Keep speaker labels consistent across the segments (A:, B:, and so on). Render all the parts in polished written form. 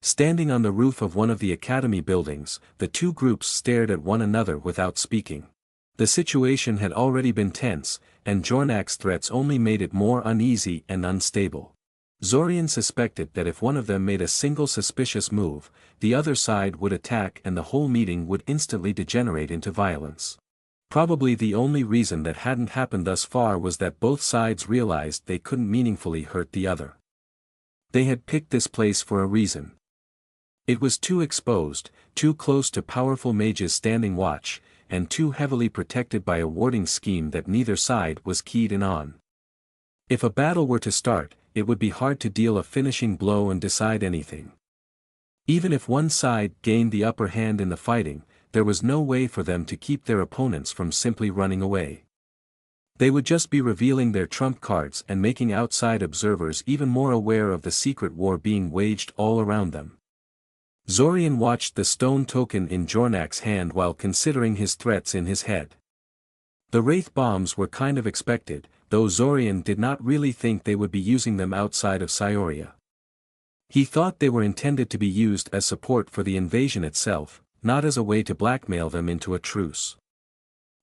A: Standing on the roof of one of the academy buildings, the two groups stared at one another without speaking. The situation had already been tense, and Jornak's threats only made it more uneasy and unstable. Zorian suspected that if one of them made a single suspicious move, the other side would attack and the whole meeting would instantly degenerate into violence. Probably the only reason that hadn't happened thus far was that both sides realized they couldn't meaningfully hurt the other. They had picked this place for a reason. It was too exposed, too close to powerful mages standing watch, and too heavily protected by a warding scheme that neither side was keyed in on. If a battle were to start, it would be hard to deal a finishing blow and decide anything. Even if one side gained the upper hand in the fighting, there was no way for them to keep their opponents from simply running away. They would just be revealing their trump cards and making outside observers even more aware of the secret war being waged all around them. Zorian watched the stone token in Jornak's hand while considering his threats in his head. The wraith bombs were kind of expected, though Zorian did not really think they would be using them outside of Scioria. He thought they were intended to be used as support for the invasion itself, not as a way to blackmail them into a truce.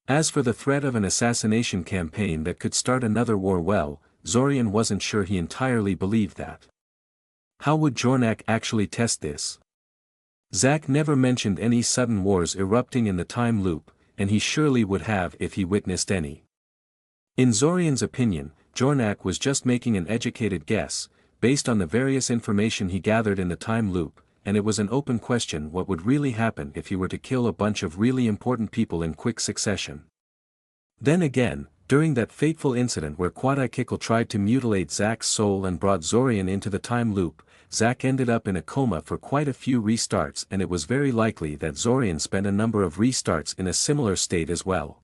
A: As for the threat of an assassination campaign that could start another war, well, Zorian wasn't sure he entirely believed that. How would Jornak actually test this? Zack never mentioned any sudden wars erupting in the time loop, and he surely would have if he witnessed any. In Zorian's opinion, Jornak was just making an educated guess, based on the various information he gathered in the time loop, and it was an open question what would really happen if he were to kill a bunch of really important people in quick succession. Then again, during that fateful incident where Quadikikl tried to mutilate Zack's soul and brought Zorian into the time loop, Zack ended up in a coma for quite a few restarts, and it was very likely that Zorian spent a number of restarts in a similar state as well.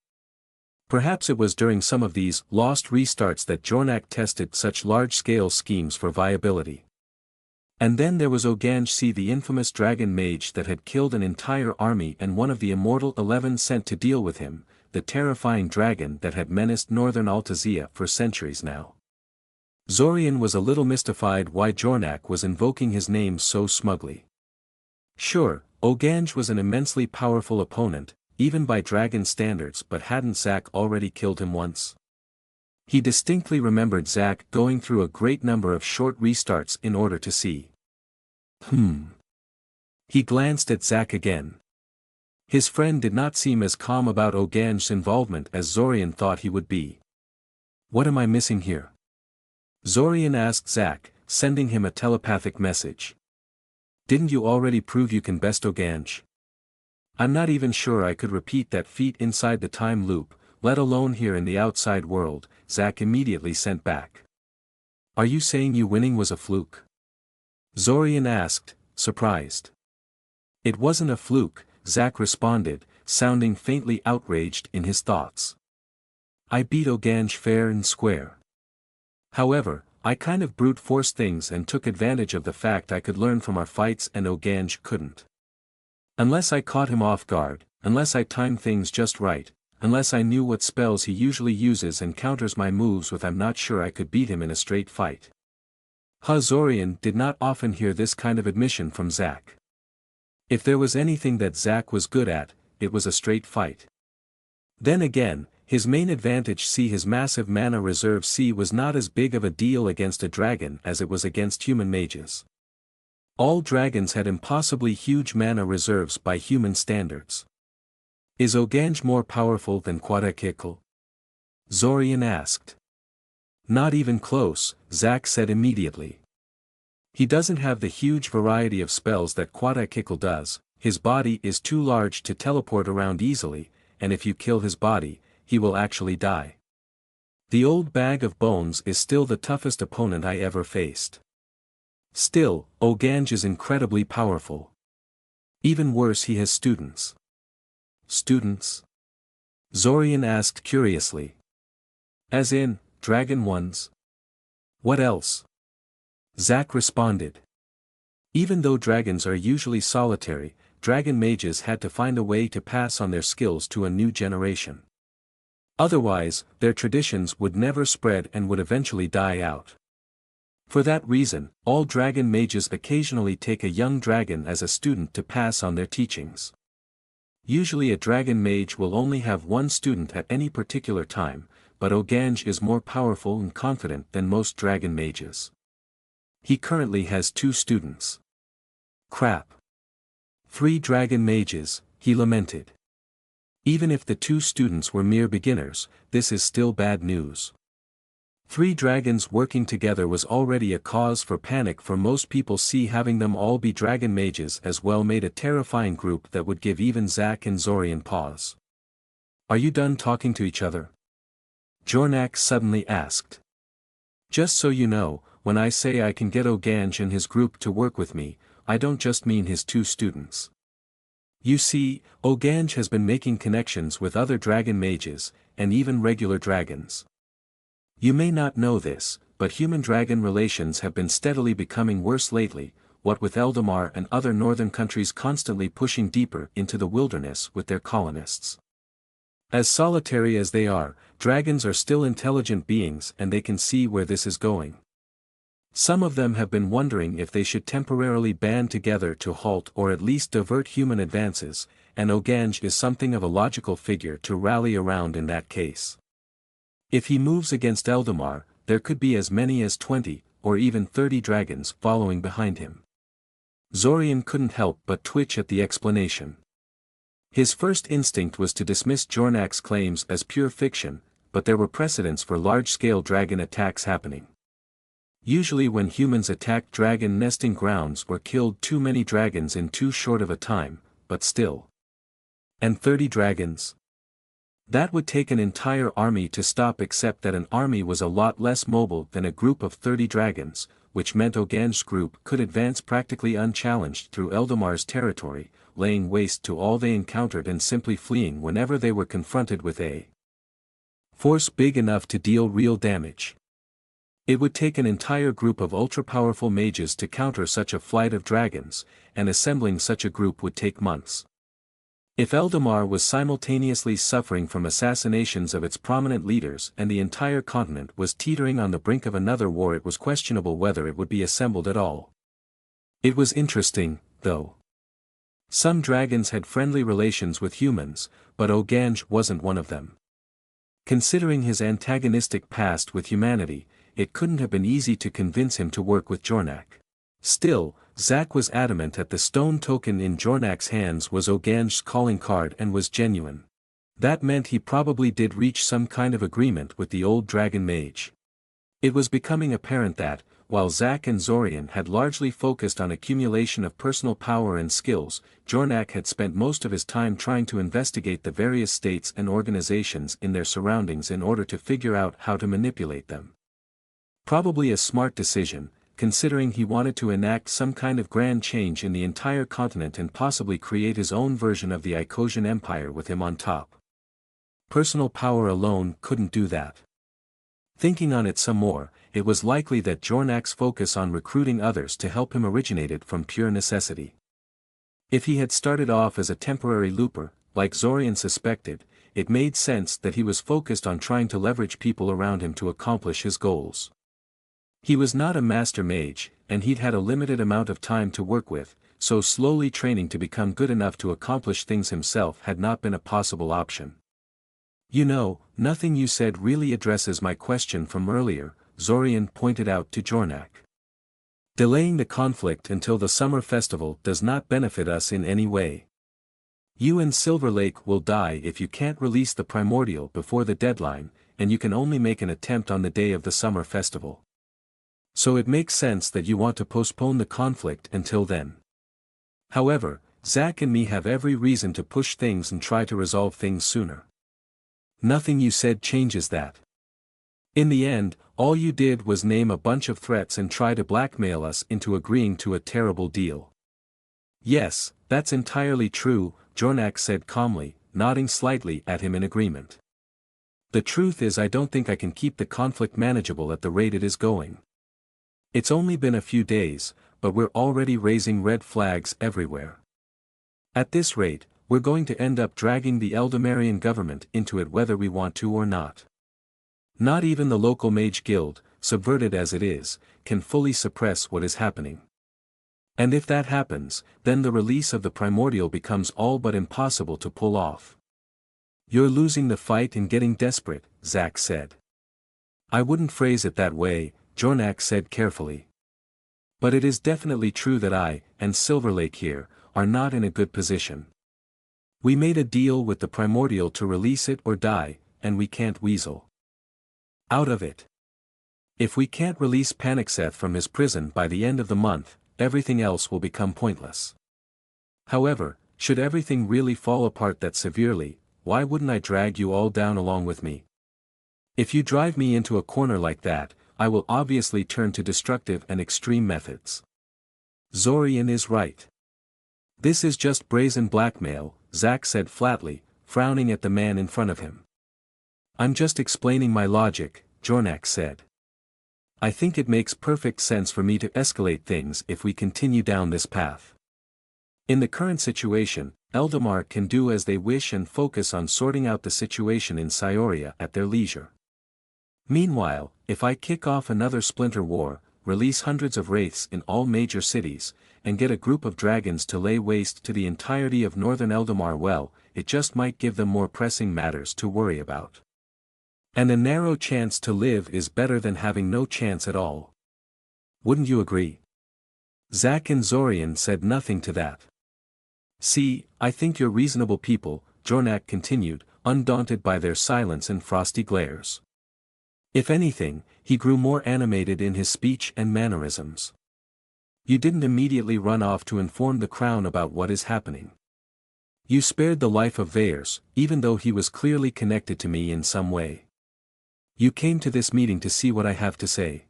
A: Perhaps it was during some of these lost restarts that Jornak tested such large-scale schemes for viability. And then there was Oganj, the infamous dragon mage that had killed an entire army and one of the Immortal 11 sent to deal with him, the terrifying dragon that had menaced northern Altazia for centuries now. Zorian was a little mystified why Jornak was invoking his name so smugly. Sure, Oganj was an immensely powerful opponent, even by dragon standards, but hadn't Zack already killed him once? He distinctly remembered Zack going through a great number of short restarts in order to see. He glanced at Zack again. His friend did not seem as calm about Oganj's involvement as Zorian thought he would be. What am I missing here? Zorian asked Zack, sending him a telepathic message. Didn't you already prove you can best Oganj? I'm not even sure I could repeat that feat inside the time loop, let alone here in the outside world, Zack immediately sent back. Are you saying you winning was a fluke? Zorian asked, surprised. It wasn't a fluke, Zack responded, sounding faintly outraged in his thoughts. I beat Oganj fair and square. However, I kind of brute forced things and took advantage of the fact I could learn from our fights and Oganj couldn't. Unless I caught him off guard, unless I timed things just right, unless I knew what spells he usually uses and counters my moves with, I'm not sure I could beat him in a straight fight. Zorian did not often hear this kind of admission from Zack. If there was anything that Zack was good at, it was a straight fight. Then again, his main advantage, his massive mana reserve, was not as big of a deal against a dragon as it was against human mages. All dragons had impossibly huge mana reserves by human standards. Is Oganj more powerful than Quadikikl? Zorian asked. Not even close, Zack said immediately. He doesn't have the huge variety of spells that Quadikikl does, his body is too large to teleport around easily, and if you kill his body, he will actually die. The old bag of bones is still the toughest opponent I ever faced. Still, Oganj is incredibly powerful. Even worse, he has students. Students? Zorian asked curiously. As in, dragon ones? What else? Zack responded. Even though dragons are usually solitary, dragon mages had to find a way to pass on their skills to a new generation. Otherwise, their traditions would never spread and would eventually die out. For that reason, all dragon mages occasionally take a young dragon as a student to pass on their teachings. Usually a dragon mage will only have one student at any particular time, but Ogange is more powerful and confident than most dragon mages. He currently has 2 students. Crap. 3 dragon mages, he lamented. Even if the 2 students were mere beginners, this is still bad news. 3 dragons working together was already a cause for panic for most people. Having them all be dragon mages as well made a terrifying group that would give even Zack and Zorian pause. Are you done talking to each other? Jornak suddenly asked. Just so you know, when I say I can get Ogange and his group to work with me, I don't just mean his 2 students. You see, Ogange has been making connections with other dragon mages, and even regular dragons. You may not know this, but human-dragon relations have been steadily becoming worse lately, what with Eldamar and other northern countries constantly pushing deeper into the wilderness with their colonists. As solitary as they are, dragons are still intelligent beings and they can see where this is going. Some of them have been wondering if they should temporarily band together to halt or at least divert human advances, and Ogange is something of a logical figure to rally around in that case. If he moves against Eldamar, there could be as many as 20, or even 30 dragons following behind him. Zorian couldn't help but twitch at the explanation. His first instinct was to dismiss Jornak's claims as pure fiction, but there were precedents for large-scale dragon attacks happening. Usually when humans attacked dragon nesting grounds or killed too many dragons in too short of a time, but still. And 30 dragons? That would take an entire army to stop, except that an army was a lot less mobile than a group of 30 dragons, which meant Ogange's group could advance practically unchallenged through Eldamar's territory, laying waste to all they encountered and simply fleeing whenever they were confronted with a force big enough to deal real damage. It would take an entire group of ultra-powerful mages to counter such a flight of dragons, and assembling such a group would take months. If Eldamar was simultaneously suffering from assassinations of its prominent leaders and the entire continent was teetering on the brink of another war, it was questionable whether it would be assembled at all. It was interesting, though. Some dragons had friendly relations with humans, but Ogange wasn't one of them. Considering his antagonistic past with humanity, it couldn't have been easy to convince him to work with Jornak. Still, Zack was adamant that the stone token in Jornak's hands was Ogange's calling card and was genuine. That meant he probably did reach some kind of agreement with the old dragon mage. It was becoming apparent that, while Zack and Zorian had largely focused on accumulation of personal power and skills, Jornak had spent most of his time trying to investigate the various states and organizations in their surroundings in order to figure out how to manipulate them. Probably a smart decision, considering he wanted to enact some kind of grand change in the entire continent and possibly create his own version of the Icosian Empire with him on top. Personal power alone couldn't do that. Thinking on it some more, it was likely that Jornak's focus on recruiting others to help him originated from pure necessity. If he had started off as a temporary looper, like Zorian suspected, it made sense that he was focused on trying to leverage people around him to accomplish his goals. He was not a master mage, and he'd had a limited amount of time to work with, so slowly training to become good enough to accomplish things himself had not been a possible option. You know, nothing you said really addresses my question from earlier, Zorian pointed out to Jornak. Delaying the conflict until the summer festival does not benefit us in any way. You and Silver Lake will die if you can't release the primordial before the deadline, and you can only make an attempt on the day of the summer festival. So it makes sense that you want to postpone the conflict until then. However, Zack and me have every reason to push things and try to resolve things sooner. Nothing you said changes that. In the end, all you did was name a bunch of threats and try to blackmail us into agreeing to a terrible deal. Yes, that's entirely true, Jornak said calmly, nodding slightly at him in agreement. The truth is, I don't think I can keep the conflict manageable at the rate it is going. It's only been a few days, but we're already raising red flags everywhere. At this rate, we're going to end up dragging the Eldamarian government into it whether we want to or not. Not even the local mage guild, subverted as it is, can fully suppress what is happening. And if that happens, then the release of the primordial becomes all but impossible to pull off. You're losing the fight and getting desperate, Zack said. I wouldn't phrase it that way, Jornak said carefully. But it is definitely true that I, and Silver Lake here, are not in a good position. We made a deal with the primordial to release it or die, and we can't weasel out of it. If we can't release Panicseth from his prison by the end of the month, everything else will become pointless. However, should everything really fall apart that severely, why wouldn't I drag you all down along with me? If you drive me into a corner like that, I will obviously turn to destructive and extreme methods. Zorian is right. This is just brazen blackmail, Zack said flatly, frowning at the man in front of him. I'm just explaining my logic, Jornak said. I think it makes perfect sense for me to escalate things if we continue down this path. In the current situation, Eldamar can do as they wish and focus on sorting out the situation in Scioria at their leisure. Meanwhile, if I kick off another splinter war, release hundreds of wraiths in all major cities, and get a group of dragons to lay waste to the entirety of northern Eldamar, well, it just might give them more pressing matters to worry about. And a narrow chance to live is better than having no chance at all. Wouldn't you agree? Zack and Zorian said nothing to that. See, I think you're reasonable people, Jornak continued, undaunted by their silence and frosty glares. If anything, he grew more animated in his speech and mannerisms. You didn't immediately run off to inform the crown about what is happening. You spared the life of Veyers, even though he was clearly connected to me in some way. You came to this meeting to see what I have to say.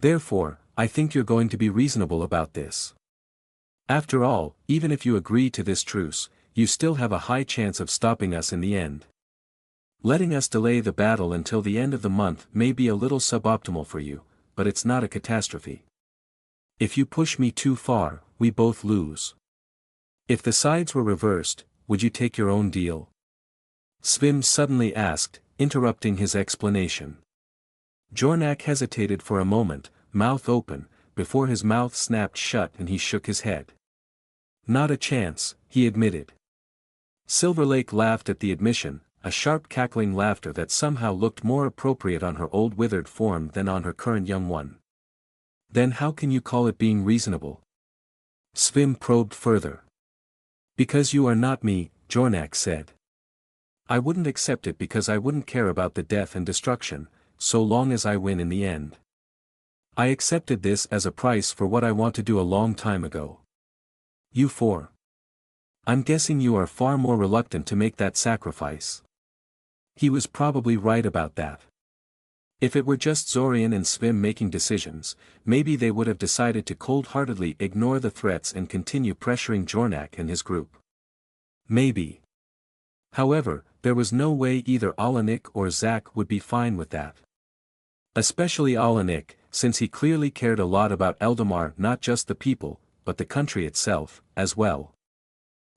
A: Therefore, I think you're going to be reasonable about this. After all, even if you agree to this truce, you still have a high chance of stopping us in the end. Letting us delay the battle until the end of the month may be a little suboptimal for you, but it's not a catastrophe. If you push me too far, we both lose. If the sides were reversed, would you take your own deal? Svim suddenly asked, interrupting his explanation. Jornak hesitated for a moment, mouth open, before his mouth snapped shut and he shook his head. Not a chance, he admitted. Silver Lake laughed at the admission, a sharp cackling laughter that somehow looked more appropriate on her old withered form than on her current young one. Then how can you call it being reasonable? Svim probed further. Because you are not me, Jornak said. I wouldn't accept it because I wouldn't care about the death and destruction, so long as I win in the end. I accepted this as a price for what I want to do a long time ago. You four. I'm guessing you are far more reluctant to make that sacrifice. He was probably right about that. If it were just Zorian and Svim making decisions, maybe they would have decided to cold-heartedly ignore the threats and continue pressuring Jornak and his group. Maybe. However, there was no way either Alanik or Zack would be fine with that. Especially Alanik, since he clearly cared a lot about Eldamar, not just the people, but the country itself, as well.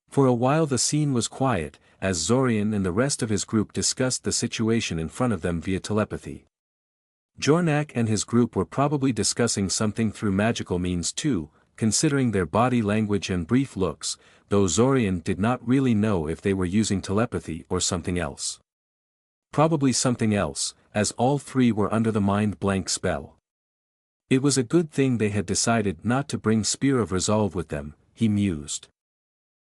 A: For a while the scene was quiet, as Zorian and the rest of his group discussed the situation in front of them via telepathy. Jornak and his group were probably discussing something through magical means too, considering their body language and brief looks, though Zorian did not really know if they were using telepathy or something else. Probably something else, as all three were under the mind-blank spell. It was a good thing they had decided not to bring Spear of Resolve with them, he mused.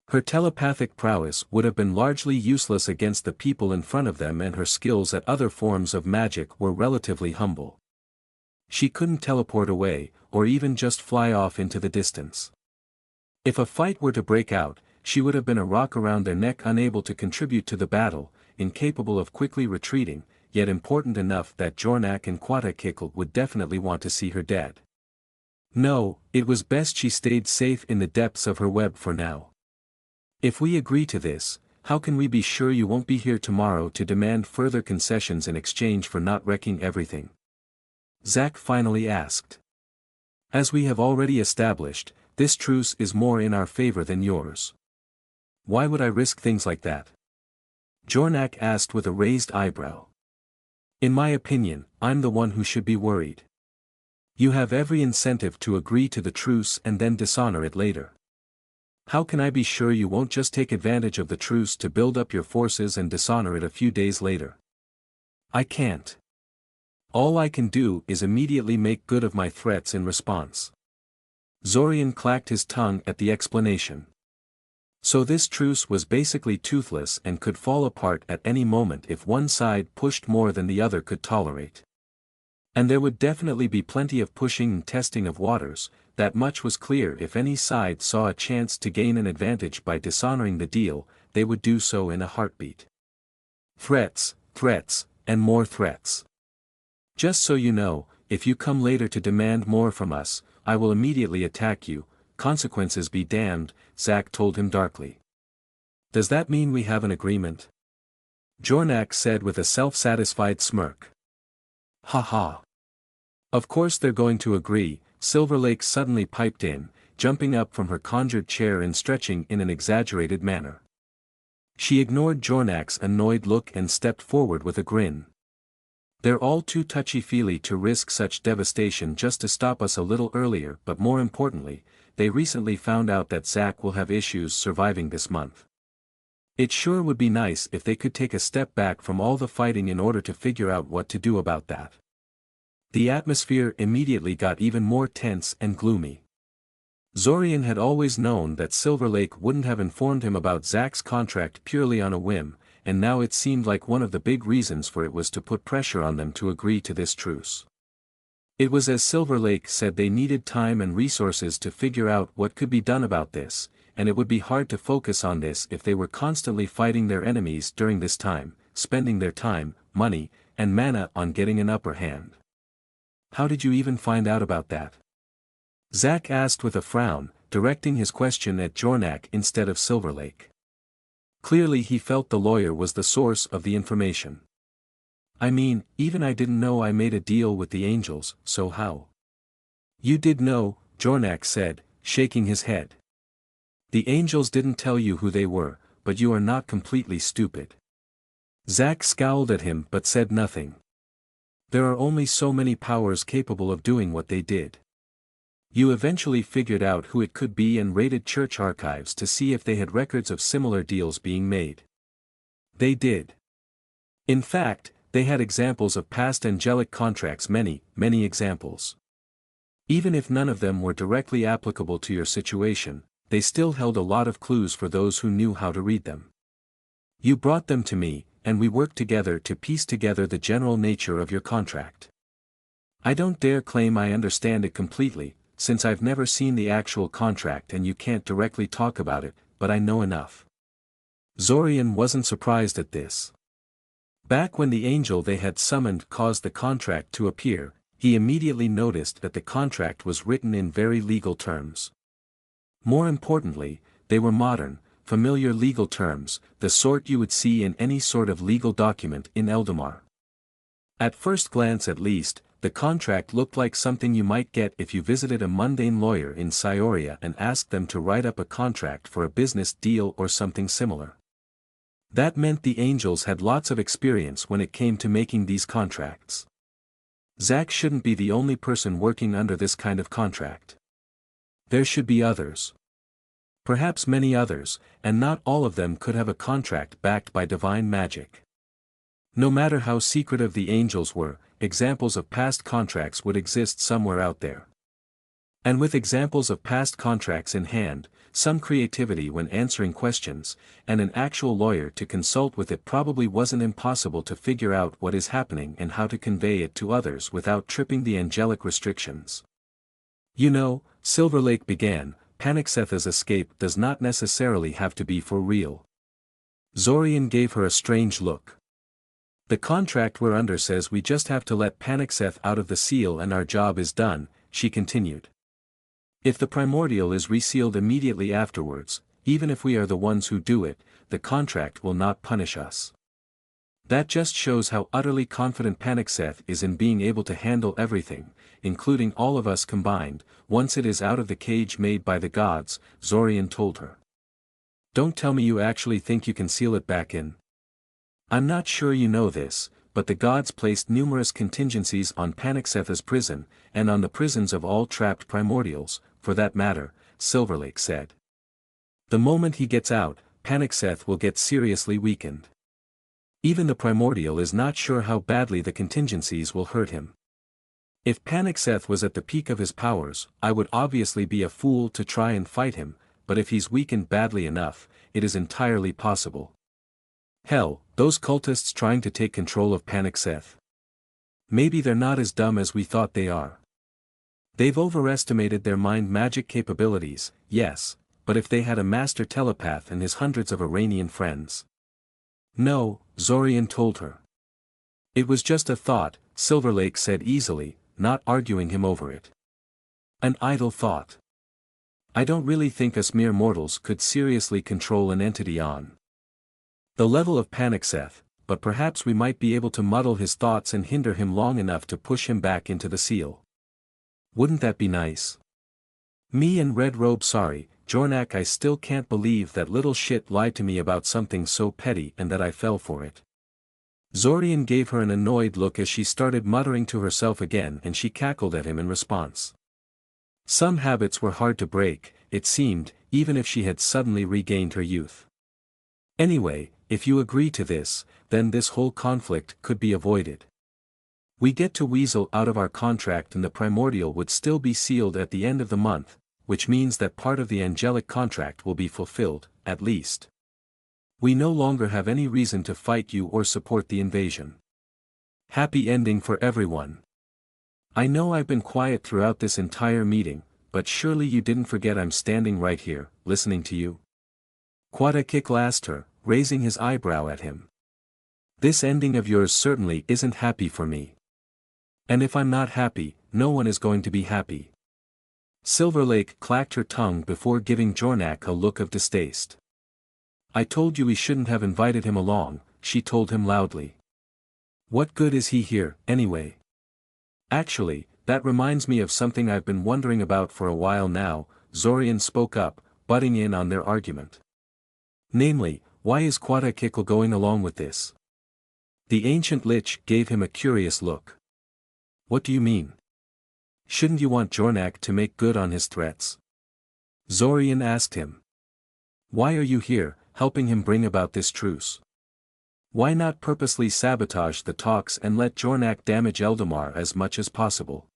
A: Her telepathic prowess would have been largely useless against the people in front of them, and her skills at other forms of magic were relatively humble. She couldn't teleport away, or even just fly off into the distance. If a fight were to break out, she would have been a rock around their neck, unable to contribute to the battle, incapable of quickly retreating, yet important enough that Jornak and Quatakikl would definitely want to see her dead. No, it was best she stayed safe in the depths of her web for now. If we agree to this, how can we be sure you won't be here tomorrow to demand further concessions in exchange for not wrecking everything? Zack finally asked. As we have already established, this truce is more in our favor than yours. Why would I risk things like that? Jornak asked with a raised eyebrow. In my opinion, I'm the one who should be worried. You have every incentive to agree to the truce and then dishonor it later. How can I be sure you won't just take advantage of the truce to build up your forces and dishonor it a few days later? I can't. All I can do is immediately make good of my threats in response. Zorian clacked his tongue at the explanation. So this truce was basically toothless and could fall apart at any moment if one side pushed more than the other could tolerate. And there would definitely be plenty of pushing and testing of waters, that much was clear. If any side saw a chance to gain an advantage by dishonoring the deal, they would do so in a heartbeat. Threats, threats, and more threats. Just so you know, if you come later to demand more from us, I will immediately attack you, consequences be damned, Zack told him darkly. Does that mean we have an agreement? Jornak said with a self-satisfied smirk. Ha ha. Of course they're going to agree, Silver Lake suddenly piped in, jumping up from her conjured chair and stretching in an exaggerated manner. She ignored Jornak's annoyed look and stepped forward with a grin. They're all too touchy-feely to risk such devastation just to stop us a little earlier, but more importantly, they recently found out that Zack will have issues surviving this month. It sure would be nice if they could take a step back from all the fighting in order to figure out what to do about that. The atmosphere immediately got even more tense and gloomy. Zorian had always known that Silver Lake wouldn't have informed him about Zack's contract purely on a whim, and now it seemed like one of the big reasons for it was to put pressure on them to agree to this truce. It was as Silver Lake said, they needed time and resources to figure out what could be done about this, and it would be hard to focus on this if they were constantly fighting their enemies during this time, spending their time, money, and mana on getting an upper hand. How did you even find out about that? Zack asked with a frown, directing his question at Jornak instead of Silver Lake. Clearly he felt the lawyer was the source of the information. I mean, even I didn't know I made a deal with the angels, so how? You did know, Jornak said, shaking his head. The angels didn't tell you who they were, but you are not completely stupid. Zack scowled at him but said nothing. There are only so many powers capable of doing what they did. You eventually figured out who it could be and raided church archives to see if they had records of similar deals being made. They did. In fact, they had examples of past angelic contracts, many examples. Even if none of them were directly applicable to your situation, they still held a lot of clues for those who knew how to read them. You brought them to me, and we worked together to piece together the general nature of your contract. I don't dare claim I understand it completely, since I've never seen the actual contract and you can't directly talk about it, but I know enough. Zorian wasn't surprised at this. Back when the angel they had summoned caused the contract to appear, he immediately noticed that the contract was written in very legal terms. More importantly, they were modern, familiar legal terms, the sort you would see in any sort of legal document in Eldamar. At first glance at least, the contract looked like something you might get if you visited a mundane lawyer in Scioria and asked them to write up a contract for a business deal or something similar. That meant the angels had lots of experience when it came to making these contracts. Zack shouldn't be the only person working under this kind of contract. There should be others. Perhaps many others, and not all of them could have a contract backed by divine magic. No matter how secretive the angels were, examples of past contracts would exist somewhere out there. And with examples of past contracts in hand, some creativity when answering questions, and an actual lawyer to consult with, it probably wasn't impossible to figure out what is happening and how to convey it to others without tripping the angelic restrictions. You know, Silver Lake began, Panicseth's escape does not necessarily have to be for real. Zorian gave her a strange look. The contract we're under says we just have to let Panicseth out of the seal and our job is done, she continued. If the primordial is resealed immediately afterwards, even if we are the ones who do it, the contract will not punish us. That just shows how utterly confident Panicseth is in being able to handle everything, including all of us combined, once it is out of the cage made by the gods, Zorian told her. Don't tell me you actually think you can seal it back in. I'm not sure you know this, but the gods placed numerous contingencies on Panicseth's prison, and on the prisons of all trapped primordials, for that matter, Silverlake said. The moment he gets out, Panicseth will get seriously weakened. Even the primordial is not sure how badly the contingencies will hurt him. If Panicseth was at the peak of his powers, I would obviously be a fool to try and fight him, but if he's weakened badly enough, it is entirely possible. Hell, those cultists trying to take control of Panicseth. Maybe they're not as dumb as we thought they are. They've overestimated their mind magic capabilities, yes, but if they had a master telepath and his hundreds of Iranian friends. No, Zorian told her. It was just a thought, Silverlake said easily, not arguing him over it. An idle thought. I don't really think us mere mortals could seriously control an entity on the level of Panicseth, but perhaps we might be able to muddle his thoughts and hinder him long enough to push him back into the seal. Wouldn't that be nice? Me and Red Robe sorry, Jornak, I still can't believe that little shit lied to me about something so petty and that I fell for it. Zorian gave her an annoyed look as she started muttering to herself again, and she cackled at him in response. Some habits were hard to break, it seemed, even if she had suddenly regained her youth. Anyway, if you agree to this, then this whole conflict could be avoided. We get to weasel out of our contract and the primordial would still be sealed at the end of the month, which means that part of the angelic contract will be fulfilled, at least. We no longer have any reason to fight you or support the invasion. Happy ending for everyone. I know I've been quiet throughout this entire meeting, but surely you didn't forget I'm standing right here, listening to you? Quatakikl asked her, raising his eyebrow at him. This ending of yours certainly isn't happy for me. And if I'm not happy, no one is going to be happy. Silverlake clacked her tongue before giving Jornak a look of distaste. I told you we shouldn't have invited him along, she told him loudly. What good is he here, anyway? Actually, that reminds me of something I've been wondering about for a while now, Zorian spoke up, butting in on their argument. Namely, why is Quatakikl going along with this? The ancient lich gave him a curious look. What do you mean? Shouldn't you want Jornak to make good on his threats? Zorian asked him. Why are you here, helping him bring about this truce? Why not purposely sabotage the talks and let Jornak damage Eldamar as much as possible?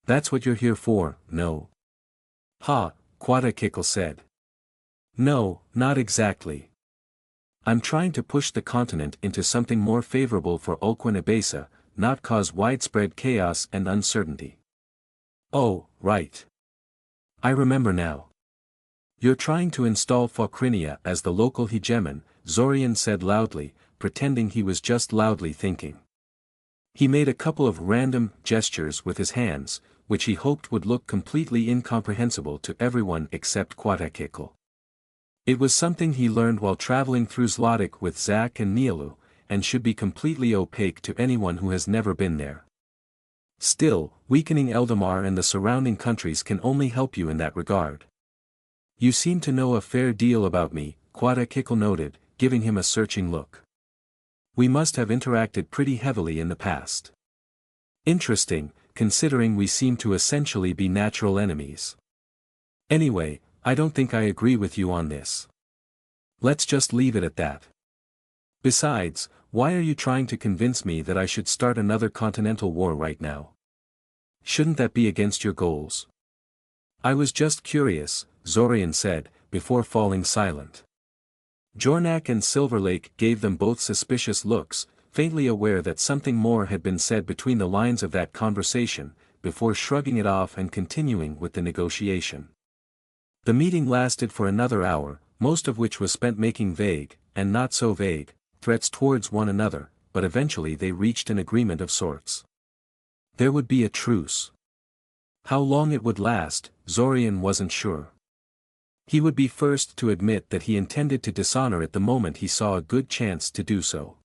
A: That's what you're here for, no? Ha, Quatakikl said. No, not exactly. I'm trying to push the continent into something more favorable for Ulquin Abesa, not cause widespread chaos and uncertainty. Oh, right. I remember now. You're trying to install Fokrinia as the local hegemon, Zorian said loudly, pretending he was just loudly thinking. He made a couple of random gestures with his hands, which he hoped would look completely incomprehensible to everyone except Quatakikl. It was something he learned while traveling through Zlotic with Zak and Nialu, and should be completely opaque to anyone who has never been there. Still, weakening Eldamar and the surrounding countries can only help you in that regard. You seem to know a fair deal about me, Quatakikl noted, giving him a searching look. We must have interacted pretty heavily in the past. Interesting, considering we seem to essentially be natural enemies. Anyway, I don't think I agree with you on this. Let's just leave it at that. Besides, why are you trying to convince me that I should start another continental war right now? Shouldn't that be against your goals? I was just curious, Zorian said, before falling silent. Jornak and Silverlake gave them both suspicious looks, faintly aware that something more had been said between the lines of that conversation, before shrugging it off and continuing with the negotiation. The meeting lasted for another hour, most of which was spent making vague, and not so vague, threats towards one another, but eventually they reached an agreement of sorts. There would be a truce. How long it would last, Zorian wasn't sure. He would be first to admit that he intended to dishonor it the moment he saw a good chance to do so.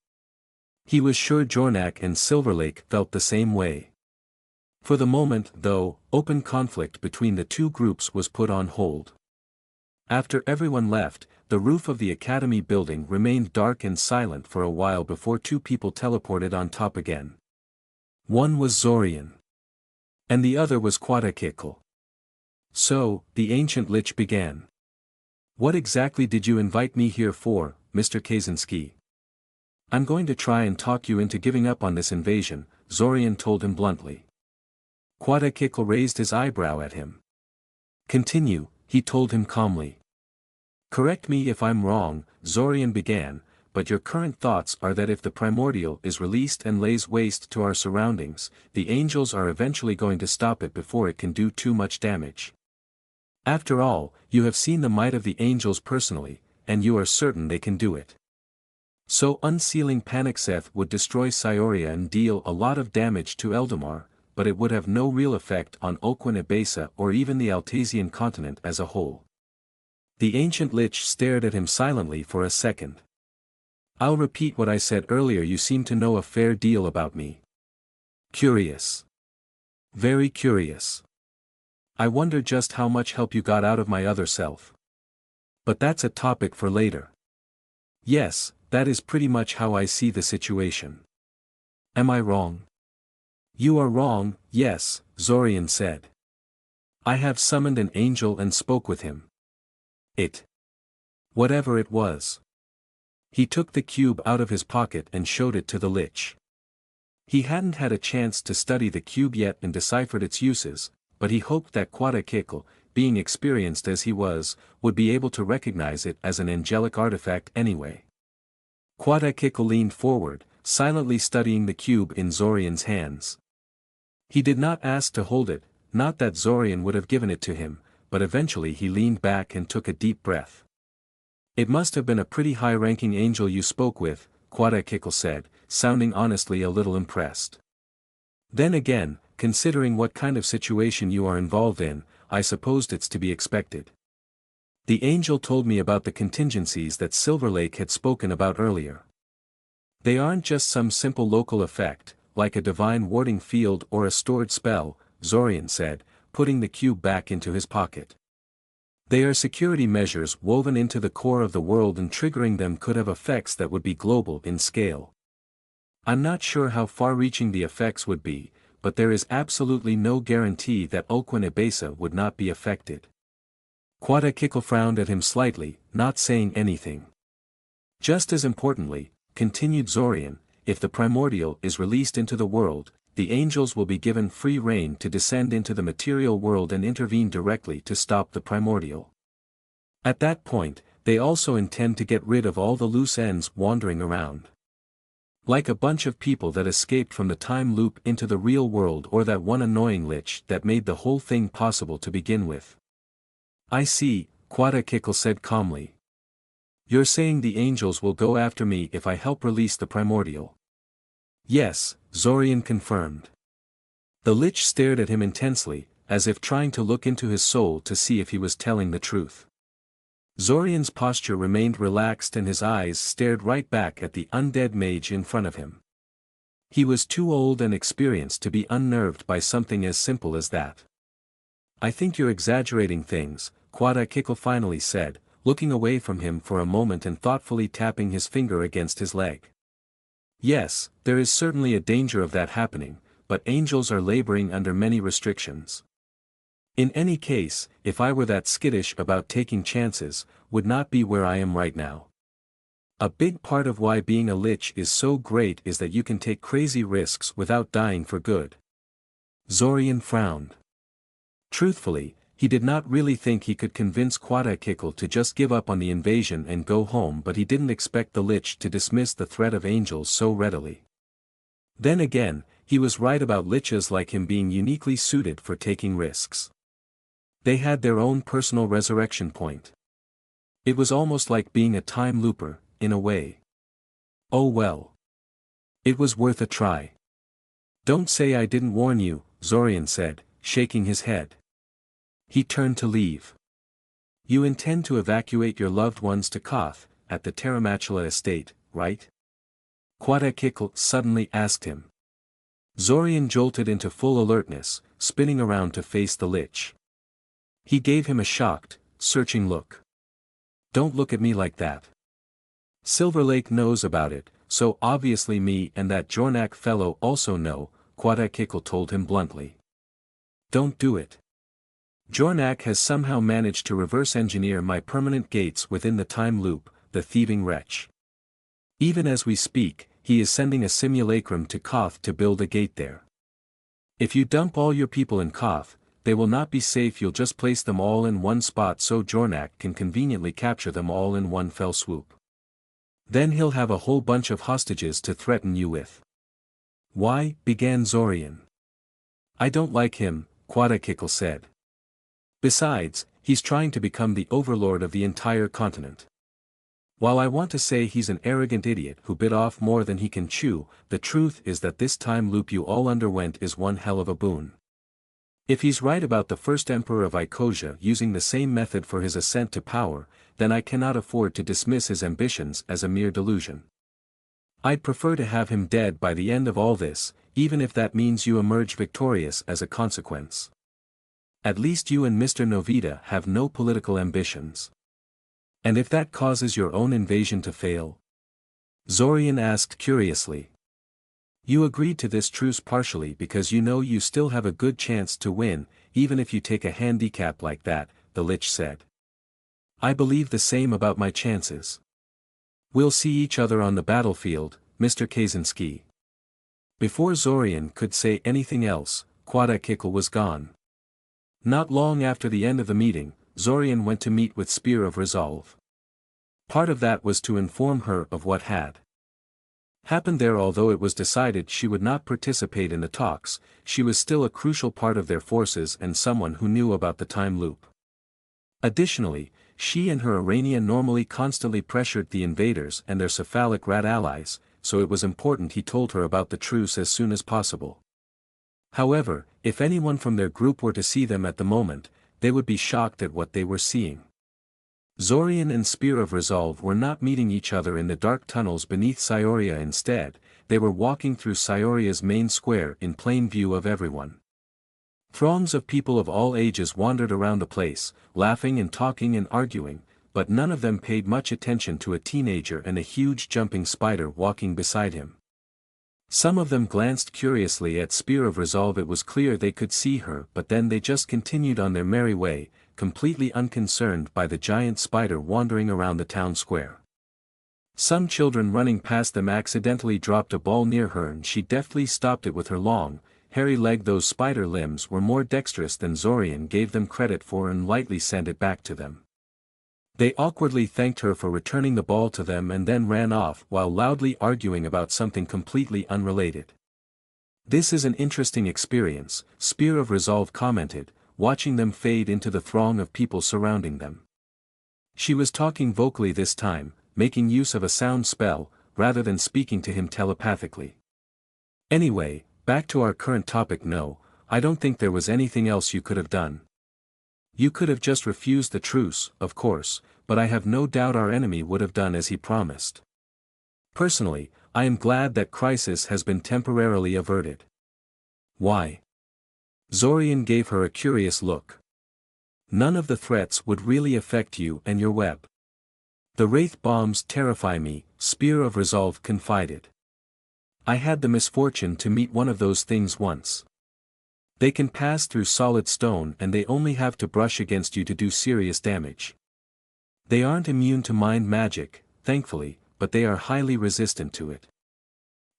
A: He was sure Jornak and Silverlake felt the same way. For the moment, though, open conflict between the two groups was put on hold. After everyone left, the roof of the academy building remained dark and silent for a while before two people teleported on top again. One was Zorian. And the other was Quatakikl. So, the ancient lich began. What exactly did you invite me here for, Mr. Kaczynski? I'm going to try and talk you into giving up on this invasion, Zorian told him bluntly. Quatakikl raised his eyebrow at him. Continue, he told him calmly. Correct me if I'm wrong, Zorian began, but your current thoughts are that if the primordial is released and lays waste to our surroundings, the angels are eventually going to stop it before it can do too much damage. After all, you have seen the might of the angels personally, and you are certain they can do it. So unsealing Panicseth would destroy Scioria and deal a lot of damage to Eldamar, but it would have no real effect on Oquin Ebesa or even the Altasian continent as a whole. The ancient lich stared at him silently for a second. I'll repeat what I said earlier. You seem to know a fair deal about me. Curious. Very curious. I wonder just how much help you got out of my other self. But that's a topic for later. Yes, that is pretty much how I see the situation. Am I wrong? You are wrong, yes, Zorian said. I have summoned an angel and spoke with him. Whatever it was. He took the cube out of his pocket and showed it to the lich. He hadn't had a chance to study the cube yet and deciphered its uses, but he hoped that Quatakikl, being experienced as he was, would be able to recognize it as an angelic artifact anyway. Quatakikl leaned forward, silently studying the cube in Zorian's hands. He did not ask to hold it, not that Zorian would have given it to him, but eventually he leaned back and took a deep breath. It must have been a pretty high-ranking angel you spoke with, Quatakikl said, sounding honestly a little impressed. Then again, considering what kind of situation you are involved in, I supposed it's to be expected. The angel told me about the contingencies that Silver Lake had spoken about earlier. They aren't just some simple local effect, like a divine warding field or a stored spell, Zorian said, putting the cube back into his pocket. They are security measures woven into the core of the world, and triggering them could have effects that would be global in scale. I'm not sure how far-reaching the effects would be, but there is absolutely no guarantee that Oquin Ebesa would not be affected. Quatakikl frowned at him slightly, not saying anything. Just as importantly, continued Zorian, if the primordial is released into the world, the angels will be given free rein to descend into the material world and intervene directly to stop the primordial. At that point, they also intend to get rid of all the loose ends wandering around. Like a bunch of people that escaped from the time loop into the real world, or that one annoying lich that made the whole thing possible to begin with. I see, Quatakikl said calmly. You're saying the angels will go after me if I help release the primordial? Yes, Zorian confirmed. The lich stared at him intensely, as if trying to look into his soul to see if he was telling the truth. Zorian's posture remained relaxed and his eyes stared right back at the undead mage in front of him. He was too old and experienced to be unnerved by something as simple as that. I think you're exaggerating things, Quatakikl finally said, looking away from him for a moment and thoughtfully tapping his finger against his leg. Yes, there is certainly a danger of that happening, but angels are laboring under many restrictions. In any case, if I were that skittish about taking chances, would not be where I am right now. A big part of why being a lich is so great is that you can take crazy risks without dying for good. Zorian frowned. Truthfully, he did not really think he could convince Quatakikl to just give up on the invasion and go home, but he didn't expect the lich to dismiss the threat of angels so readily. Then again, he was right about liches like him being uniquely suited for taking risks. They had their own personal resurrection point. It was almost like being a time looper, in a way. Oh well. It was worth a try. Don't say I didn't warn you, Zorian said, shaking his head. He turned to leave. You intend to evacuate your loved ones to Koth, at the Terramachula estate, right? Quatakikl suddenly asked him. Zorian jolted into full alertness, spinning around to face the lich. He gave him a shocked, searching look. Don't look at me like that. Silver Lake knows about it, so obviously me and that Jornak fellow also know, Quadakikl told him bluntly. Don't do it. Jornak has somehow managed to reverse engineer my permanent gates within the time loop, the thieving wretch. Even as we speak, he is sending a simulacrum to Koth to build a gate there. If you dump all your people in Koth, they will not be safe. You'll just place them all in one spot so Jornak can conveniently capture them all in one fell swoop. Then he'll have a whole bunch of hostages to threaten you with. Why, began Zorian. I don't like him, Quadakikl said. Besides, he's trying to become the overlord of the entire continent. While I want to say he's an arrogant idiot who bit off more than he can chew, the truth is that this time loop you all underwent is one hell of a boon. If he's right about the first emperor of Icosia using the same method for his ascent to power, then I cannot afford to dismiss his ambitions as a mere delusion. I'd prefer to have him dead by the end of all this, even if that means you emerge victorious as a consequence. At least you and Mr. Novita have no political ambitions. And if that causes your own invasion to fail? Zorian asked curiously. You agreed to this truce partially because you know you still have a good chance to win, even if you take a handicap like that, the Lich said. I believe the same about my chances. We'll see each other on the battlefield, Mr. Kaczynski. Before Zorian could say anything else, Quadakikl was gone. Not long after the end of the meeting, Zorian went to meet with Spear of Resolve. Part of that was to inform her of what had happened there. Although it was decided she would not participate in the talks, she was still a crucial part of their forces and someone who knew about the time loop. Additionally, she and her Irania normally constantly pressured the invaders and their cephalic rat allies, so it was important he told her about the truce as soon as possible. However, if anyone from their group were to see them at the moment, they would be shocked at what they were seeing. Zorian and Spear of Resolve were not meeting each other in the dark tunnels beneath Scioria. Instead, they were walking through Scioria's main square in plain view of everyone. Throngs of people of all ages wandered around the place, laughing and talking and arguing, but none of them paid much attention to a teenager and a huge jumping spider walking beside him. Some of them glanced curiously at Spear of Resolve. It was clear they could see her, but then they just continued on their merry way, completely unconcerned by the giant spider wandering around the town square. Some children running past them accidentally dropped a ball near her and she deftly stopped it with her long, hairy leg. Those spider limbs were more dexterous than Zorian gave them credit for and lightly sent it back to them. They awkwardly thanked her for returning the ball to them and then ran off while loudly arguing about something completely unrelated. This is an interesting experience, Spear of Resolve commented, watching them fade into the throng of people surrounding them. She was talking vocally this time, making use of a sound spell, rather than speaking to him telepathically. Anyway, back to our current topic. No, I don't think there was anything else you could have done. You could have just refused the truce, of course, but I have no doubt our enemy would have done as he promised. Personally, I am glad that crisis has been temporarily averted. Why? Zorian gave her a curious look. None of the threats would really affect you and your web. The wraith bombs terrify me, Spear of Resolve confided. I had the misfortune to meet one of those things once. They can pass through solid stone and they only have to brush against you to do serious damage. They aren't immune to mind magic, thankfully, but they are highly resistant to it.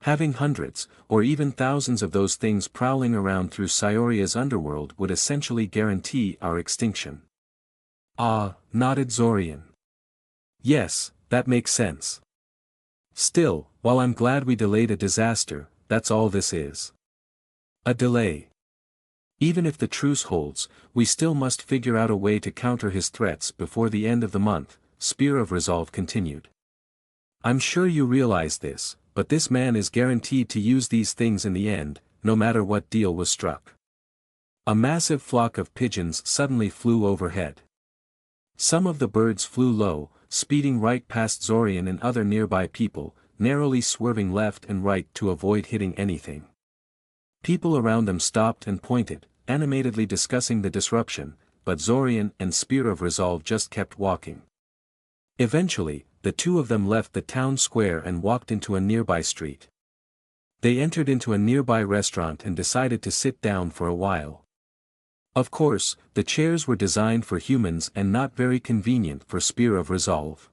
A: Having hundreds, or even thousands of those things prowling around through Scioria's underworld would essentially guarantee our extinction. Ah, nodded Zorian. Yes, that makes sense. Still, while I'm glad we delayed a disaster, that's all this is. A delay. Even if the truce holds, we still must figure out a way to counter his threats before the end of the month, Spear of Resolve continued. I'm sure you realize this, but this man is guaranteed to use these things in the end, no matter what deal was struck. A massive flock of pigeons suddenly flew overhead. Some of the birds flew low, speeding right past Zorian and other nearby people, narrowly swerving left and right to avoid hitting anything. People around them stopped and pointed, animatedly discussing the disruption, but Zorian and Spear of Resolve just kept walking. Eventually, the two of them left the town square and walked into a nearby street. They entered into a nearby restaurant and decided to sit down for a while. Of course, the chairs were designed for humans and not very convenient for Spear of Resolve.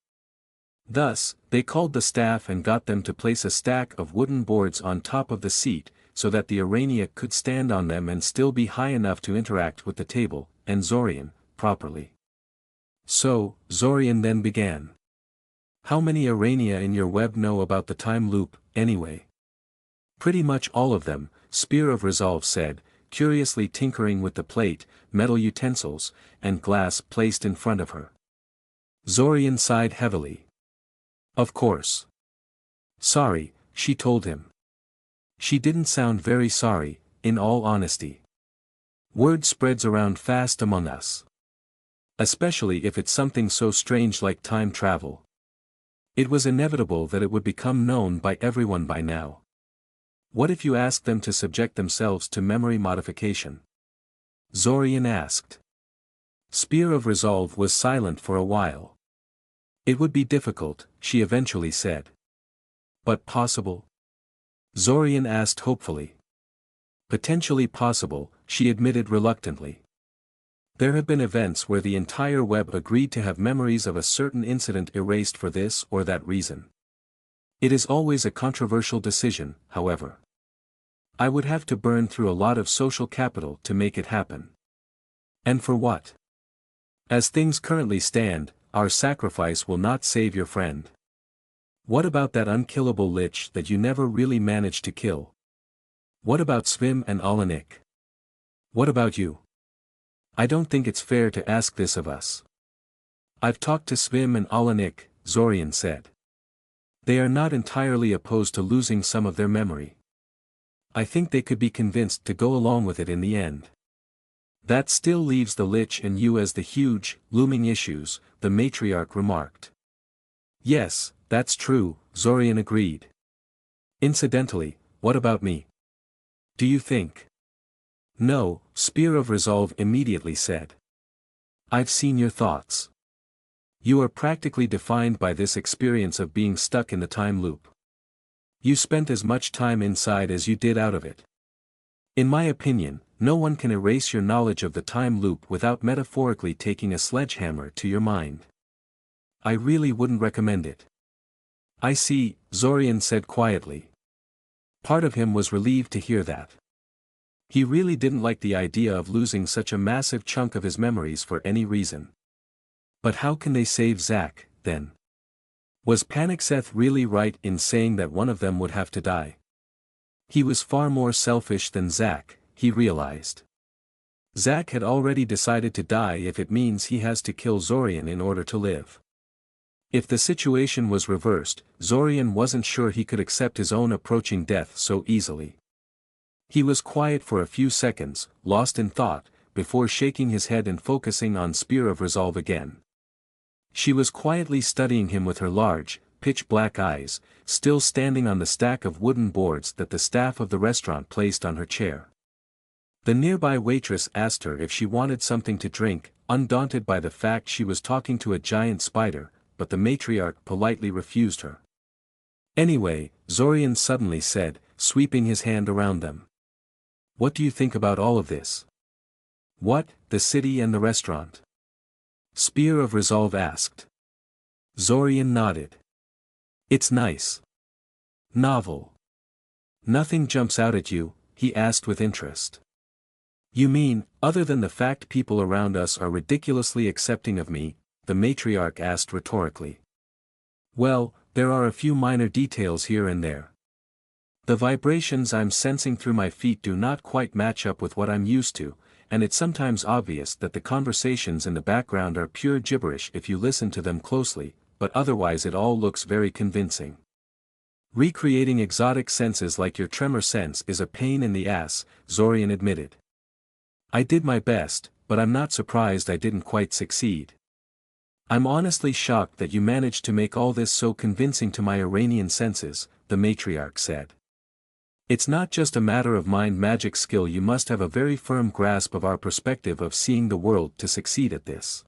A: Thus, they called the staff and got them to place a stack of wooden boards on top of the seat, so that the Arania could stand on them and still be high enough to interact with the table, and Zorian, properly. So, Zorian then began. How many Arania in your web know about the time loop, anyway? Pretty much all of them, Spear of Resolve said, curiously tinkering with the plate, metal utensils, and glass placed in front of her. Zorian sighed heavily. Of course. Sorry, she told him. She didn't sound very sorry, in all honesty. Word spreads around fast among us. Especially if it's something so strange like time travel. It was inevitable that it would become known by everyone by now. What if you asked them to subject themselves to memory modification? Zorian asked. Spear of Resolve was silent for a while. It would be difficult, she eventually said. But possible? Zorian asked hopefully. Potentially possible, she admitted reluctantly. There have been events where the entire web agreed to have memories of a certain incident erased for this or that reason. It is always a controversial decision, however. I would have to burn through a lot of social capital to make it happen. And for what? As things currently stand, our sacrifice will not save your friend. What about that unkillable lich that you never really managed to kill? What about Svim and Alanik? What about you? I don't think it's fair to ask this of us. I've talked to Svim and Alanik, Zorian said. They are not entirely opposed to losing some of their memory. I think they could be convinced to go along with it in the end. That still leaves the lich and you as the huge, looming issues, the Matriarch remarked. Yes, that's true, Zorian agreed. Incidentally, what about me? Do you think? No, Spear of Resolve immediately said. I've seen your thoughts. You are practically defined by this experience of being stuck in the time loop. You spent as much time inside as you did out of it. In my opinion, no one can erase your knowledge of the time loop without metaphorically taking a sledgehammer to your mind. I really wouldn't recommend it. I see, Zorian said quietly. Part of him was relieved to hear that. He really didn't like the idea of losing such a massive chunk of his memories for any reason. But how can they save Zack, then? Was Panicseth really right in saying that one of them would have to die? He was far more selfish than Zack, he realized. Zack had already decided to die if it means he has to kill Zorian in order to live. If the situation was reversed, Zorian wasn't sure he could accept his own approaching death so easily. He was quiet for a few seconds, lost in thought, before shaking his head and focusing on Spear of Resolve again. She was quietly studying him with her large, pitch-black eyes, still standing on the stack of wooden boards that the staff of the restaurant placed on her chair. The nearby waitress asked her if she wanted something to drink, undaunted by the fact she was talking to a giant spider, but the matriarch politely refused her. Anyway, Zorian suddenly said, sweeping his hand around them. What do you think about all of this? What, the city and the restaurant? Spear of Resolve asked. Zorian nodded. It's nice. Novel. Nothing jumps out at you, he asked with interest. You mean, other than the fact people around us are ridiculously accepting of me, the matriarch asked rhetorically. Well, there are a few minor details here and there. The vibrations I'm sensing through my feet do not quite match up with what I'm used to, and it's sometimes obvious that the conversations in the background are pure gibberish if you listen to them closely, but otherwise it all looks very convincing. Recreating exotic senses like your tremor sense is a pain in the ass, Zorian admitted. I did my best, but I'm not surprised I didn't quite succeed. I'm honestly shocked that you managed to make all this so convincing to my Iranian senses, the matriarch said. It's not just a matter of mind magic skill, you must have a very firm grasp of our perspective of seeing the world to succeed at this.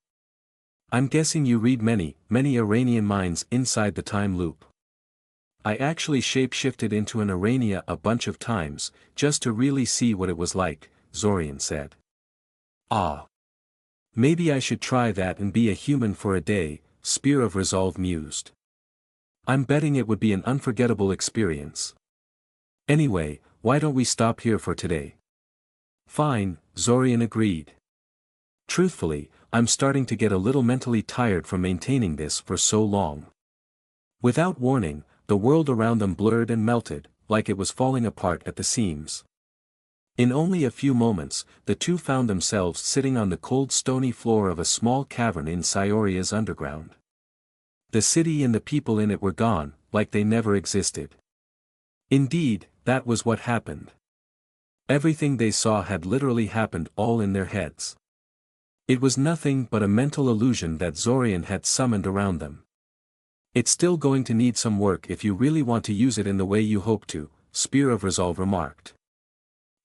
A: I'm guessing you read many Iranian minds inside the time loop. I actually shape-shifted into an Irania a bunch of times, just to really see what it was like, Zorian said. Ah. Maybe I should try that and be a human for a day, Spear of Resolve mused. I'm betting it would be an unforgettable experience. Anyway, why don't we stop here for today? Fine, Zorian agreed. Truthfully, I'm starting to get a little mentally tired from maintaining this for so long. Without warning, the world around them blurred and melted, like it was falling apart at the seams. In only a few moments, the two found themselves sitting on the cold stony floor of a small cavern in Scioria's underground. The city and the people in it were gone, like they never existed. Indeed, that was what happened. Everything they saw had literally happened all in their heads. It was nothing but a mental illusion that Zorian had summoned around them. It's still going to need some work if you really want to use it in the way you hope to, Spear of Resolve remarked.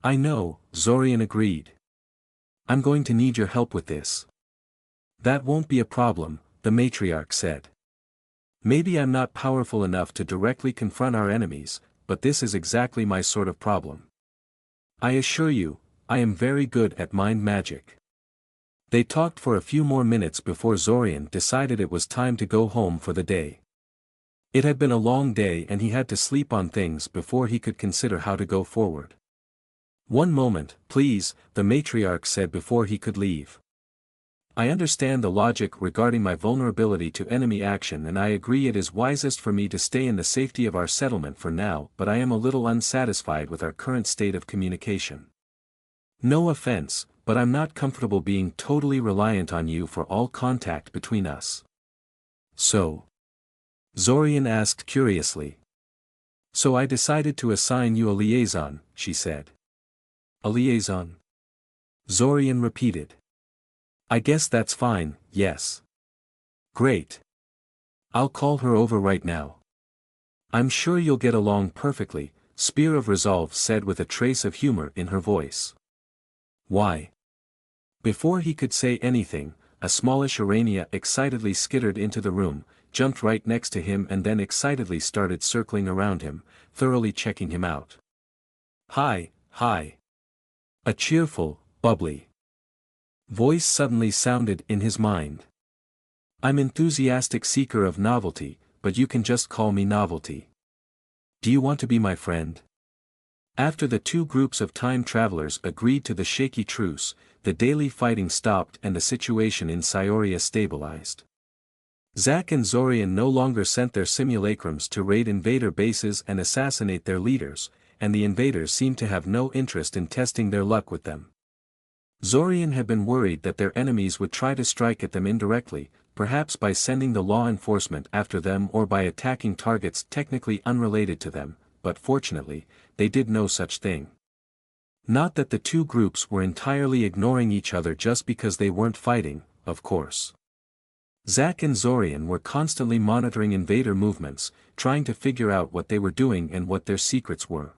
A: I know, Zorian agreed. I'm going to need your help with this. That won't be a problem, the Matriarch said. Maybe I'm not powerful enough to directly confront our enemies, but this is exactly my sort of problem. I assure you, I am very good at mind magic. They talked for a few more minutes before Zorian decided it was time to go home for the day. It had been a long day and he had to sleep on things before he could consider how to go forward. One moment, please, the Matriarch said before he could leave. I understand the logic regarding my vulnerability to enemy action and I agree it is wisest for me to stay in the safety of our settlement for now, but I am a little unsatisfied with our current state of communication. No offense, but I'm not comfortable being totally reliant on you for all contact between us. So? Zorian asked curiously. So I decided to assign you a liaison, she said. A liaison? Zorian repeated. I guess that's fine, yes. Great. I'll call her over right now. I'm sure you'll get along perfectly, Spear of Resolve said with a trace of humor in her voice. Why? Before he could say anything, a smallish Urania excitedly skittered into the room, jumped right next to him and then excitedly started circling around him, thoroughly checking him out. Hi, hi. A cheerful, bubbly voice suddenly sounded in his mind. I'm enthusiastic seeker of novelty, but you can just call me Novelty. Do you want to be my friend? After the two groups of time travelers agreed to the shaky truce, the daily fighting stopped and the situation in Scioria stabilized. Zack and Zorian no longer sent their simulacrums to raid invader bases and assassinate their leaders, and the invaders seemed to have no interest in testing their luck with them. Zorian had been worried that their enemies would try to strike at them indirectly, perhaps by sending the law enforcement after them or by attacking targets technically unrelated to them, but fortunately, they did no such thing. Not that the two groups were entirely ignoring each other just because they weren't fighting, of course. Zack and Zorian were constantly monitoring invader movements, trying to figure out what they were doing and what their secrets were.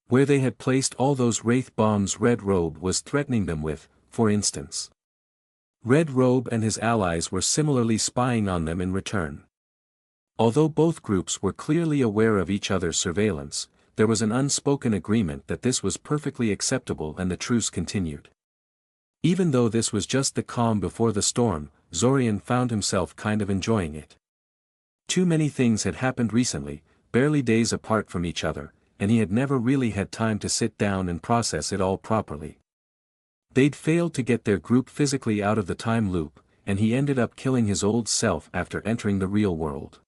A: Where they had placed all those wraith bombs Red Robe was threatening them with, for instance. Red Robe and his allies were similarly spying on them in return. Although both groups were clearly aware of each other's surveillance, there was an unspoken agreement that this was perfectly acceptable and the truce continued. Even though this was just the calm before the storm, Zorian found himself kind of enjoying it. Too many things had happened recently, barely days apart from each other, and he had never really had time to sit down and process it all properly. They'd failed to get their group physically out of the time loop, and he ended up killing his old self after entering the real world.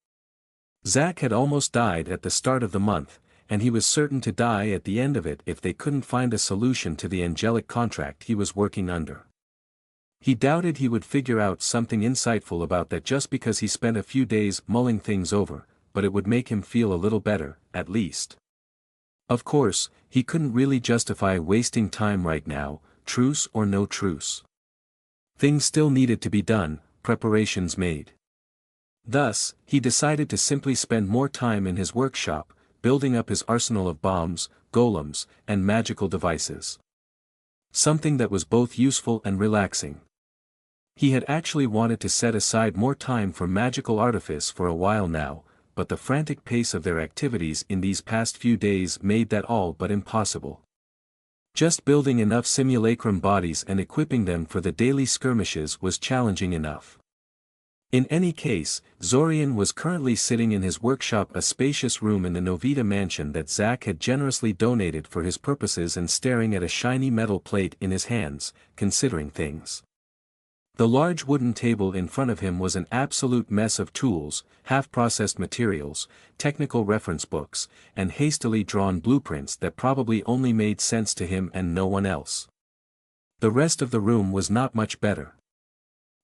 A: Zack had almost died at the start of the month, and he was certain to die at the end of it if they couldn't find a solution to the angelic contract he was working under. He doubted he would figure out something insightful about that just because he spent a few days mulling things over, but it would make him feel a little better, at least. Of course, he couldn't really justify wasting time right now, truce or no truce. Things still needed to be done, preparations made. Thus, he decided to simply spend more time in his workshop, building up his arsenal of bombs, golems, and magical devices. Something that was both useful and relaxing. He had actually wanted to set aside more time for magical artifice for a while now, but the frantic pace of their activities in these past few days made that all but impossible. Just building enough simulacrum bodies and equipping them for the daily skirmishes was challenging enough. In any case, Zorian was currently sitting in his workshop, a spacious room in the Novita mansion that Zack had generously donated for his purposes, and staring at a shiny metal plate in his hands, considering things. The large wooden table in front of him was an absolute mess of tools, half-processed materials, technical reference books, and hastily drawn blueprints that probably only made sense to him and no one else. The rest of the room was not much better.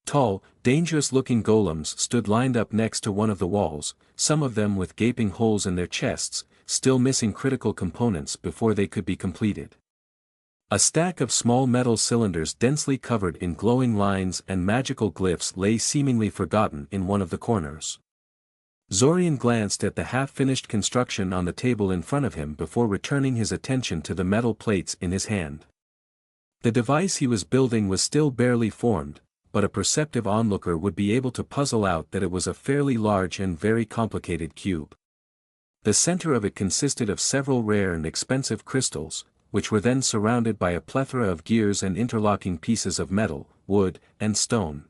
A: Tall, dangerous-looking golems stood lined up next to one of the walls, some of them with gaping holes in their chests, still missing critical components before they could be completed. A stack of small metal cylinders densely covered in glowing lines and magical glyphs lay seemingly forgotten in one of the corners. Zorian glanced at the half-finished construction on the table in front of him before returning his attention to the metal plates in his hand. The device he was building was still barely formed, but a perceptive onlooker would be able to puzzle out that it was a fairly large and very complicated cube. The center of it consisted of several rare and expensive crystals, which were then surrounded by a plethora of gears and interlocking pieces of metal, wood, and stone.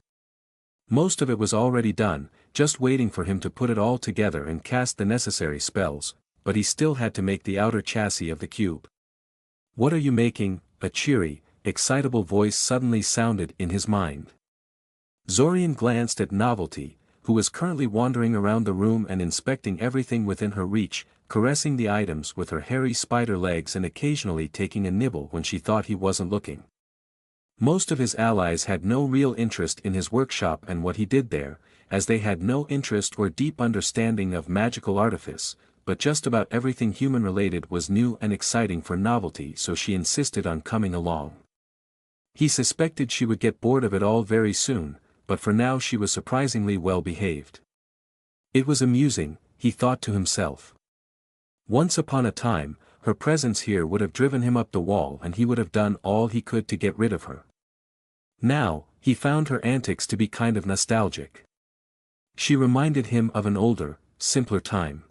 A: Most of it was already done, just waiting for him to put it all together and cast the necessary spells, but he still had to make the outer chassis of the cube. "What are you making?" a cheery, excitable voice suddenly sounded in his mind. Zorian glanced at Novelty, who was currently wandering around the room and inspecting everything within her reach, caressing the items with her hairy spider legs and occasionally taking a nibble when she thought he wasn't looking. Most of his allies had no real interest in his workshop and what he did there, as they had no interest or deep understanding of magical artifice, but just about everything human-related was new and exciting for Novelty, so she insisted on coming along. He suspected she would get bored of it all very soon, but for now she was surprisingly well behaved. It was amusing, he thought to himself. Once upon a time, her presence here would have driven him up the wall and he would have done all he could to get rid of her. Now, he found her antics to be kind of nostalgic. She reminded him of an older, simpler time.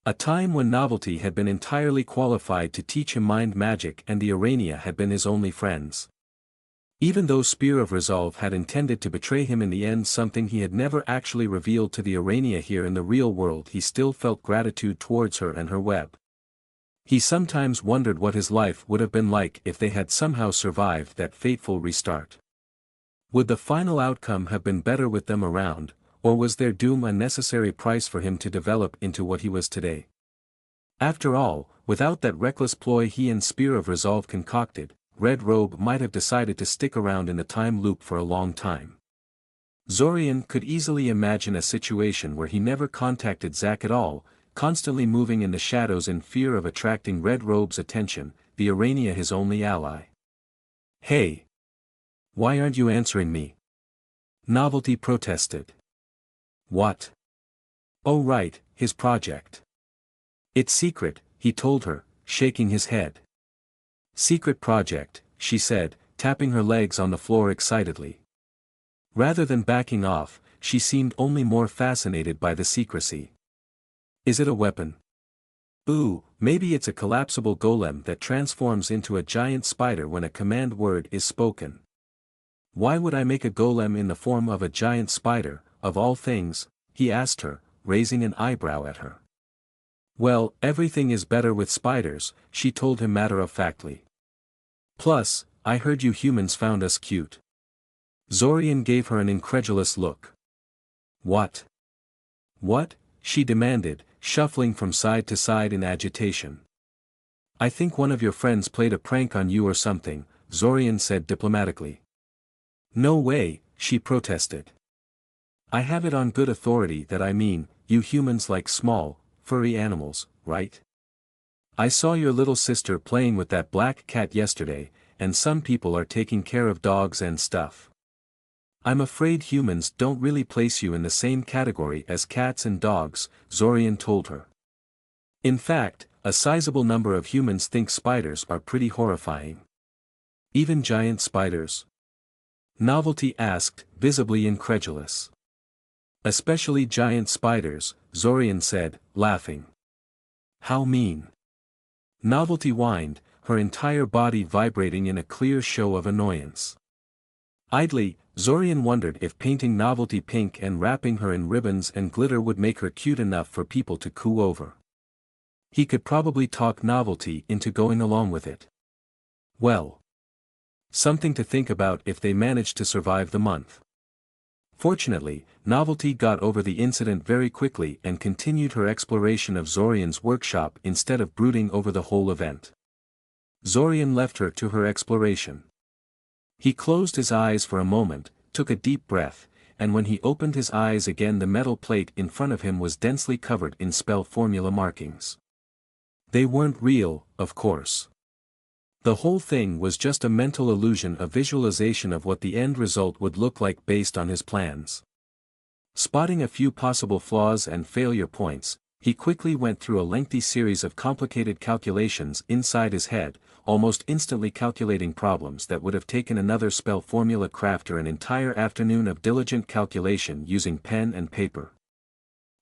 A: A time when Novelty had been entirely qualified to teach him mind magic and the Arania had been his only friends. Even though Spear of Resolve had intended to betray him in the end, something he had never actually revealed to the Arania here in the real world, he still felt gratitude towards her and her web. He sometimes wondered what his life would have been like if they had somehow survived that fateful restart. Would the final outcome have been better with them around, or was their doom a necessary price for him to develop into what he was today? After all, without that reckless ploy he and Spear of Resolve concocted, Red Robe might have decided to stick around in the time loop for a long time. Zorian could easily imagine a situation where he never contacted Zack at all, constantly moving in the shadows in fear of attracting Red Robe's attention, the Arania his only ally. "Hey! Why aren't you answering me?" Novelty protested. "What?" "Oh right, his project. It's secret," he told her, shaking his head. "Secret project," she said, tapping her legs on the floor excitedly. Rather than backing off, she seemed only more fascinated by the secrecy. "Is it a weapon?" "Ooh, maybe it's a collapsible golem that transforms into a giant spider when a command word is spoken." "Why would I make a golem in the form of a giant spider, of all things?" he asked her, raising an eyebrow at her. "Well, everything is better with spiders," she told him matter-of-factly. "Plus, I heard you humans found us cute." Zorian gave her an incredulous look. "What? What?" she demanded, shuffling from side to side in agitation. "I think one of your friends played a prank on you or something," Zorian said diplomatically. "No way," she protested. "I have it on good authority that I mean, you humans like small, furry animals, right? I saw your little sister playing with that black cat yesterday, and some people are taking care of dogs and stuff. I'm afraid humans don't really place you in the same category as cats and dogs," Zorian told her. "In fact, a sizable number of humans think spiders are pretty horrifying. Even giant spiders." Novelty asked, visibly incredulous. Especially giant spiders, Zorian said, laughing. How mean. Novelty whined, her entire body vibrating in a clear show of annoyance. Idly, Zorian wondered if painting Novelty pink and wrapping her in ribbons and glitter would make her cute enough for people to coo over. He could probably talk Novelty into going along with it. Well. Something to think about if they managed to survive the month. Fortunately, Novelty got over the incident very quickly and continued her exploration of Zorian's workshop instead of brooding over the whole event. Zorian left her to her exploration. He closed his eyes for a moment, took a deep breath, and when he opened his eyes again the metal plate in front of him was densely covered in spell formula markings. They weren't real, of course. The whole thing was just a mental illusion, a visualization of what the end result would look like based on his plans. Spotting a few possible flaws and failure points, he quickly went through a lengthy series of complicated calculations inside his head, almost instantly calculating problems that would have taken another spell formula crafter an entire afternoon of diligent calculation using pen and paper.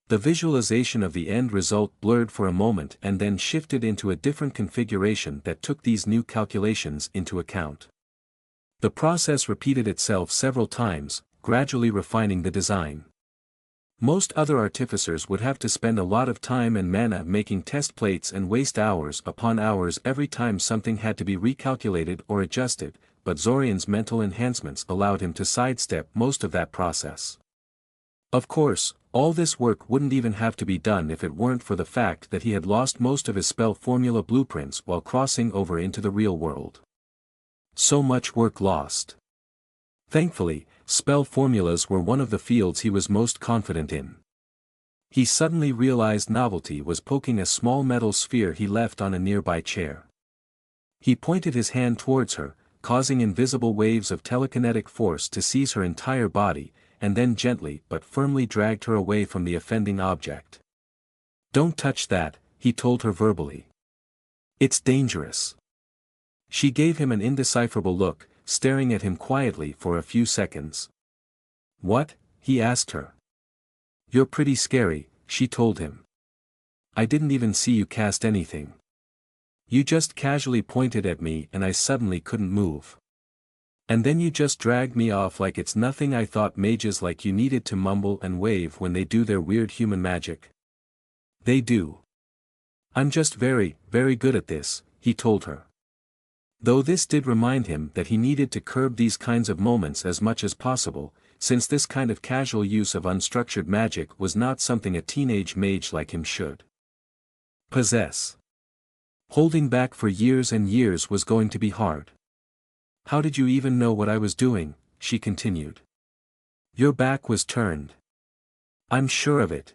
A: The visualization of the end result blurred for a moment and then shifted into a different configuration that took these new calculations into account. The process repeated itself several times, gradually refining the design. Most other artificers would have to spend a lot of time and mana making test plates and waste hours upon hours every time something had to be recalculated or adjusted, but Zorian's mental enhancements allowed him to sidestep most of that process. Of course, all this work wouldn't even have to be done if it weren't for the fact that he had lost most of his spell formula blueprints while crossing over into the real world. So much work lost. Thankfully, spell formulas were one of the fields he was most confident in. He suddenly realized Novelty was poking a small metal sphere he left on a nearby chair. He pointed his hand towards her, causing invisible waves of telekinetic force to seize her entire body, and then gently but firmly dragged her away from the offending object. Don't touch that, he told her verbally. It's dangerous. She gave him an indecipherable look, staring at him quietly for a few seconds. What? He asked her. You're pretty scary, she told him. I didn't even see you cast anything. You just casually pointed at me and I suddenly couldn't move. And then you just dragged me off like it's nothing. I thought mages like you needed to mumble and wave when they do their weird human magic. They do. I'm just very, very good at this, he told her. Though this did remind him that he needed to curb these kinds of moments as much as possible, since this kind of casual use of unstructured magic was not something a teenage mage like him should possess. Holding back for years and years was going to be hard. How did you even know what I was doing? She continued. Your back was turned. I'm sure of it.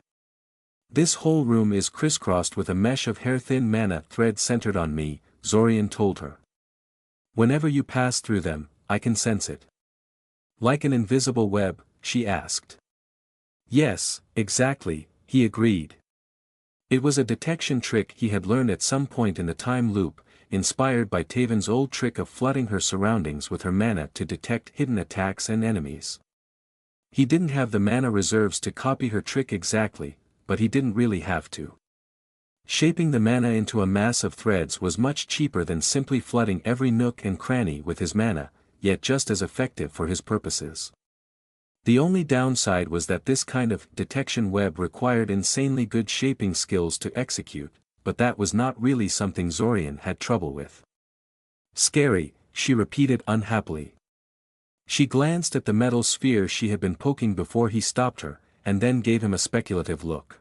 A: This whole room is crisscrossed with a mesh of hair-thin mana thread centered on me, Zorian told her. Whenever you pass through them, I can sense it. Like an invisible web, she asked. Yes, exactly, he agreed. It was a detection trick he had learned at some point in the time loop, inspired by Taven's old trick of flooding her surroundings with her mana to detect hidden attacks and enemies. He didn't have the mana reserves to copy her trick exactly, but he didn't really have to. Shaping the mana into a mass of threads was much cheaper than simply flooding every nook and cranny with his mana, yet just as effective for his purposes. The only downside was that this kind of detection web required insanely good shaping skills to execute, but that was not really something Zorian had trouble with. Scary, she repeated unhappily. She glanced at the metal sphere she had been poking before he stopped her, and then gave him a speculative look.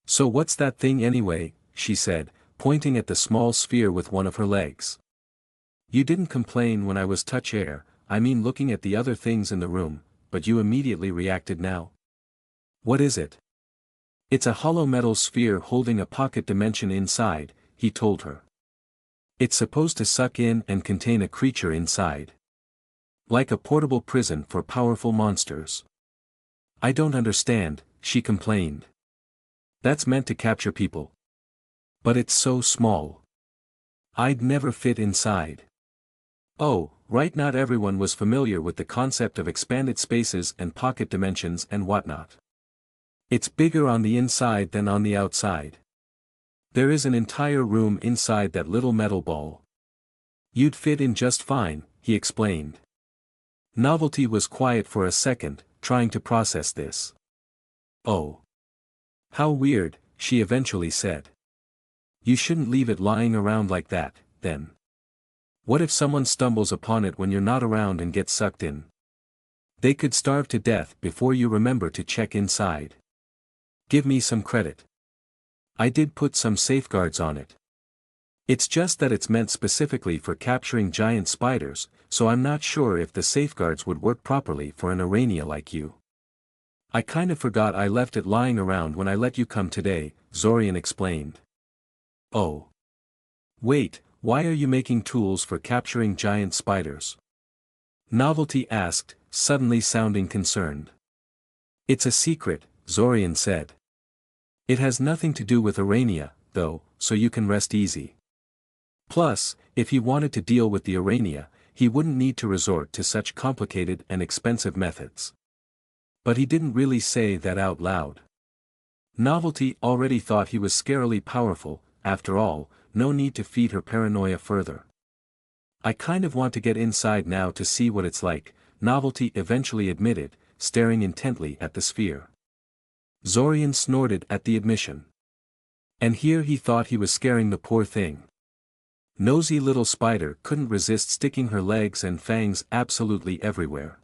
A: So what's that thing anyway, she said, pointing at the small sphere with one of her legs. You didn't complain when I was touch air, I mean looking at the other things in the room, but you immediately reacted now. What is it? It's a hollow metal sphere holding a pocket dimension inside, he told her. It's supposed to suck in and contain a creature inside. Like a portable prison for powerful monsters. I don't understand, she complained. That's meant to capture people. But it's so small. I'd never fit inside. Oh, right? Not everyone was familiar with the concept of expanded spaces and pocket dimensions and whatnot. It's bigger on the inside than on the outside. There is an entire room inside that little metal ball. You'd fit in just fine, he explained. Novelty was quiet for a second, trying to process this. Oh. How weird, she eventually said. You shouldn't leave it lying around like that, then. What if someone stumbles upon it when you're not around and gets sucked in? They could starve to death before you remember to check inside. Give me some credit. I did put some safeguards on it. It's just that it's meant specifically for capturing giant spiders, so I'm not sure if the safeguards would work properly for an Arania like you. I kind of forgot I left it lying around when I let you come today, Zorian explained. Oh. Wait, why are you making tools for capturing giant spiders? Novelty asked, suddenly sounding concerned. It's a secret, Zorian said. It has nothing to do with Arania, though, so you can rest easy. Plus, if he wanted to deal with the Arania, he wouldn't need to resort to such complicated and expensive methods. But he didn't really say that out loud. Novelty already thought he was scarily powerful. After all, no need to feed her paranoia further. I kind of want to get inside now to see what it's like, Novelty eventually admitted, staring intently at the sphere. Zorian snorted at the admission. And here he thought he was scaring the poor thing. Nosy little spider couldn't resist sticking her legs and fangs absolutely everywhere.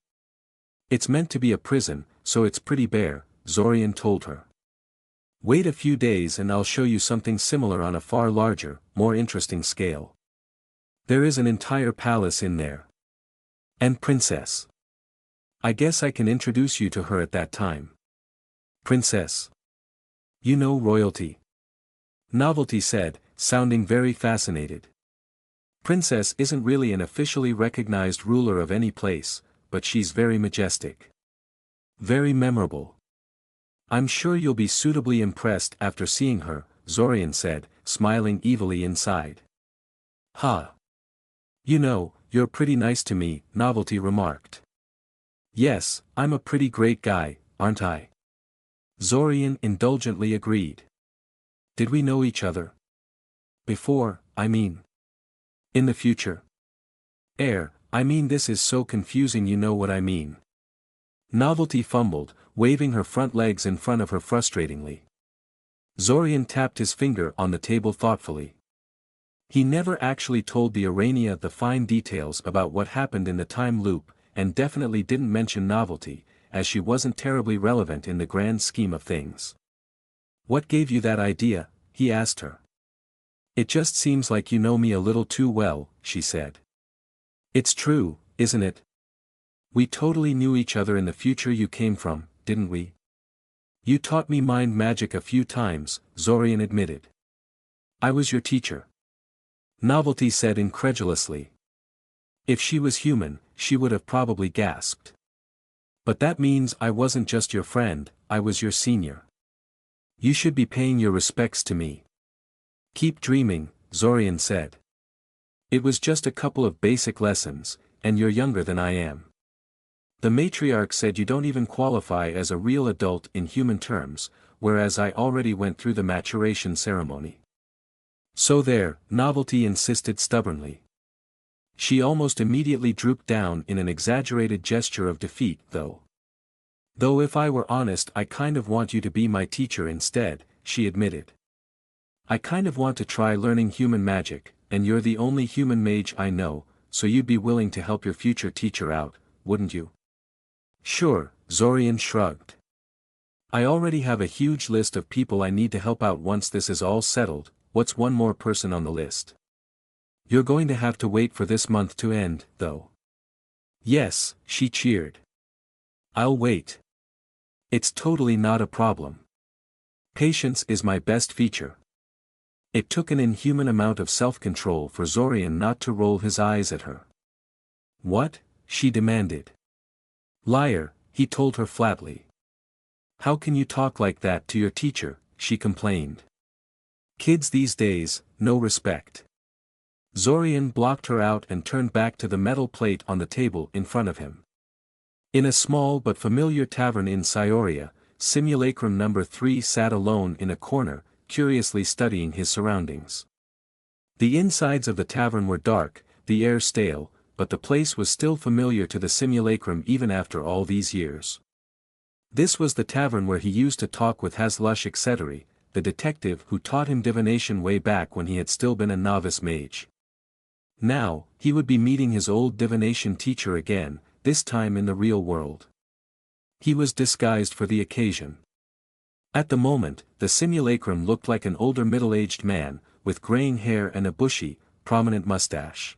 A: It's meant to be a prison, so it's pretty bare, Zorian told her. Wait a few days and I'll show you something similar on a far larger, more interesting scale. There is an entire palace in there. And princess. I guess I can introduce you to her at that time. Princess. You know royalty. Novelty said, sounding very fascinated. Princess isn't really an officially recognized ruler of any place, but she's very majestic. Very memorable. I'm sure you'll be suitably impressed after seeing her, Zorian said, smiling evilly inside. Ha! You know, you're pretty nice to me, Novelty remarked. Yes, I'm a pretty great guy, aren't I? Zorian indulgently agreed. Did we know each other? Before, I mean. In the future? I mean this is so confusing, you know what I mean. Novelty fumbled, waving her front legs in front of her frustratingly. Zorian tapped his finger on the table thoughtfully. He never actually told the Arania the fine details about what happened in the time loop, and definitely didn't mention Novelty, as she wasn't terribly relevant in the grand scheme of things. What gave you that idea? He asked her. It just seems like you know me a little too well, she said. It's true, isn't it? We totally knew each other in the future you came from, didn't we? You taught me mind magic a few times, Zorian admitted. I was your teacher. Novelty said incredulously. If she was human, she would have probably gasped. But that means I wasn't just your friend, I was your senior. You should be paying your respects to me. Keep dreaming, Zorian said. It was just a couple of basic lessons, and you're younger than I am. The Matriarch said you don't even qualify as a real adult in human terms, whereas I already went through the maturation ceremony. So there, Novelty insisted stubbornly. She almost immediately drooped down in an exaggerated gesture of defeat, though. Though if I were honest, I kind of want you to be my teacher instead, she admitted. I kind of want to try learning human magic, and you're the only human mage I know, so you'd be willing to help your future teacher out, wouldn't you? Sure, Zorian shrugged. I already have a huge list of people I need to help out once this is all settled. What's one more person on the list? You're going to have to wait for this month to end, though. Yes, she cheered. I'll wait. It's totally not a problem. Patience is my best feature. It took an inhuman amount of self-control for Zorian not to roll his eyes at her. What? She demanded. Liar, he told her flatly. How can you talk like that to your teacher, she complained. Kids these days, no respect. Zorian blocked her out and turned back to the metal plate on the table in front of him. In a small but familiar tavern in Scioria, Simulacrum number 3 sat alone in a corner, curiously studying his surroundings. The insides of the tavern were dark, the air stale, but the place was still familiar to the Simulacrum even after all these years. This was the tavern where he used to talk with Haslush etc., the detective who taught him divination way back when he had still been a novice mage. Now, he would be meeting his old divination teacher again, this time in the real world. He was disguised for the occasion. At the moment, the Simulacrum looked like an older middle-aged man, with graying hair and a bushy, prominent mustache.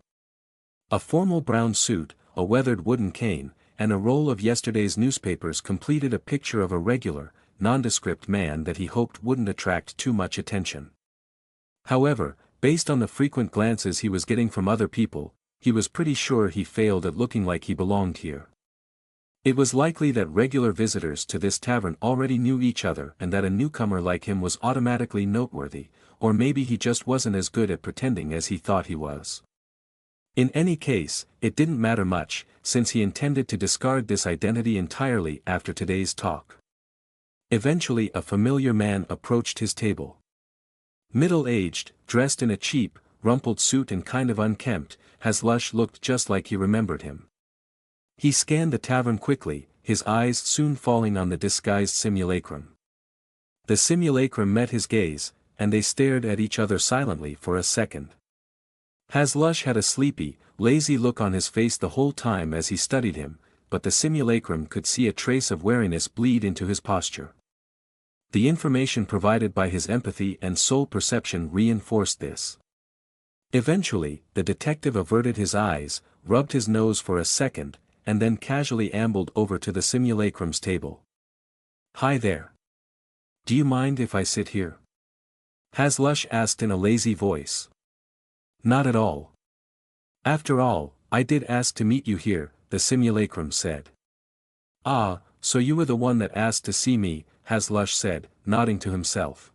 A: A formal brown suit, a weathered wooden cane, and a roll of yesterday's newspapers completed a picture of a regular, nondescript man that he hoped wouldn't attract too much attention. However, based on the frequent glances he was getting from other people, he was pretty sure he failed at looking like he belonged here. It was likely that regular visitors to this tavern already knew each other and that a newcomer like him was automatically noteworthy, or maybe he just wasn't as good at pretending as he thought he was. In any case, it didn't matter much, since he intended to discard this identity entirely after today's talk. Eventually a familiar man approached his table. Middle-aged, dressed in a cheap, rumpled suit and kind of unkempt, Haslush looked just like he remembered him. He scanned the tavern quickly, his eyes soon falling on the disguised Simulacrum. The Simulacrum met his gaze, and they stared at each other silently for a second. Haslush had a sleepy, lazy look on his face the whole time as he studied him, but the Simulacrum could see a trace of wariness bleed into his posture. The information provided by his empathy and soul perception reinforced this. Eventually, the detective averted his eyes, rubbed his nose for a second, and then casually ambled over to the Simulacrum's table. "Hi there. Do you mind if I sit here?" Haslush asked in a lazy voice. "Not at all. After all, I did ask to meet you here," the Simulacrum said. "Ah, so you were the one that asked to see me," Haslush said, nodding to himself.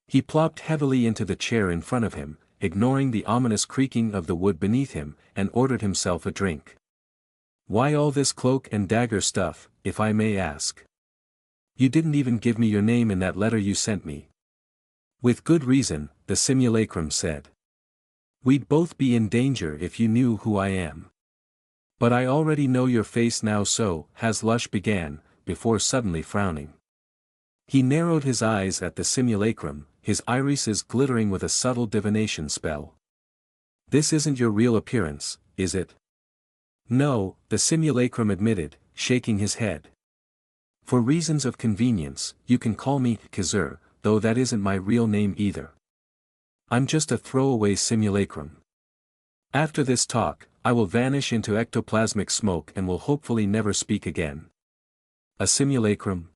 A: He plopped heavily into the chair in front of him, ignoring the ominous creaking of the wood beneath him, and ordered himself a drink. "Why all this cloak and dagger stuff, if I may ask? You didn't even give me your name in that letter you sent me." "With good reason," the Simulacrum said. "We'd both be in danger if you knew who I am." "But I already know your face now, so," Haslush began, before suddenly frowning. He narrowed his eyes at the Simulacrum, his irises glittering with a subtle divination spell. "This isn't your real appearance, is it?" "No," the Simulacrum admitted, shaking his head. "For reasons of convenience, you can call me Khazur, though that isn't my real name either. I'm just a throwaway Simulacrum. After this talk, I will vanish into ectoplasmic smoke and will hopefully never speak again." "A Simulacrum?"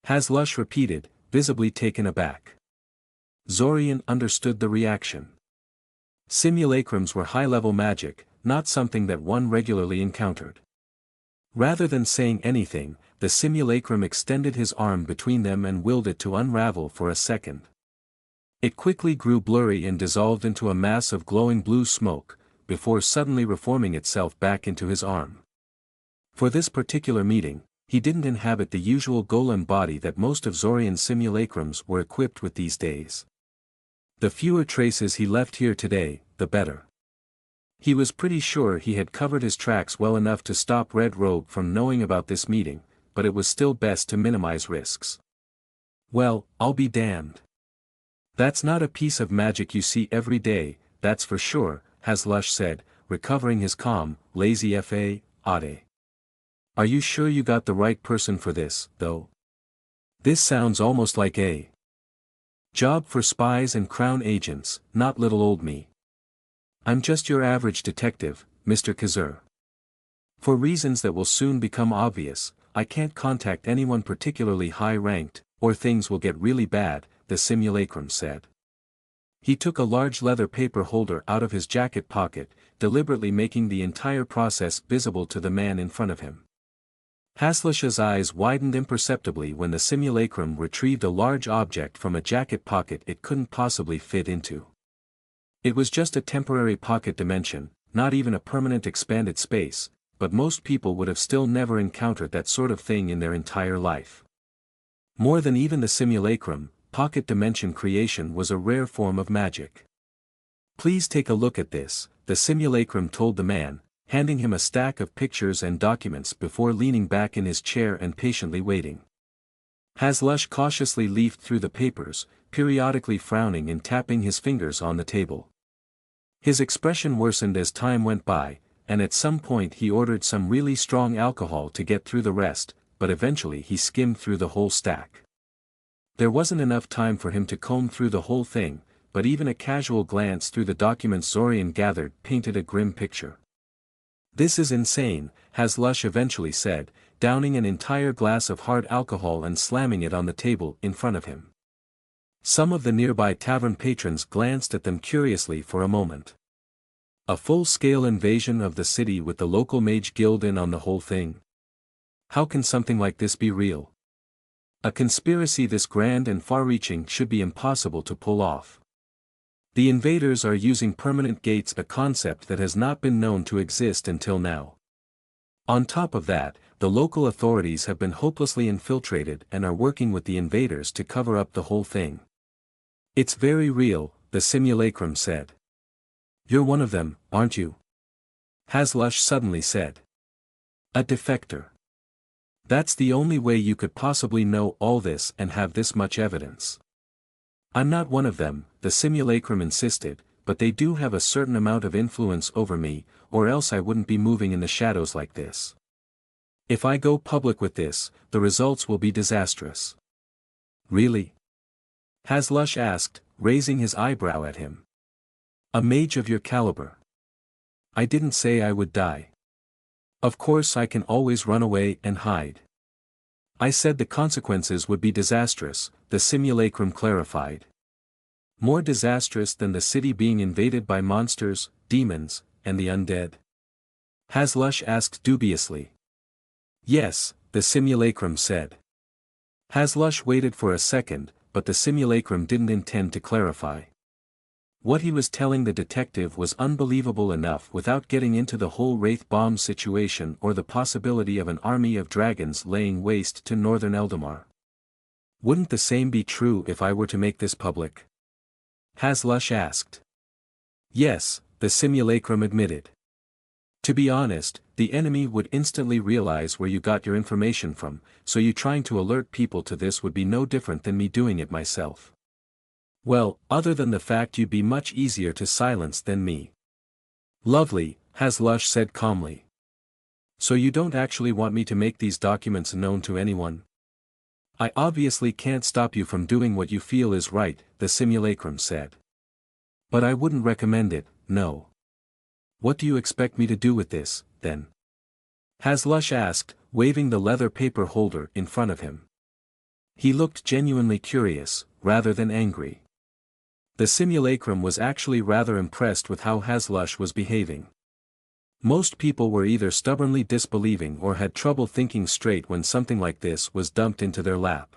A: Haslush repeated, visibly taken aback. Zorian understood the reaction. Simulacrums were high-level magic, not something that one regularly encountered. Rather than saying anything, the Simulacrum extended his arm between them and willed it to unravel for a second. It quickly grew blurry and dissolved into a mass of glowing blue smoke, before suddenly reforming itself back into his arm. For this particular meeting, he didn't inhabit the usual golem body that most of Zorian's Simulacrums were equipped with these days. The fewer traces he left here today, the better. He was pretty sure he had covered his tracks well enough to stop Red Rogue from knowing about this meeting, but it was still best to minimize risks. "Well, I'll be damned. That's not a piece of magic you see every day, that's for sure," Haslush said, recovering his calm, lazy Ade. "Are you sure you got the right person for this, though? This sounds almost like a job for spies and crown agents, not little old me. I'm just your average detective, Mr. Khazur. For reasons that will soon become obvious, I can't contact anyone particularly high-ranked, or things will get really bad," the Simulacrum said. He took a large leather paper holder out of his jacket pocket, deliberately making the entire process visible to the man in front of him. Haslush's eyes widened imperceptibly when the Simulacrum retrieved a large object from a jacket pocket it couldn't possibly fit into. It was just a temporary pocket dimension, not even a permanent expanded space, but most people would have still never encountered that sort of thing in their entire life. More than even the simulacrum, pocket dimension creation was a rare form of magic. Please take a look at this, the simulacrum told the man, handing him a stack of pictures and documents before leaning back in his chair and patiently waiting. Haslush cautiously leafed through the papers, periodically frowning and tapping his fingers on the table. His expression worsened as time went by, and at some point he ordered some really strong alcohol to get through the rest, but eventually he skimmed through the whole stack. There wasn't enough time for him to comb through the whole thing, but even a casual glance through the documents Zorian gathered painted a grim picture. "This is insane," Haslush eventually said, downing an entire glass of hard alcohol and slamming it on the table in front of him. Some of the nearby tavern patrons glanced at them curiously for a moment. A full-scale invasion of the city with the local mage guild in on the whole thing? How can something like this be real? A conspiracy this grand and far-reaching should be impossible to pull off. The invaders are using permanent gates, a concept that has not been known to exist until now. On top of that, the local authorities have been hopelessly infiltrated and are working with the invaders to cover up the whole thing. "It's very real," the simulacrum said. "You're one of them, aren't you?" Haslush suddenly said. "A defector. That's the only way you could possibly know all this and have this much evidence." "I'm not one of them," the simulacrum insisted, "but they do have a certain amount of influence over me, or else I wouldn't be moving in the shadows like this. If I go public with this, the results will be disastrous." "Really?" Haslush asked, raising his eyebrow at him. "A mage of your caliber. I didn't say I would die. Of course I can always run away and hide. I said the consequences would be disastrous," the simulacrum clarified. "More disastrous than the city being invaded by monsters, demons, and the undead?" Haslush asked dubiously. "Yes," the simulacrum said. Haslush waited for a second, but the simulacrum didn't intend to clarify. What he was telling the detective was unbelievable enough without getting into the whole wraith bomb situation or the possibility of an army of dragons laying waste to northern Eldamar. "Wouldn't the same be true if I were to make this public?" Haslush asked. "Yes," the simulacrum admitted. "To be honest, the enemy would instantly realize where you got your information from, so you trying to alert people to this would be no different than me doing it myself. Well, other than the fact you'd be much easier to silence than me." "Lovely," Haslush said calmly. "So you don't actually want me to make these documents known to anyone?" "I obviously can't stop you from doing what you feel is right," the simulacrum said. "But I wouldn't recommend it, no." "What do you expect me to do with this, then?" Haslush asked, waving the leather paper holder in front of him. He looked genuinely curious, rather than angry. The simulacrum was actually rather impressed with how Haslush was behaving. Most people were either stubbornly disbelieving or had trouble thinking straight when something like this was dumped into their lap.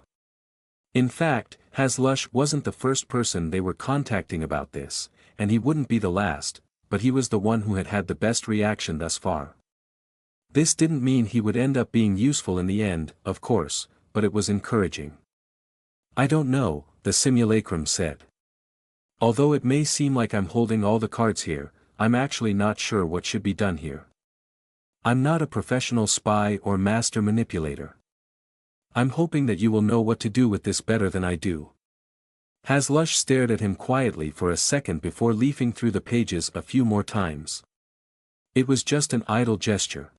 A: In fact, Haslush wasn't the first person they were contacting about this, and he wouldn't be the last, but he was the one who had had the best reaction thus far. This didn't mean he would end up being useful in the end, of course, but it was encouraging. "I don't know," the simulacrum said. "Although it may seem like I'm holding all the cards here, I'm actually not sure what should be done here. I'm not a professional spy or master manipulator. I'm hoping that you will know what to do with this better than I do." Haslush stared at him quietly for a second before leafing through the pages a few more times. It was just an idle gesture.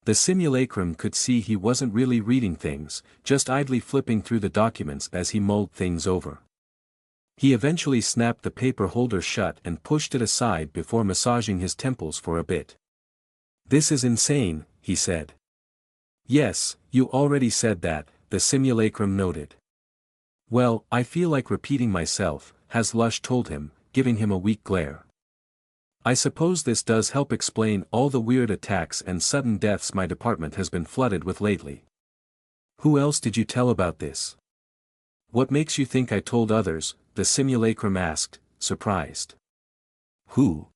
A: The simulacrum could see he wasn't really reading things, just idly flipping through the documents as he mulled things over. He eventually snapped the paper holder shut and pushed it aside before massaging his temples for a bit. "This is insane," he said. "Yes, you already said that," the simulacrum noted. "Well, I feel like repeating myself," Haslush told him, giving him a weak glare. "I suppose this does help explain all the weird attacks and sudden deaths my department has been flooded with lately. Who else did you tell about this?" "What makes you think I told others?" the simulacrum asked, surprised. Who?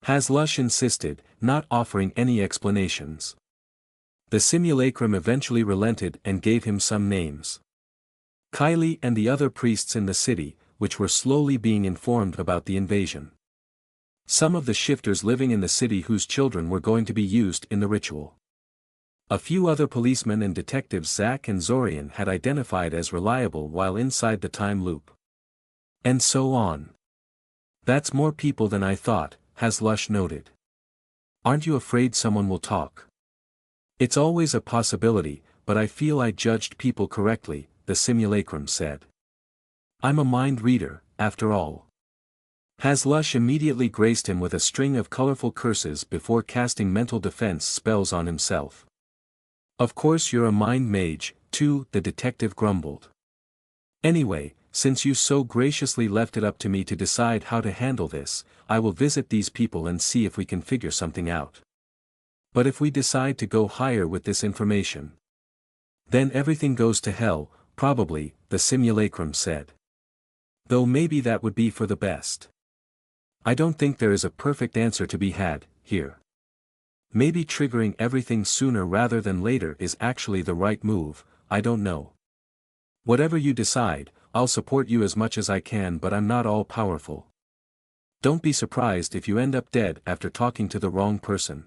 A: Haslush insisted, not offering any explanations. The simulacrum eventually relented and gave him some names. Kylie and the other priests in the city, which were slowly being informed about the invasion. Some of the shifters living in the city whose children were going to be used in the ritual. A few other policemen and detectives Zack and Zorian had identified as reliable while inside the time loop. And so on. That's more people than I thought, Haslush noted. Aren't you afraid someone will talk? It's always a possibility, but I feel I judged people correctly, the simulacrum said. I'm a mind reader, after all. Haslush immediately graced him with a string of colorful curses before casting mental defense spells on himself. Of course you're a mind mage, too, the detective grumbled. Anyway, since you so graciously left it up to me to decide how to handle this, I will visit these people and see if we can figure something out. But if we decide to go higher with this information, then everything goes to hell, probably, the simulacrum said. Though maybe that would be for the best. I don't think there is a perfect answer to be had, here. Maybe triggering everything sooner rather than later is actually the right move, I don't know. Whatever you decide, I'll support you as much as I can, but I'm not all powerful. Don't be surprised if you end up dead after talking to the wrong person.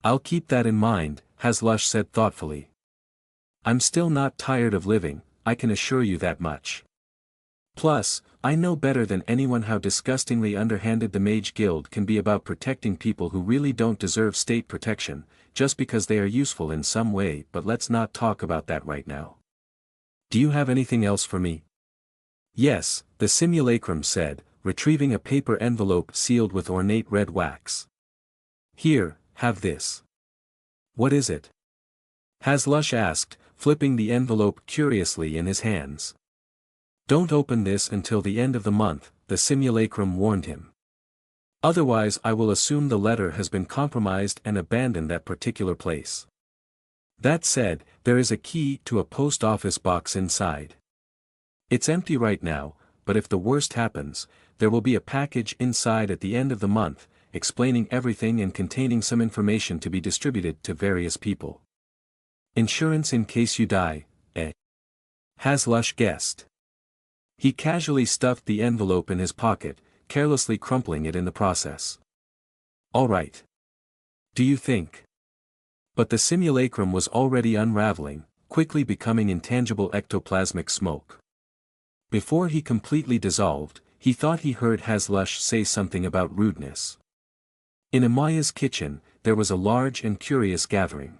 A: I'll keep that in mind, Haslush said thoughtfully. I'm still not tired of living, I can assure you that much. Plus, I know better than anyone how disgustingly underhanded the Mage Guild can be about protecting people who really don't deserve state protection, just because they are useful in some way, but let's not talk about that right now. Do you have anything else for me? Yes, the simulacrum said, retrieving a paper envelope sealed with ornate red wax. Here, have this. What is it? Haslush asked, flipping the envelope curiously in his hands. Don't open this until the end of the month, the simulacrum warned him. Otherwise I will assume the letter has been compromised and abandon that particular place. That said, there is a key to a post office box inside. It's empty right now, but if the worst happens, there will be a package inside at the end of the month, explaining everything and containing some information to be distributed to various people. Insurance in case you die, eh? Haslush guessed. He casually stuffed the envelope in his pocket, carelessly crumpling it in the process. All right. Do you think? But the simulacrum was already unraveling, quickly becoming intangible ectoplasmic smoke. Before he completely dissolved, he thought he heard Haslush say something about rudeness. In Amaya's kitchen, there was a large and curious gathering.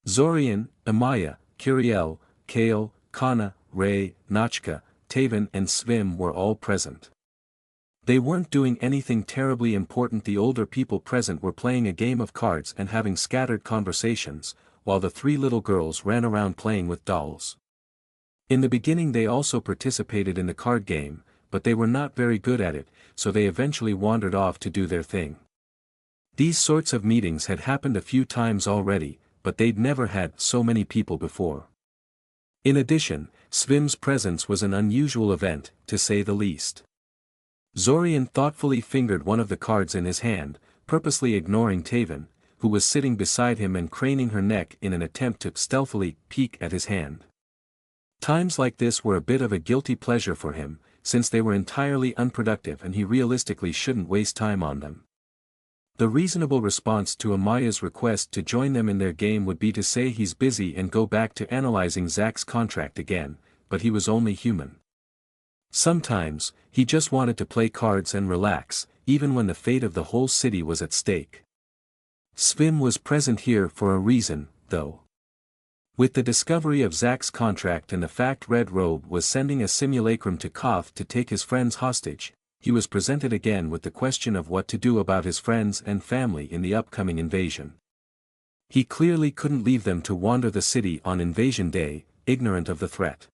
A: Zorian, Amaya, Curiel, Kale, Kana, Ray, Nachka, Taven and Svim were all present. They weren't doing anything terribly important. The older people present were playing a game of cards and having scattered conversations, while the three little girls ran around playing with dolls. In the beginning they also participated in the card game, but they were not very good at it, so they eventually wandered off to do their thing. These sorts of meetings had happened a few times already, but they'd never had so many people before. In addition, Svim's presence was an unusual event, to say the least. Zorian thoughtfully fingered one of the cards in his hand, purposely ignoring Taven, who was sitting beside him and craning her neck in an attempt to stealthily peek at his hand. Times like this were a bit of a guilty pleasure for him, since they were entirely unproductive and he realistically shouldn't waste time on them. The reasonable response to Amaya's request to join them in their game would be to say he's busy and go back to analyzing Zack's contract again, but he was only human. Sometimes, he just wanted to play cards and relax, even when the fate of the whole city was at stake. Svim was present here for a reason, though. With the discovery of Zack's contract and the fact Red Robe was sending a simulacrum to Koth to take his friends hostage, he was presented again with the question of what to do about his friends and family in the upcoming invasion. He clearly couldn't leave them to wander the city on invasion day, ignorant of the threat.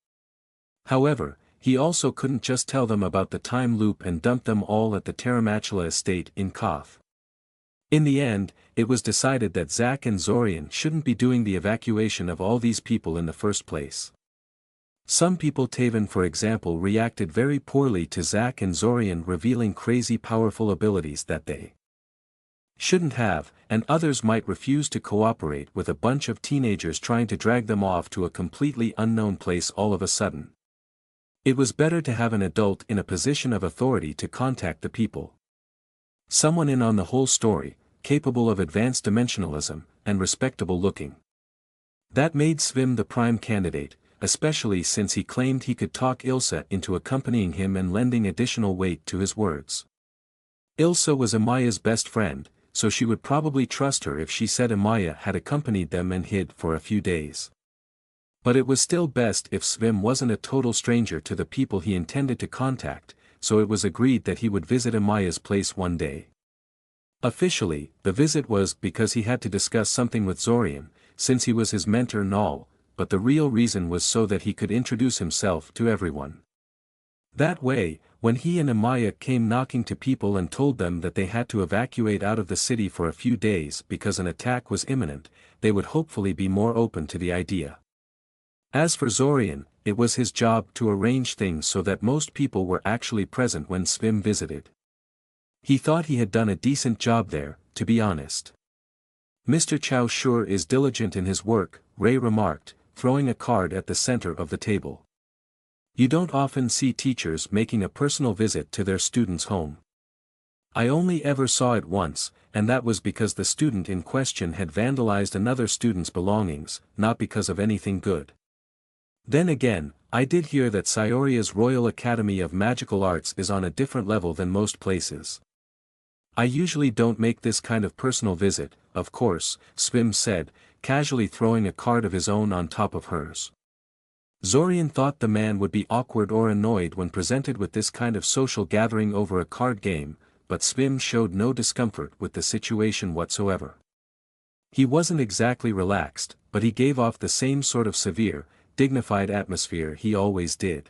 A: However, he also couldn't just tell them about the time loop and dump them all at the Terramachula estate in Koth. In the end, it was decided that Zack and Zorian shouldn't be doing the evacuation of all these people in the first place. Some people, Taven for example, reacted very poorly to Zack and Zorian revealing crazy powerful abilities that they shouldn't have, and others might refuse to cooperate with a bunch of teenagers trying to drag them off to a completely unknown place all of a sudden. It was better to have an adult in a position of authority to contact the people. Someone in on the whole story, capable of advanced dimensionalism, and respectable looking. That made Svim the prime candidate, especially since he claimed he could talk Ilsa into accompanying him and lending additional weight to his words. Ilsa was Amaya's best friend, so she would probably trust her if she said Amaya had accompanied them and hid for a few days. But it was still best if Svim wasn't a total stranger to the people he intended to contact, so it was agreed that he would visit Amaya's place one day. Officially, the visit was because he had to discuss something with Zorian, since he was his mentor and all, but the real reason was so that he could introduce himself to everyone. That way, when he and Amaya came knocking to people and told them that they had to evacuate out of the city for a few days because an attack was imminent, they would hopefully be more open to the idea. As for Zorian, it was his job to arrange things so that most people were actually present when Svim visited. He thought he had done a decent job there, to be honest. Mr. Chow sure is diligent in his work, Ray remarked, throwing a card at the center of the table. You don't often see teachers making a personal visit to their student's home. I only ever saw it once, and that was because the student in question had vandalized another student's belongings, not because of anything good. Then again, I did hear that Sayoria's Royal Academy of Magical Arts is on a different level than most places. I usually don't make this kind of personal visit, of course, Svim said, casually throwing a card of his own on top of hers. Zorian thought the man would be awkward or annoyed when presented with this kind of social gathering over a card game, but Svim showed no discomfort with the situation whatsoever. He wasn't exactly relaxed, but he gave off the same sort of severe, dignified atmosphere he always did.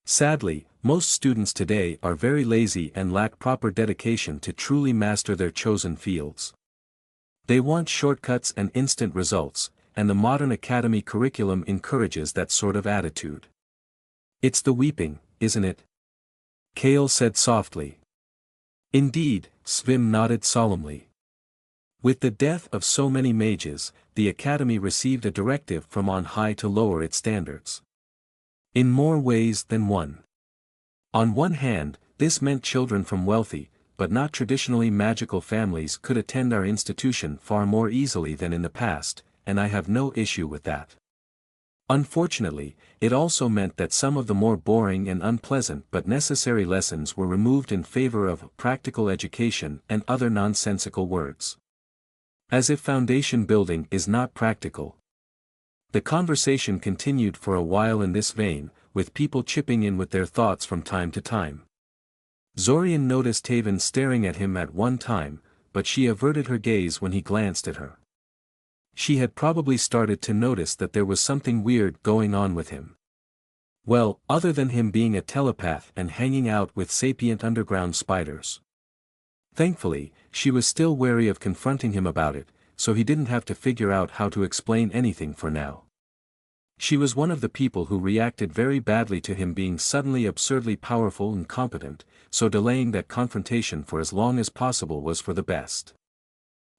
A: Sadly, most students today are very lazy and lack proper dedication to truly master their chosen fields. They want shortcuts and instant results, and the modern academy curriculum encourages that sort of attitude. It's the weeping, isn't it? Kale said softly. Indeed, Svim nodded solemnly. With the death of so many mages, the academy received a directive from on high to lower its standards. In more ways than one. On one hand, this meant children from wealthy, but not traditionally magical families could attend our institution far more easily than in the past, and I have no issue with that. Unfortunately, it also meant that some of the more boring and unpleasant but necessary lessons were removed in favor of practical education and other nonsensical words. As if foundation building is not practical. The conversation continued for a while in this vein, with people chipping in with their thoughts from time to time. Zorian noticed Taven staring at him at one time, but she averted her gaze when he glanced at her. She had probably started to notice that there was something weird going on with him. Well, other than him being a telepath and hanging out with sapient underground spiders. Thankfully, she was still wary of confronting him about it, so he didn't have to figure out how to explain anything for now. She was one of the people who reacted very badly to him being suddenly absurdly powerful and competent, so delaying that confrontation for as long as possible was for the best.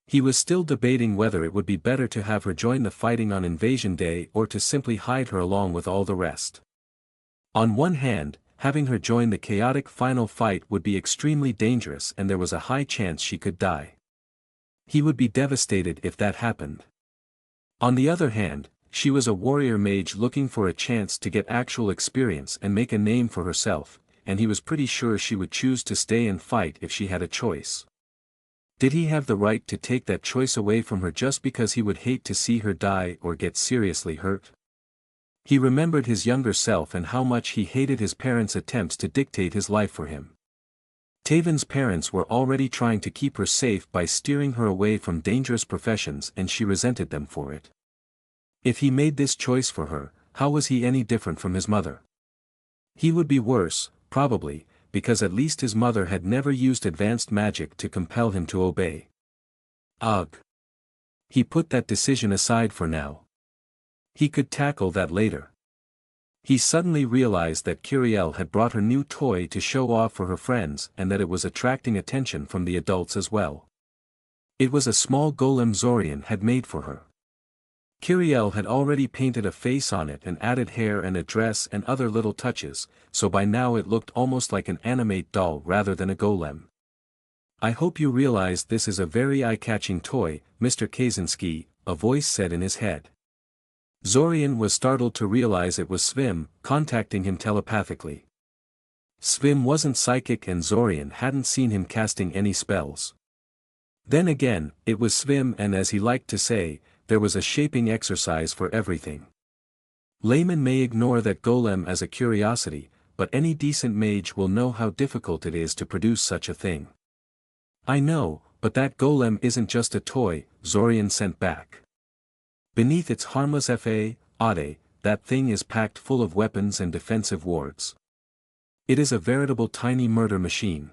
A: He was still debating whether it would be better to have her join the fighting on Invasion Day or to simply hide her along with all the rest. On one hand, having her join the chaotic final fight would be extremely dangerous and there was a high chance she could die. He would be devastated if that happened. On the other hand, she was a warrior mage looking for a chance to get actual experience and make a name for herself, and he was pretty sure she would choose to stay and fight if she had a choice. Did he have the right to take that choice away from her just because he would hate to see her die or get seriously hurt? He remembered his younger self and how much he hated his parents' attempts to dictate his life for him. Taven's parents were already trying to keep her safe by steering her away from dangerous professions and she resented them for it. If he made this choice for her, how was he any different from his mother? He would be worse, probably, because at least his mother had never used advanced magic to compel him to obey. Ugh. He put that decision aside for now. He could tackle that later. He suddenly realized that Curiel had brought her new toy to show off for her friends and that it was attracting attention from the adults as well. It was a small golem Zorian had made for her. Curiel had already painted a face on it and added hair and a dress and other little touches, so by now it looked almost like an animate doll rather than a golem. "I hope you realize this is a very eye-catching toy, Mr. Kaczynski," a voice said in his head. Zorian was startled to realize it was Svim, contacting him telepathically. Svim wasn't psychic and Zorian hadn't seen him casting any spells. Then again, it was Svim and as he liked to say, there was a shaping exercise for everything. Laymen may ignore that golem as a curiosity, but any decent mage will know how difficult it is to produce such a thing. "I know, but that golem isn't just a toy," Zorian sent back. "Beneath its harmless facade, that thing is packed full of weapons and defensive wards. It is a veritable tiny murder machine.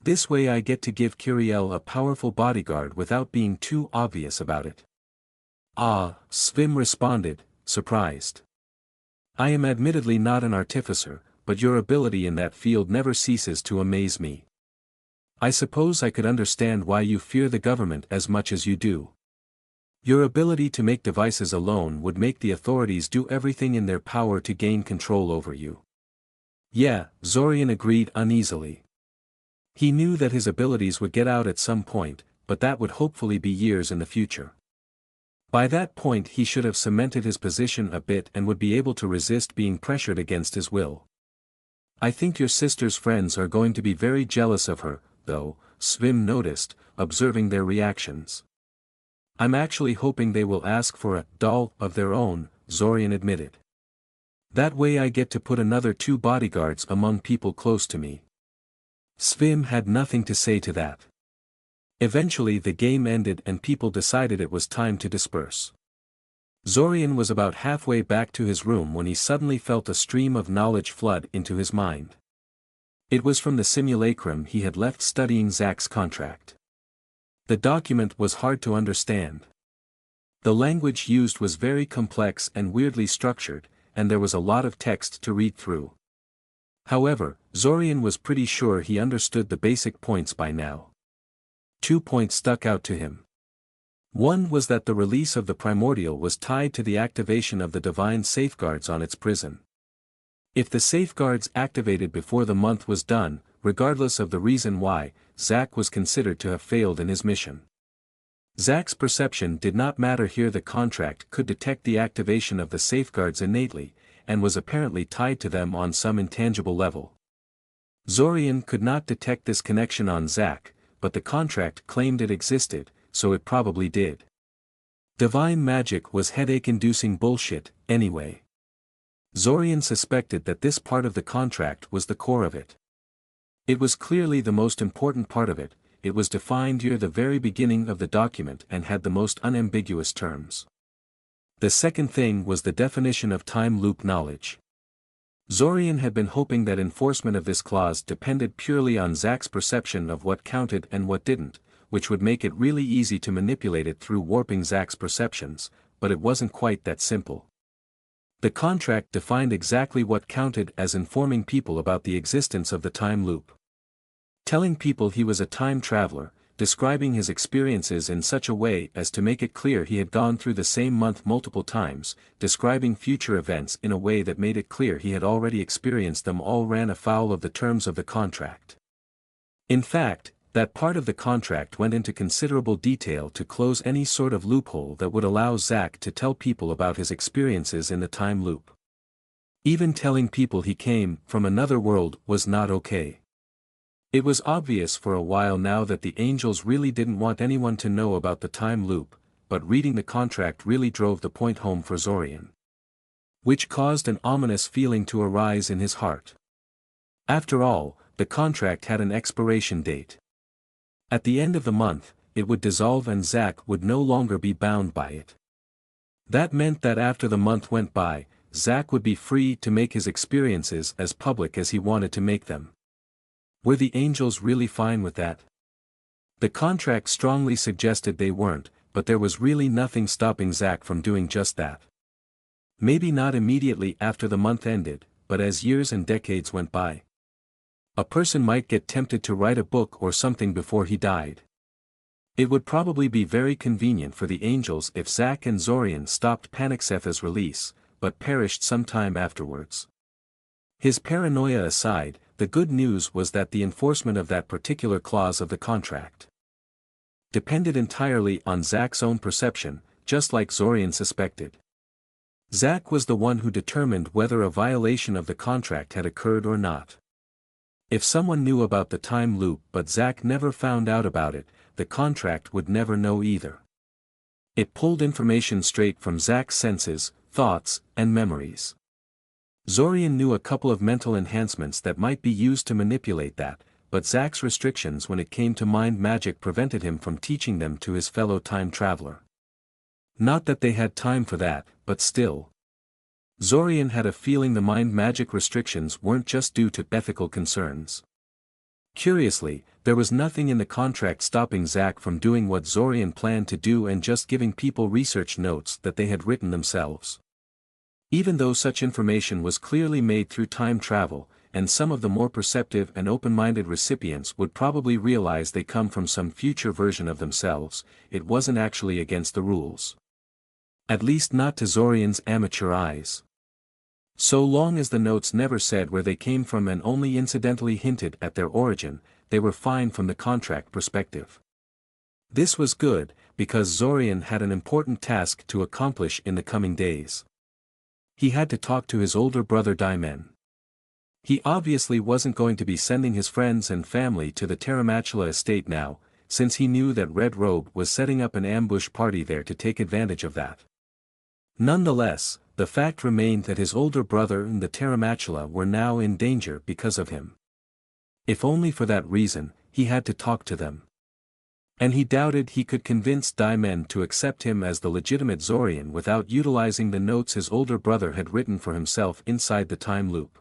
A: This way I get to give Curiel a powerful bodyguard without being too obvious about it." "Ah," Svim responded, surprised. "I am admittedly not an artificer, but your ability in that field never ceases to amaze me. I suppose I could understand why you fear the government as much as you do. Your ability to make devices alone would make the authorities do everything in their power to gain control over you." "Yeah," Zorian agreed uneasily. He knew that his abilities would get out at some point, but that would hopefully be years in the future. By that point he should have cemented his position a bit and would be able to resist being pressured against his will. "I think your sister's friends are going to be very jealous of her, though," Svim noticed, observing their reactions. "I'm actually hoping they will ask for a doll of their own," Zorian admitted. "That way I get to put another 2 bodyguards among people close to me." Svim had nothing to say to that. Eventually the game ended and people decided it was time to disperse. Zorian was about halfway back to his room when he suddenly felt a stream of knowledge flood into his mind. It was from the simulacrum he had left studying Zack's contract. The document was hard to understand. The language used was very complex and weirdly structured, and there was a lot of text to read through. However, Zorian was pretty sure he understood the basic points by now. 2 points stuck out to him. One was that the release of the primordial was tied to the activation of the divine safeguards on its prison. If the safeguards activated before the month was done, regardless of the reason why, Zack was considered to have failed in his mission. Zack's perception did not matter here. The contract could detect the activation of the safeguards innately, and was apparently tied to them on some intangible level. Zorian could not detect this connection on Zack, but the contract claimed it existed, so it probably did. Divine magic was headache-inducing bullshit, anyway. Zorian suspected that this part of the contract was the core of it. It was clearly the most important part of it. It was defined near the very beginning of the document and had the most unambiguous terms. The second thing was the definition of time loop knowledge. Zorian had been hoping that enforcement of this clause depended purely on Zack's perception of what counted and what didn't, which would make it really easy to manipulate it through warping Zack's perceptions, but it wasn't quite that simple. The contract defined exactly what counted as informing people about the existence of the time loop. Telling people he was a time traveler, describing his experiences in such a way as to make it clear he had gone through the same month multiple times, describing future events in a way that made it clear he had already experienced them, all ran afoul of the terms of the contract. In fact, that part of the contract went into considerable detail to close any sort of loophole that would allow Zack to tell people about his experiences in the time loop. Even telling people he came from another world was not okay. It was obvious for a while now that the angels really didn't want anyone to know about the time loop, but reading the contract really drove the point home for Zorian. Which caused an ominous feeling to arise in his heart. After all, the contract had an expiration date. At the end of the month, it would dissolve and Zack would no longer be bound by it. That meant that after the month went by, Zack would be free to make his experiences as public as he wanted to make them. Were the angels really fine with that? The contract strongly suggested they weren't, but there was really nothing stopping Zack from doing just that. Maybe not immediately after the month ended, but as years and decades went by. A person might get tempted to write a book or something before he died. It would probably be very convenient for the angels if Zack and Zorian stopped Panicsepha's release, but perished sometime afterwards. His paranoia aside, the good news was that the enforcement of that particular clause of the contract depended entirely on Zack's own perception, just like Zorian suspected. Zack was the one who determined whether a violation of the contract had occurred or not. If someone knew about the time loop but Zack never found out about it, the contract would never know either. It pulled information straight from Zack's senses, thoughts, and memories. Zorian knew a couple of mental enhancements that might be used to manipulate that, but Zack's restrictions when it came to mind magic prevented him from teaching them to his fellow time traveler. Not that they had time for that, but still. Zorian had a feeling the mind magic restrictions weren't just due to ethical concerns. Curiously, there was nothing in the contract stopping Zack from doing what Zorian planned to do and just giving people research notes that they had written themselves. Even though such information was clearly made through time travel, and some of the more perceptive and open-minded recipients would probably realize they come from some future version of themselves, it wasn't actually against the rules. At least not to Zorian's amateur eyes. So long as the notes never said where they came from and only incidentally hinted at their origin, they were fine from the contract perspective. This was good, because Zorian had an important task to accomplish in the coming days. He had to talk to his older brother Daimen. He obviously wasn't going to be sending his friends and family to the Terramachula estate now, since he knew that Red Robe was setting up an ambush party there to take advantage of that. Nonetheless, the fact remained that his older brother and the Terramachula were now in danger because of him. If only for that reason, he had to talk to them. And he doubted he could convince Daimen to accept him as the legitimate Zorian without utilizing the notes his older brother had written for himself inside the time loop.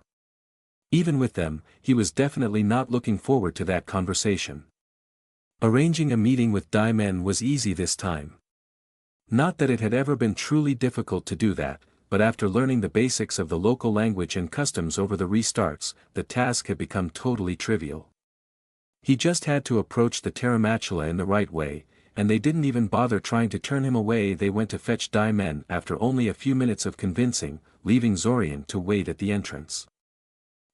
A: Even with them, he was definitely not looking forward to that conversation. Arranging a meeting with Daimen was easy this time. Not that it had ever been truly difficult to do that, but after learning the basics of the local language and customs over the restarts, the task had become totally trivial. He just had to approach the Terramachula in the right way, and they didn't even bother trying to turn him away. They went to fetch Daimen after only a few minutes of convincing, leaving Zorian to wait at the entrance.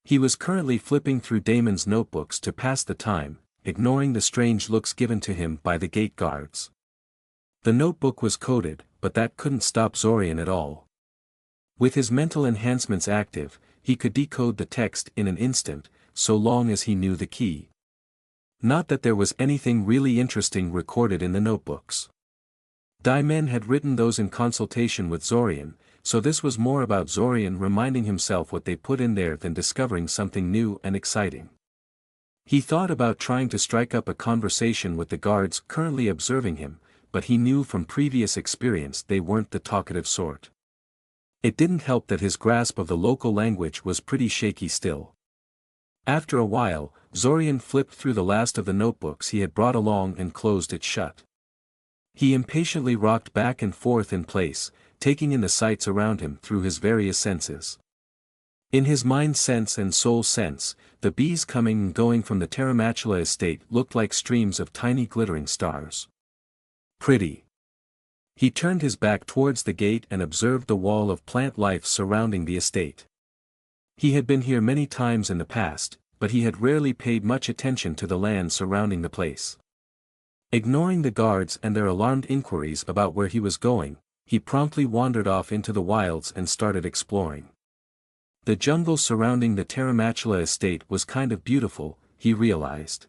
A: He was currently flipping through Damon's notebooks to pass the time, ignoring the strange looks given to him by the gate guards. The notebook was coded, but that couldn't stop Zorian at all. With his mental enhancements active, he could decode the text in an instant, so long as he knew the key. Not that there was anything really interesting recorded in the notebooks. Daimen had written those in consultation with Zorian, so this was more about Zorian reminding himself what they put in there than discovering something new and exciting. He thought about trying to strike up a conversation with the guards currently observing him, but he knew from previous experience they weren't the talkative sort. It didn't help that his grasp of the local language was pretty shaky still. After a while, Zorian flipped through the last of the notebooks he had brought along and closed it shut. He impatiently rocked back and forth in place, taking in the sights around him through his various senses. In his mind sense and soul sense, the bees coming and going from the Terramachula estate looked like streams of tiny glittering stars. Pretty. He turned his back towards the gate and observed the wall of plant life surrounding the estate. He had been here many times in the past, but he had rarely paid much attention to the land surrounding the place. Ignoring the guards and their alarmed inquiries about where he was going, he promptly wandered off into the wilds and started exploring. The jungle surrounding the Terramachula estate was kind of beautiful, he realized.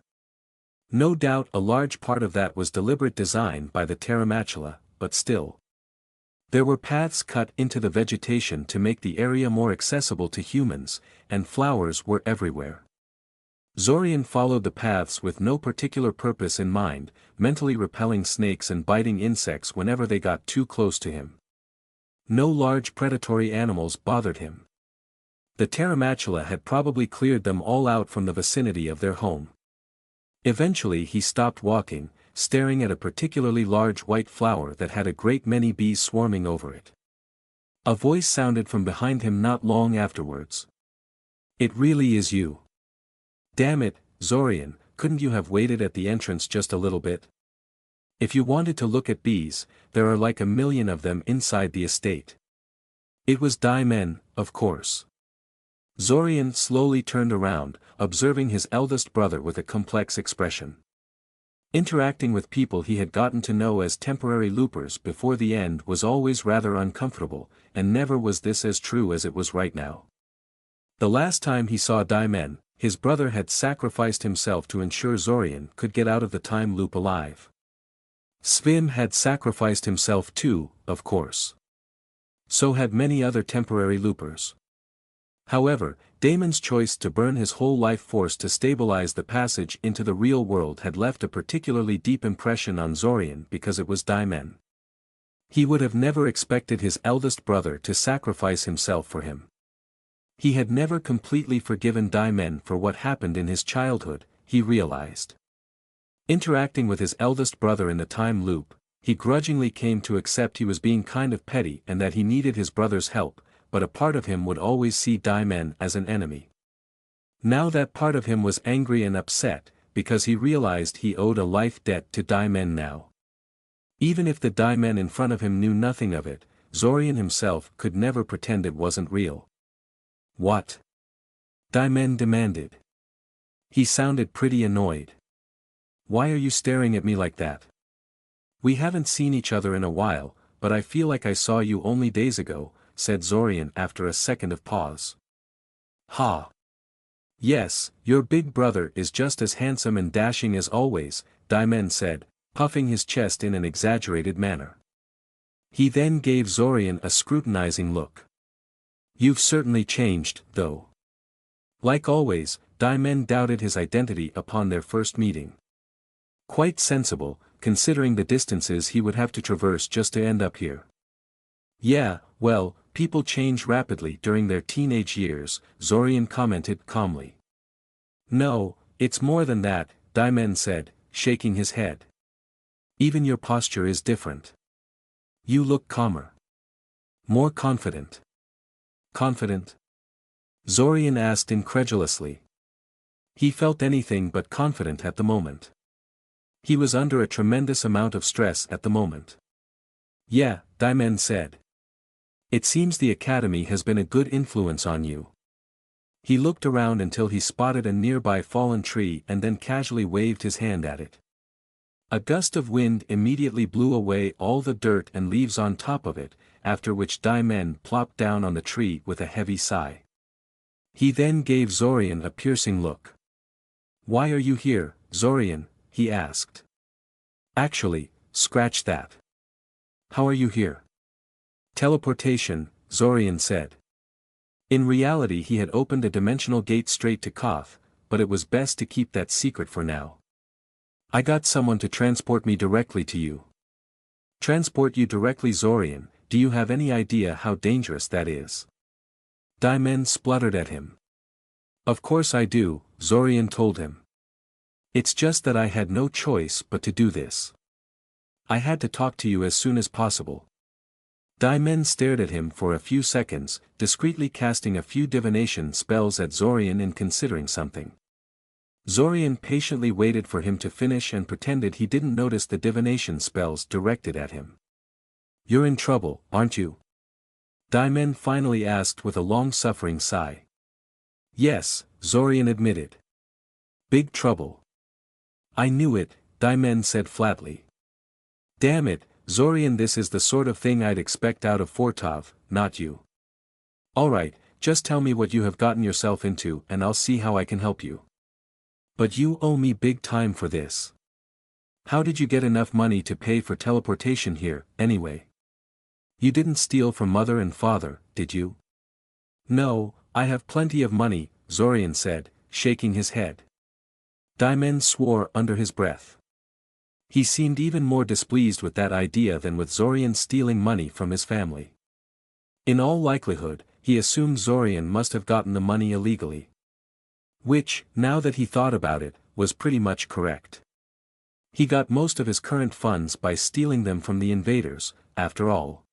A: No doubt a large part of that was deliberate design by the Terramachula, but still. There were paths cut into the vegetation to make the area more accessible to humans, and flowers were everywhere. Zorian followed the paths with no particular purpose in mind, mentally repelling snakes and biting insects whenever they got too close to him. No large predatory animals bothered him. The Terramachula had probably cleared them all out from the vicinity of their home. Eventually he stopped walking, staring at a particularly large white flower that had a great many bees swarming over it. A voice sounded from behind him not long afterwards. It really is you. Damn it, Zorian, couldn't you have waited at the entrance just a little bit? If you wanted to look at bees, there are like 1,000,000 of them inside the estate. It was Daimen, of course. Zorian slowly turned around, observing his eldest brother with a complex expression. Interacting with people he had gotten to know as temporary loopers before the end was always rather uncomfortable, and never was this as true as it was right now. The last time he saw Daimen, his brother had sacrificed himself to ensure Zorian could get out of the time loop alive. Svim had sacrificed himself too, of course. So had many other temporary loopers. However, Damon's choice to burn his whole life force to stabilize the passage into the real world had left a particularly deep impression on Zorian because it was Daimen. He would have never expected his eldest brother to sacrifice himself for him. He had never completely forgiven Daimen for what happened in his childhood, he realized. Interacting with his eldest brother in the time loop, he grudgingly came to accept he was being kind of petty and that he needed his brother's help, but a part of him would always see Daimen as an enemy. Now that part of him was angry and upset, because he realized he owed a life debt to Daimen now. Even if the Daimen in front of him knew nothing of it, Zorian himself could never pretend it wasn't real. What? Daimen demanded. He sounded pretty annoyed. Why are you staring at me like that? We haven't seen each other in a while, but I feel like I saw you only days ago, said Zorian after a second of pause. Ha! Yes, your big brother is just as handsome and dashing as always, Daimen said, puffing his chest in an exaggerated manner. He then gave Zorian a scrutinizing look. You've certainly changed, though. Like always, Daimen doubted his identity upon their first meeting. Quite sensible, considering the distances he would have to traverse just to end up here. Yeah, well, people change rapidly during their teenage years, Zorian commented calmly. No, it's more than that, Daimen said, shaking his head. Even your posture is different. You look calmer. More confident. Confident? Zorian asked incredulously. He felt anything but confident at the moment. He was under a tremendous amount of stress at the moment. Yeah, Daimen said. It seems the academy has been a good influence on you. He looked around until he spotted a nearby fallen tree and then casually waved his hand at it. A gust of wind immediately blew away all the dirt and leaves on top of it, after which Daimen plopped down on the tree with a heavy sigh. He then gave Zorian a piercing look. Why are you here, Zorian? He asked. Actually, scratch that. How are you here? Teleportation, Zorian said. In reality he had opened a dimensional gate straight to Koth, but it was best to keep that secret for now. I got someone to transport me directly to you. Transport you directly, Zorian, do you have any idea how dangerous that is? Daimen spluttered at him. Of course I do, Zorian told him. It's just that I had no choice but to do this. I had to talk to you as soon as possible. Daimen stared at him for a few seconds, discreetly casting a few divination spells at Zorian in considering something. Zorian patiently waited for him to finish and pretended he didn't notice the divination spells directed at him. You're in trouble, aren't you? Daimen finally asked with a long-suffering sigh. Yes, Zorian admitted. Big trouble. I knew it, Daimen said flatly. Damn it, Zorian, this is the sort of thing I'd expect out of Fortov, not you. Alright, just tell me what you have gotten yourself into and I'll see how I can help you. But you owe me big time for this. How did you get enough money to pay for teleportation here, anyway? You didn't steal from mother and father, did you? No, I have plenty of money, Zorian said, shaking his head. Daimen swore under his breath. He seemed even more displeased with that idea than with Zorian stealing money from his family. In all likelihood, he assumed Zorian must have gotten the money illegally. Which, now that he thought about it, was pretty much correct. He got most of his current funds by stealing them from the invaders, after all.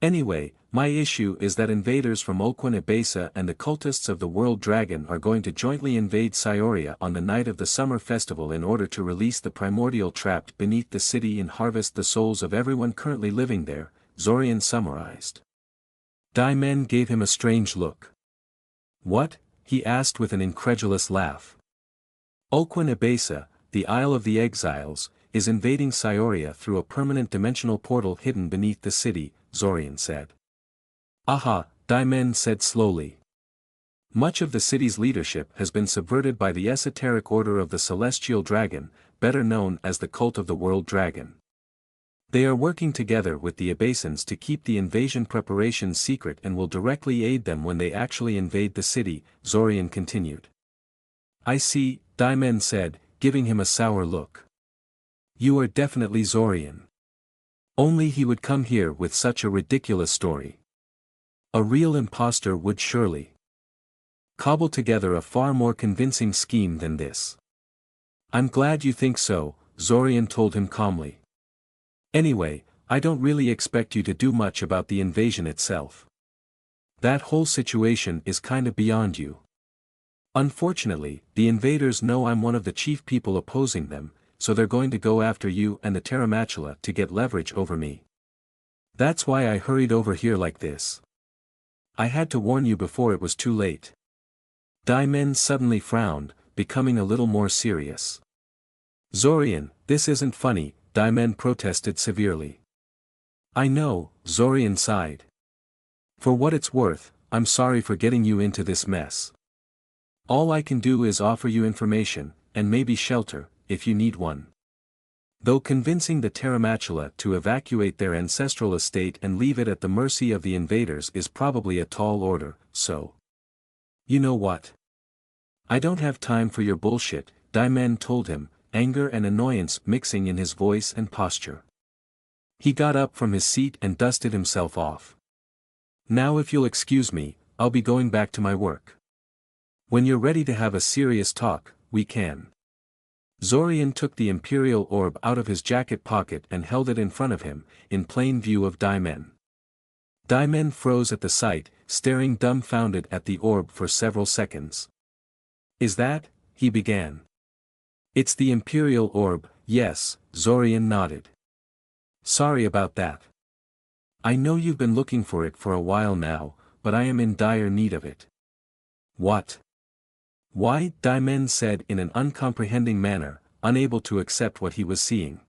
A: Anyway, my issue is that invaders from Oquin Abesa and the cultists of the World Dragon are going to jointly invade Scioria on the night of the summer festival in order to release the primordial trapped beneath the city and harvest the souls of everyone currently living there, Zorian summarized. Daimen gave him a strange look. What? He asked with an incredulous laugh. Oquin Abesa, the Isle of the Exiles, is invading Scioria through a permanent dimensional portal hidden beneath the city, Zorian said. Aha, Daimen said slowly. Much of the city's leadership has been subverted by the esoteric order of the Celestial Dragon, better known as the Cult of the World Dragon. They are working together with the Abasans to keep the invasion preparations secret and will directly aid them when they actually invade the city, Zorian continued. I see, Daimen said, giving him a sour look. You are definitely Zorian. Only he would come here with such a ridiculous story. A real impostor would surely cobble together a far more convincing scheme than this. I'm glad you think so, Zorian told him calmly. Anyway, I don't really expect you to do much about the invasion itself. That whole situation is kinda beyond you. Unfortunately, the invaders know I'm one of the chief people opposing them, so they're going to go after you and the Terramachula to get leverage over me. That's why I hurried over here like this. I had to warn you before it was too late. Daimen suddenly frowned, becoming a little more serious. Zorian, this isn't funny, Daimen protested severely. I know, Zorian sighed. For what it's worth, I'm sorry for getting you into this mess. All I can do is offer you information, and maybe shelter, if you need one. Though convincing the Terramachula to evacuate their ancestral estate and leave it at the mercy of the invaders is probably a tall order, so. You know what? I don't have time for your bullshit, Daimen told him, anger and annoyance mixing in his voice and posture. He got up from his seat and dusted himself off. Now if you'll excuse me, I'll be going back to my work. When you're ready to have a serious talk, we can. Zorian took the Imperial Orb out of his jacket pocket and held it in front of him, in plain view of Daimen. Daimen froze at the sight, staring dumbfounded at the orb for several seconds. Is that? He began. It's the Imperial Orb, yes, Zorian nodded. Sorry about that. I know you've been looking for it for a while now, but I am in dire need of it. What? Why? Daimen said in an uncomprehending manner, unable to accept what he was seeing.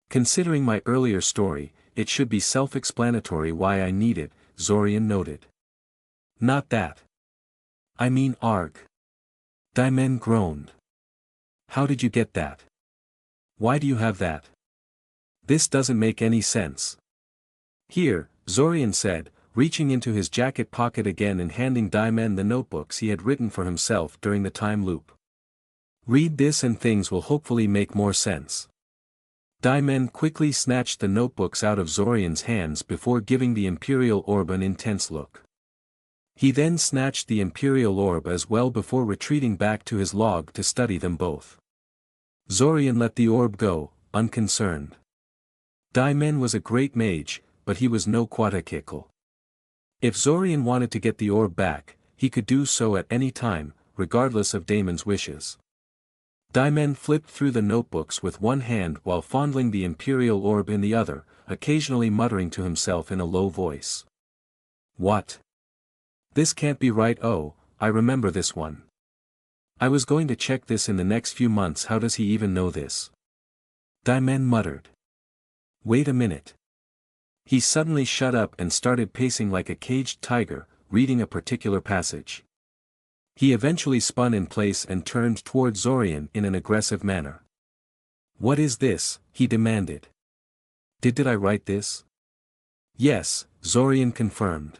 A: Considering my earlier story, it should be self-explanatory why I need it, Zorian noted. Not that. I mean arg. Daimen groaned. How did you get that? Why do you have that? This doesn't make any sense. Here, Zorian said, reaching into his jacket pocket again and handing Daimen the notebooks he had written for himself during the time loop. Read this and things will hopefully make more sense. Daimen quickly snatched the notebooks out of Zorian's hands before giving the Imperial Orb an intense look. He then snatched the Imperial Orb as well before retreating back to his log to study them both. Zorian let the orb go, unconcerned. Daimen was a great mage, but he was no Quatakikl. If Zorian wanted to get the orb back, he could do so at any time, regardless of Daimen's wishes. Daimen flipped through the notebooks with one hand while fondling the Imperial Orb in the other, occasionally muttering to himself in a low voice. What? This can't be right. Oh, I remember this one. I was going to check this in the next few months. How does he even know this? Daimen muttered. Wait a minute. He suddenly shut up and started pacing like a caged tiger, reading a particular passage. He eventually spun in place and turned toward Zorian in an aggressive manner. What is this? He demanded. Did I write this? Yes, Zorian confirmed.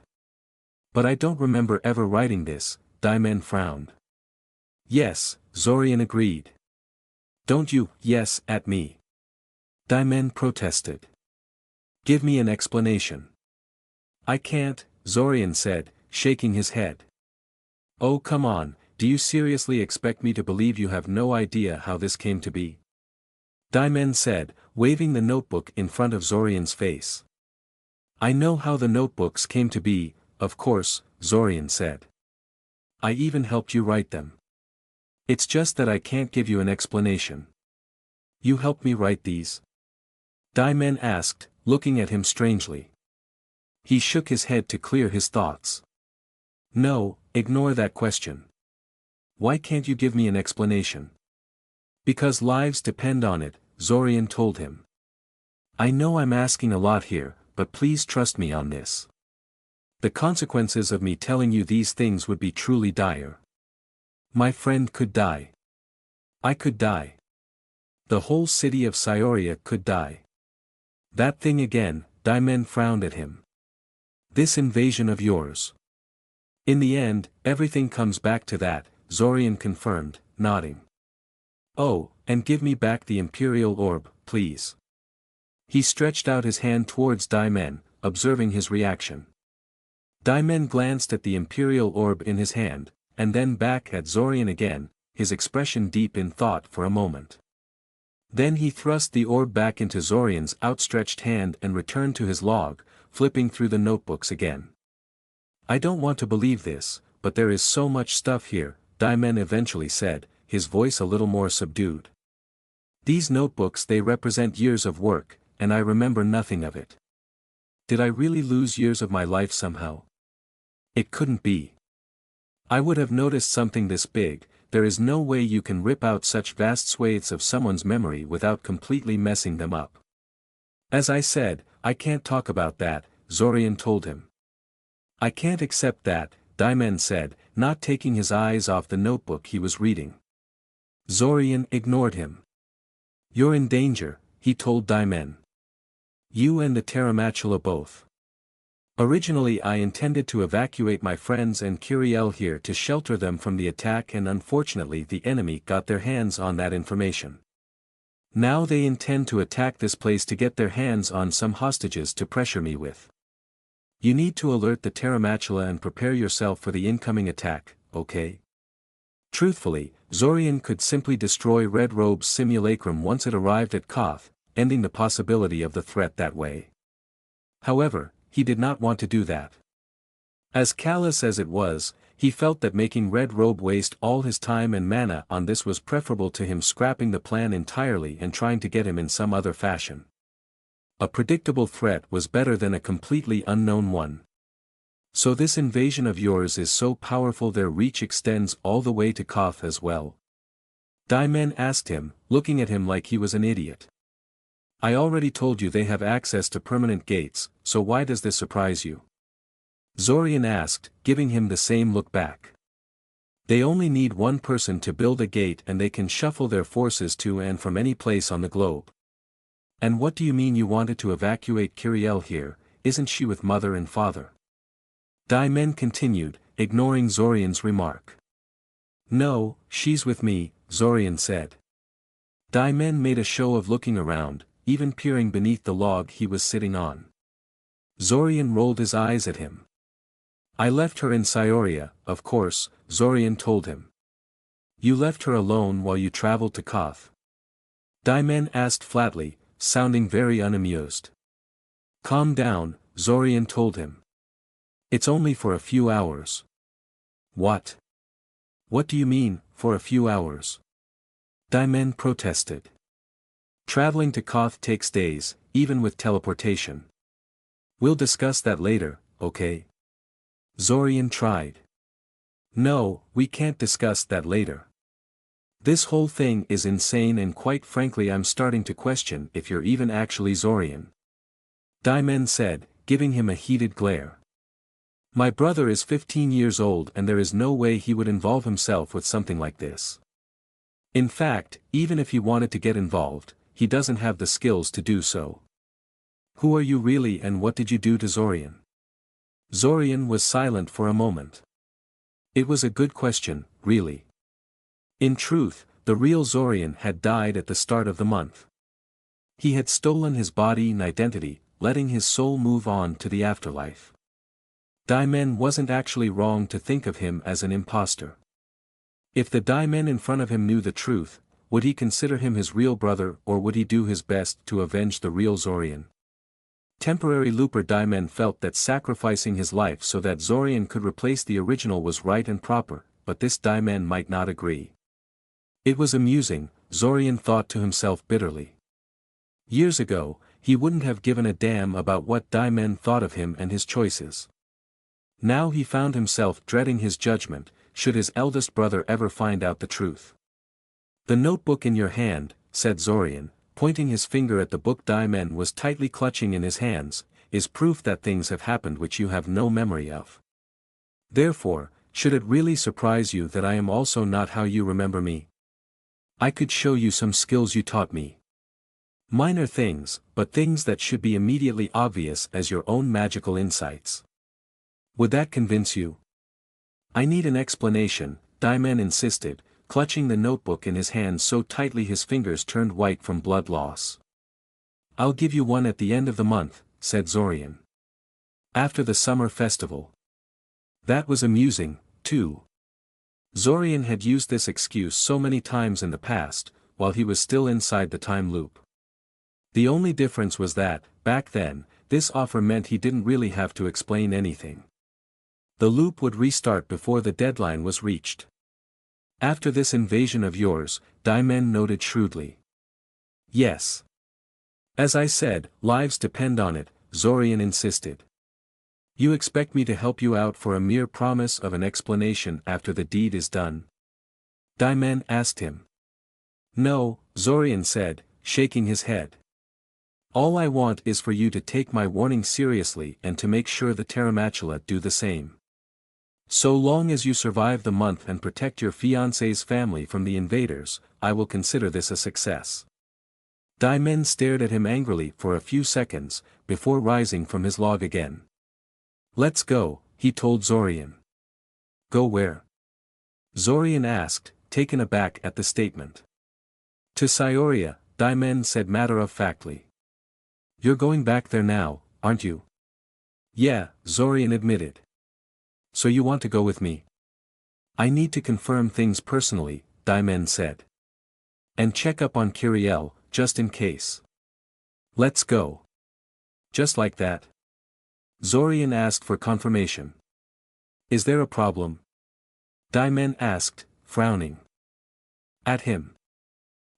A: But I don't remember ever writing this, Daimen frowned. Yes, Zorian agreed. Don't you, yes, at me. Daimen protested. Give me an explanation. I can't, Zorian said, shaking his head. Oh come on, do you seriously expect me to believe you have no idea how this came to be? Daimen said, waving the notebook in front of Zorian's face. I know how the notebooks came to be, of course, Zorian said. I even helped you write them. It's just that I can't give you an explanation. You helped me write these? Daimen asked, looking at him strangely. He shook his head to clear his thoughts. No, ignore that question. Why can't you give me an explanation? Because lives depend on it, Zorian told him. I know I'm asking a lot here, but please trust me on this. The consequences of me telling you these things would be truly dire. My friend could die. I could die. The whole city of Scioria could die. That thing again, Daimen frowned at him. This invasion of yours. In the end, everything comes back to that, Zorian confirmed, nodding. Oh, and give me back the Imperial Orb, please. He stretched out his hand towards Daimen, observing his reaction. Daimen glanced at the Imperial Orb in his hand, and then back at Zorian again, his expression deep in thought for a moment. Then he thrust the orb back into Zorian's outstretched hand and returned to his log, flipping through the notebooks again. I don't want to believe this, but there is so much stuff here, Daimen eventually said, his voice a little more subdued. These notebooks, they represent years of work, and I remember nothing of it. Did I really lose years of my life somehow? It couldn't be. I would have noticed something this big. There is no way you can rip out such vast swathes of someone's memory without completely messing them up. As I said, I can't talk about that, Zorian told him. I can't accept that, Daimen said, not taking his eyes off the notebook he was reading. Zorian ignored him. You're in danger, he told Daimen. You and the Terramachula both. Originally I intended to evacuate my friends and Curiel here to shelter them from the attack, and unfortunately the enemy got their hands on that information. Now they intend to attack this place to get their hands on some hostages to pressure me with. You need to alert the Terramachula and prepare yourself for the incoming attack, okay? Truthfully, Zorian could simply destroy Red Robe's simulacrum once it arrived at Koth, ending the possibility of the threat that way. However, he did not want to do that. As callous as it was, he felt that making Red Robe waste all his time and mana on this was preferable to him scrapping the plan entirely and trying to get him in some other fashion. A predictable threat was better than a completely unknown one. So this invasion of yours is so powerful, their reach extends all the way to Koth as well? Daimen asked him, looking at him like he was an idiot. I already told you they have access to permanent gates, so why does this surprise you? Zorian asked, giving him the same look back. They only need one person to build a gate and they can shuffle their forces to and from any place on the globe. And what do you mean you wanted to evacuate Curiel here? Isn't she with mother and father? Daimen continued, ignoring Zorian's remark. No, she's with me, Zorian said. Daimen made a show of looking around, even peering beneath the log he was sitting on. Zorian rolled his eyes at him. I left her in Scioria, of course, Zorian told him. You left her alone while you traveled to Koth? Daimen asked flatly, sounding very unamused. Calm down, Zorian told him. It's only for a few hours. What? What do you mean, for a few hours? Daimen protested. Traveling to Koth takes days, even with teleportation. We'll discuss that later, okay? Zorian tried. No, we can't discuss that later. This whole thing is insane, and quite frankly I'm starting to question if you're even actually Zorian. Daimen said, giving him a heated glare. My brother is 15 years old and there is no way he would involve himself with something like this. In fact, even if he wanted to get involved, he doesn't have the skills to do so. Who are you really and what did you do to Zorian? Zorian was silent for a moment. It was a good question, really. In truth, the real Zorian had died at the start of the month. He had stolen his body and identity, letting his soul move on to the afterlife. Daimen wasn't actually wrong to think of him as an imposter. If the Daimen in front of him knew the truth, would he consider him his real brother or would he do his best to avenge the real Zorian? Temporary looper Diamond felt that sacrificing his life so that Zorian could replace the original was right and proper, but this Diamond might not agree. It was amusing, Zorian thought to himself bitterly. Years ago, he wouldn't have given a damn about what Diamond thought of him and his choices. Now he found himself dreading his judgment, should his eldest brother ever find out the truth. "The notebook in your hand," said Zorian, pointing his finger at the book Diamond was tightly clutching in his hands, "is proof that things have happened which you have no memory of. Therefore, should it really surprise you that I am also not how you remember me? I could show you some skills you taught me. Minor things, but things that should be immediately obvious as your own magical insights. Would that convince you?" "I need an explanation," Diamond insisted, clutching the notebook in his hand so tightly his fingers turned white from blood loss. "I'll give you one at the end of the month," said Zorian. "After the summer festival." That was amusing, too. Zorian had used this excuse so many times in the past, while he was still inside the time loop. The only difference was that, back then, this offer meant he didn't really have to explain anything. The loop would restart before the deadline was reached. "After this invasion of yours," Diamond noted shrewdly. "Yes. As I said, lives depend on it," Zorian insisted. "You expect me to help you out for a mere promise of an explanation after the deed is done?" Diamond asked him. "No," Zorian said, shaking his head. "All I want is for you to take my warning seriously and to make sure the Terramachula do the same. So long as you survive the month and protect your fiancé's family from the invaders, I will consider this a success." Diamond stared at him angrily for a few seconds, before rising from his log again. "Let's go," he told Zorian. "Go where?" Zorian asked, taken aback at the statement. "To Scioria," Diamond said matter-of-factly. "You're going back there now, aren't you?" "Yeah," Zorian admitted. "So you want to go with me?" "I need to confirm things personally," Diamond said. "And check up on Kiriel, just in case." "Let's go." "Just like that?" Zorian asked for confirmation. "Is there a problem?" Diamond asked, frowning at him.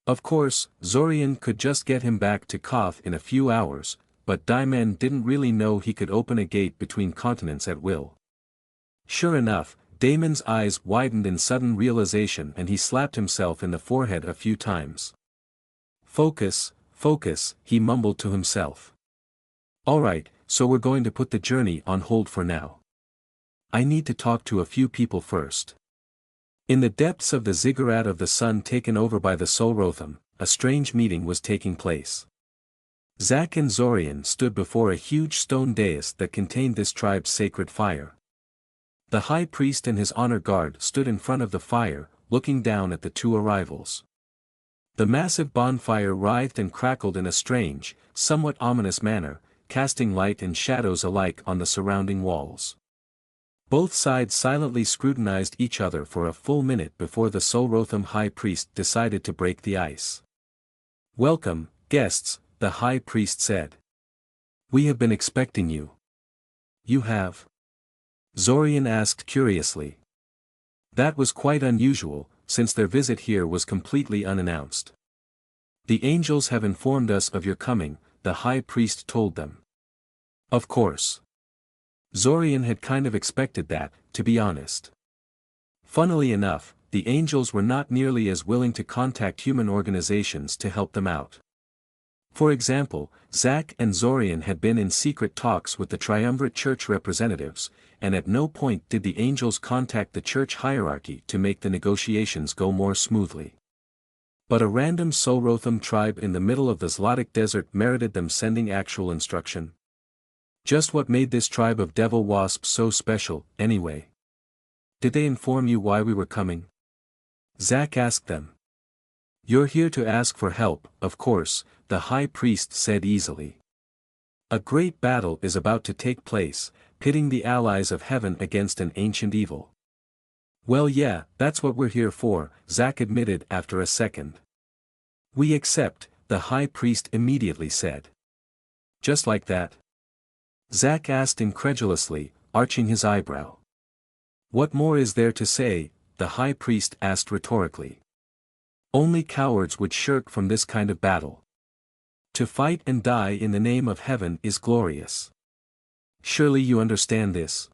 A: Of course, Zorian could just get him back to Koth in a few hours, but Diamond didn't really know he could open a gate between continents at will. Sure enough, Damon's eyes widened in sudden realization and he slapped himself in the forehead a few times. "Focus, focus," he mumbled to himself. "Alright, so we're going to put the journey on hold for now. I need to talk to a few people first." In the depths of the ziggurat of the sun taken over by the Solrotham, a strange meeting was taking place. Zack and Zorian stood before a huge stone dais that contained this tribe's sacred fire. The high priest and his honor guard stood in front of the fire, looking down at the two arrivals. The massive bonfire writhed and crackled in a strange, somewhat ominous manner, casting light and shadows alike on the surrounding walls. Both sides silently scrutinized each other for a full minute before the Solrotham high priest decided to break the ice. "Welcome, guests," the high priest said. "We have been expecting you." "You have?" Zorian asked curiously. That was quite unusual, since their visit here was completely unannounced. "The angels have informed us of your coming," the high priest told them. Of course. Zorian had kind of expected that, to be honest. Funnily enough, the angels were not nearly as willing to contact human organizations to help them out. For example, Zack and Zorian had been in secret talks with the triumvirate church representatives, and at no point did the angels contact the church hierarchy to make the negotiations go more smoothly. But a random Solrotham tribe in the middle of the Zlotic desert merited them sending actual instruction. Just what made this tribe of devil wasps so special, anyway? "Did they inform you why we were coming?" Zack asked them. "You're here to ask for help, of course," the high priest said easily. "A great battle is about to take place, pitting the allies of heaven against an ancient evil." "Well yeah, that's what we're here for," Zack admitted after a second. "We accept," the high priest immediately said. "Just like that?" Zack asked incredulously, arching his eyebrow. What more is there to say? The high priest asked rhetorically. Only cowards would shirk from this kind of battle. To fight and die in the name of heaven is glorious. Surely you understand this.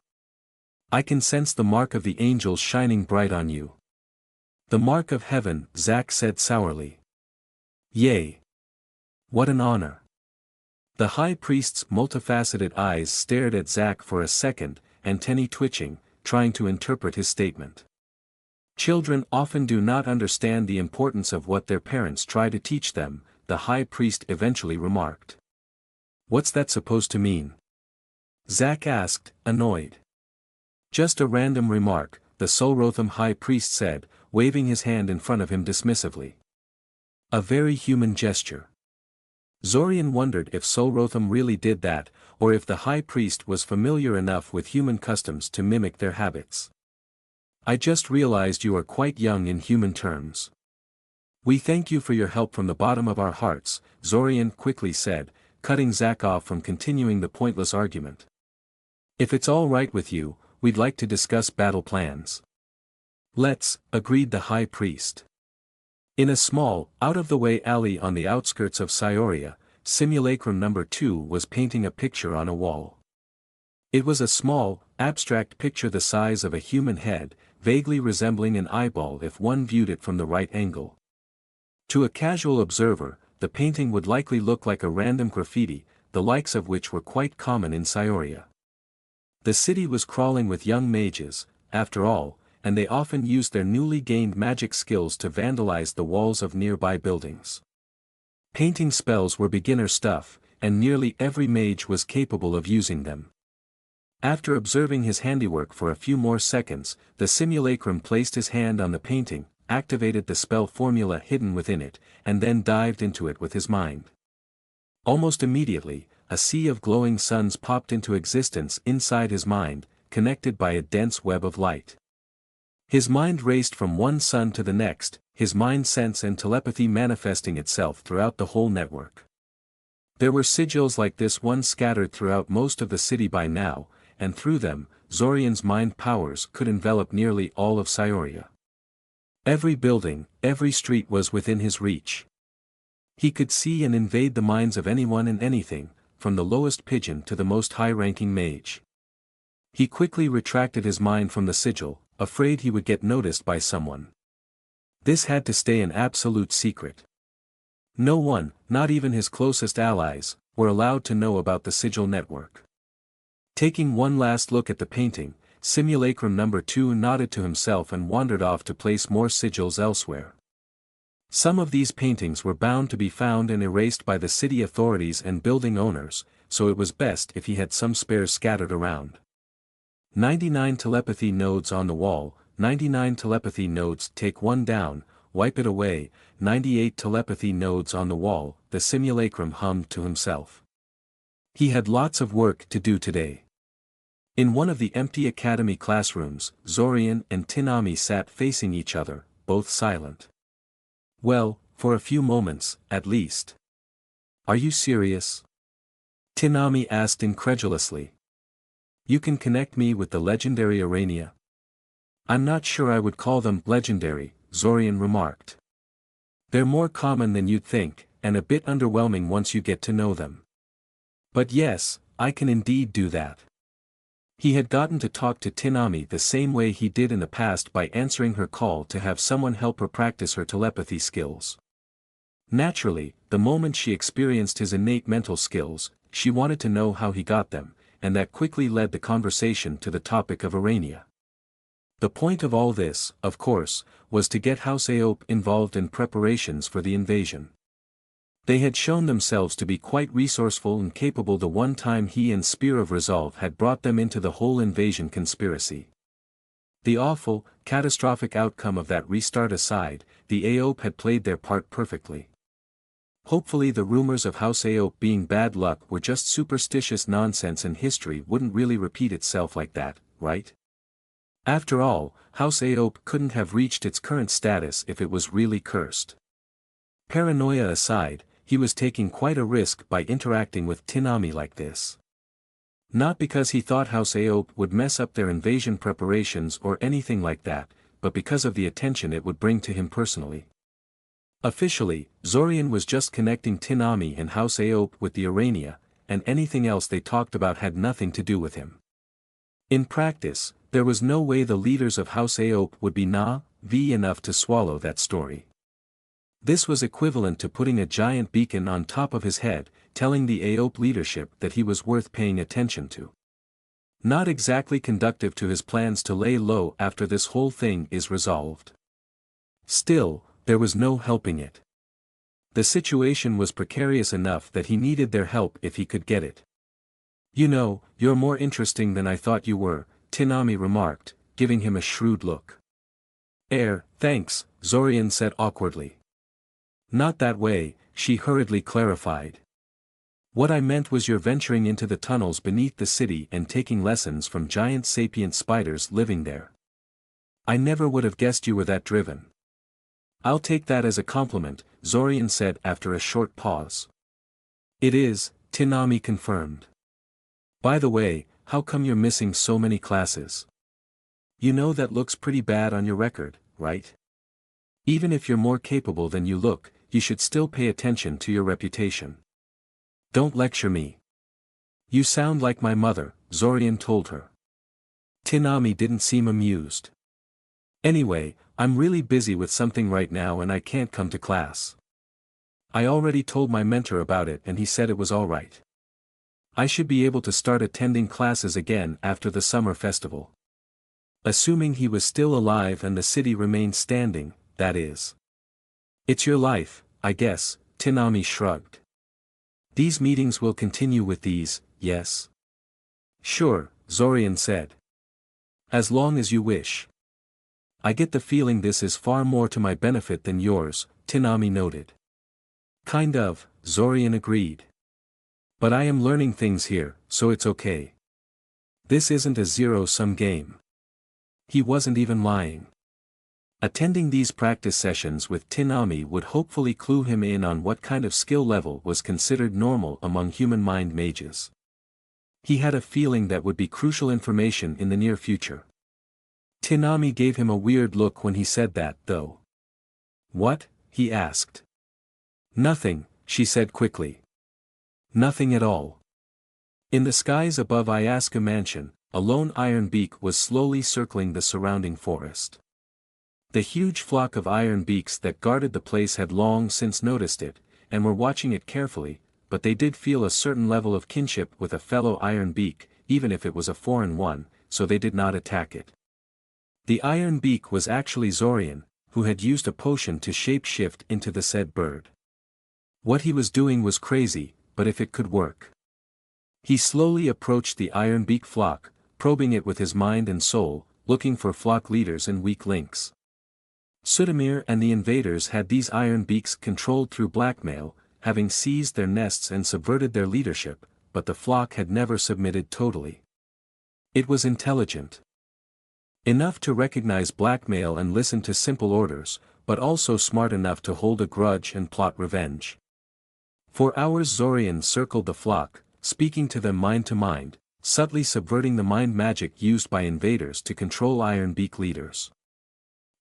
A: I can sense the mark of the angels shining bright on you. The mark of heaven, Zack said sourly. Yea. What an honor. The high priest's multifaceted eyes stared at Zack for a second, antennae twitching, trying to interpret his statement. Children often do not understand the importance of what their parents try to teach them, the high priest eventually remarked. What's that supposed to mean? Zack asked, annoyed. Just a random remark, the Solrotham high priest said, waving his hand in front of him dismissively. A very human gesture. Zorian wondered if Solrotham really did that, or if the high priest was familiar enough with human customs to mimic their habits. I just realized you are quite young in human terms. We thank you for your help from the bottom of our hearts, Zorian quickly said, cutting Zack off from continuing the pointless argument. If it's all right with you, we'd like to discuss battle plans. Let's, agreed the high priest. In a small, out-of-the-way alley on the outskirts of Scioria, Simulacrum No. 2 was painting a picture on a wall. It was a small, abstract picture the size of a human head, vaguely resembling an eyeball if one viewed it from the right angle. To a casual observer, the painting would likely look like a random graffiti, the likes of which were quite common in Scioria. The city was crawling with young mages, after all, and they often used their newly gained magic skills to vandalize the walls of nearby buildings. Painting spells were beginner stuff, and nearly every mage was capable of using them. After observing his handiwork for a few more seconds, the simulacrum placed his hand on the painting, activated the spell formula hidden within it, and then dived into it with his mind. Almost immediately, a sea of glowing suns popped into existence inside his mind, connected by a dense web of light. His mind raced from one sun to the next, his mind sense and telepathy manifesting itself throughout the whole network. There were sigils like this one scattered throughout most of the city by now, and through them, Zorian's mind powers could envelop nearly all of Scioria. Every building, every street was within his reach. He could see and invade the minds of anyone and anything, from the lowest pigeon to the most high-ranking mage. He quickly retracted his mind from the sigil, afraid he would get noticed by someone. This had to stay an absolute secret. No one, not even his closest allies, were allowed to know about the sigil network. Taking one last look at the painting, Simulacrum No. 2 nodded to himself and wandered off to place more sigils elsewhere. Some of these paintings were bound to be found and erased by the city authorities and building owners, so it was best if he had some spares scattered around. 99 telepathy nodes on the wall, 99 telepathy nodes take one down, wipe it away, 98 telepathy nodes on the wall, the simulacrum hummed to himself. He had lots of work to do today. In one of the empty academy classrooms, Zorian and Tinami sat facing each other, both silent. Well, for a few moments, at least. Are you serious? Tinami asked incredulously. You can connect me with the legendary Arania? I'm not sure I would call them legendary, Zorian remarked. They're more common than you'd think, and a bit underwhelming once you get to know them. But yes, I can indeed do that. He had gotten to talk to Tinami the same way he did in the past by answering her call to have someone help her practice her telepathy skills. Naturally, the moment she experienced his innate mental skills, she wanted to know how he got them, and that quickly led the conversation to the topic of Arania. The point of all this, of course, was to get House Aope involved in preparations for the invasion. They had shown themselves to be quite resourceful and capable the one time he and Spear of Resolve had brought them into the whole invasion conspiracy. The awful, catastrophic outcome of that restart aside, the Aope had played their part perfectly. Hopefully the rumors of House Aope being bad luck were just superstitious nonsense and history wouldn't really repeat itself like that, right? After all, House Aope couldn't have reached its current status if it was really cursed. Paranoia aside, he was taking quite a risk by interacting with Tinami like this. Not because he thought House Aope would mess up their invasion preparations or anything like that, but because of the attention it would bring to him personally. Officially, Zorian was just connecting Tinami and House Aope with the Urania, and anything else they talked about had nothing to do with him. In practice, there was no way the leaders of House Aope would be enough to swallow that story. This was equivalent to putting a giant beacon on top of his head, telling the Aope leadership that he was worth paying attention to. Not exactly conducive to his plans to lay low after this whole thing is resolved. Still, there was no helping it. The situation was precarious enough that he needed their help if he could get it. "You know, you're more interesting than I thought you were," Tinami remarked, giving him a shrewd look. Thanks," Zorian said awkwardly. "Not that way," she hurriedly clarified. "What I meant was you're venturing into the tunnels beneath the city and taking lessons from giant sapient spiders living there. I never would have guessed you were that driven." "I'll take that as a compliment," Zorian said after a short pause. "It is," Tinami confirmed. "By the way, how come you're missing so many classes? You know that looks pretty bad on your record, right? Even if you're more capable than you look, you should still pay attention to your reputation. Don't lecture me. You sound like my mother," Zorian told her. Tinami didn't seem amused. "Anyway, I'm really busy with something right now and I can't come to class. I already told my mentor about it and he said it was alright. I should be able to start attending classes again after the summer festival. Assuming he was still alive and the city remained standing, that is. It's your life, I guess," Tinami shrugged. "These meetings will continue with these, yes?" "Sure," Zorian said. "As long as you wish. I get the feeling this is far more to my benefit than yours," Tinami noted. "Kind of," Zorian agreed. "But I am learning things here, so it's okay. This isn't a zero-sum game." He wasn't even lying. Attending these practice sessions with Tinami would hopefully clue him in on what kind of skill level was considered normal among human mind mages. He had a feeling that would be crucial information in the near future. Tinami gave him a weird look when he said that, though. "What?" he asked. "Nothing," she said quickly. "Nothing at all." In the skies above Iasca Mansion, a lone iron beak was slowly circling the surrounding forest. The huge flock of iron beaks that guarded the place had long since noticed it, and were watching it carefully, but they did feel a certain level of kinship with a fellow iron beak, even if it was a foreign one, so they did not attack it. The iron beak was actually Zorian, who had used a potion to shape-shift into the said bird. What he was doing was crazy, but if it could work. He slowly approached the iron beak flock, probing it with his mind and soul, looking for flock leaders and weak links. Sudamir and the invaders had these iron beaks controlled through blackmail, having seized their nests and subverted their leadership, but the flock had never submitted totally. It was intelligent enough to recognize blackmail and listen to simple orders, but also smart enough to hold a grudge and plot revenge. For hours Zorian circled the flock, speaking to them mind to mind, subtly subverting the mind magic used by invaders to control iron beak leaders.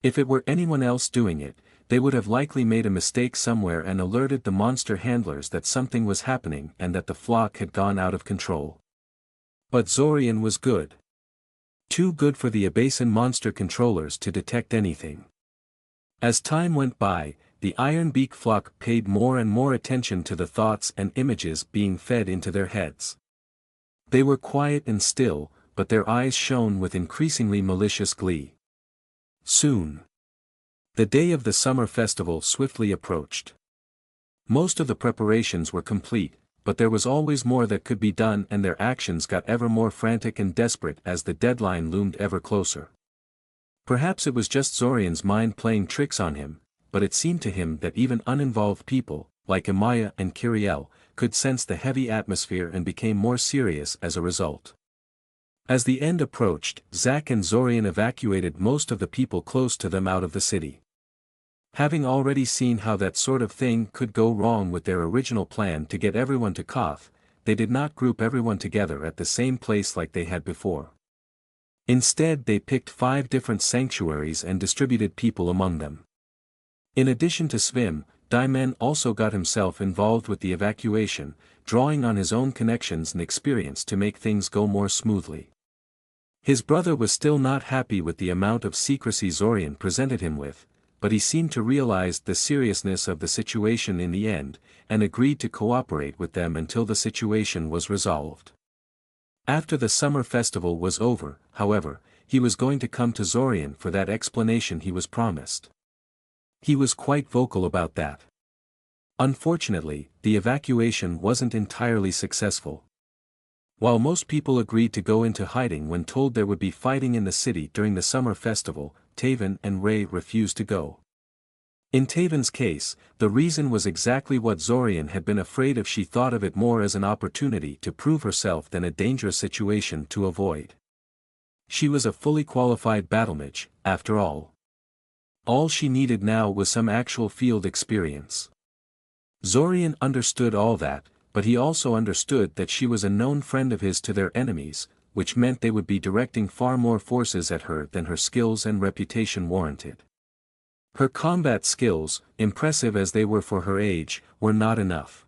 A: If it were anyone else doing it, they would have likely made a mistake somewhere and alerted the monster handlers that something was happening and that the flock had gone out of control. But Zorian was good. Too good for the Abasan monster controllers to detect anything. As time went by, the iron beak flock paid more and more attention to the thoughts and images being fed into their heads. They were quiet and still, but their eyes shone with increasingly malicious glee. Soon, the day of the summer festival swiftly approached. Most of the preparations were complete, but there was always more that could be done and their actions got ever more frantic and desperate as the deadline loomed ever closer. Perhaps it was just Zorian's mind playing tricks on him, but it seemed to him that even uninvolved people, like Amaya and Kiriel, could sense the heavy atmosphere and became more serious as a result. As the end approached, Zack and Zorian evacuated most of the people close to them out of the city. Having already seen how that sort of thing could go wrong with their original plan to get everyone to Koth, they did not group everyone together at the same place like they had before. Instead they picked 5 different sanctuaries and distributed people among them. In addition to Svim, Daimen also got himself involved with the evacuation, drawing on his own connections and experience to make things go more smoothly. His brother was still not happy with the amount of secrecy Zorian presented him with, but he seemed to realize the seriousness of the situation in the end, and agreed to cooperate with them until the situation was resolved. After the summer festival was over, however, he was going to come to Zorian for that explanation he was promised. He was quite vocal about that. Unfortunately, the evacuation wasn't entirely successful. While most people agreed to go into hiding when told there would be fighting in the city during the summer festival, Taven and Ray refused to go. In Taven's case, the reason was exactly what Zorian had been afraid of. She thought of it more as an opportunity to prove herself than a dangerous situation to avoid. She was a fully qualified battle mage, after all. All she needed now was some actual field experience. Zorian understood all that, but he also understood that she was a known friend of his to their enemies, which meant they would be directing far more forces at her than her skills and reputation warranted. Her combat skills, impressive as they were for her age, were not enough.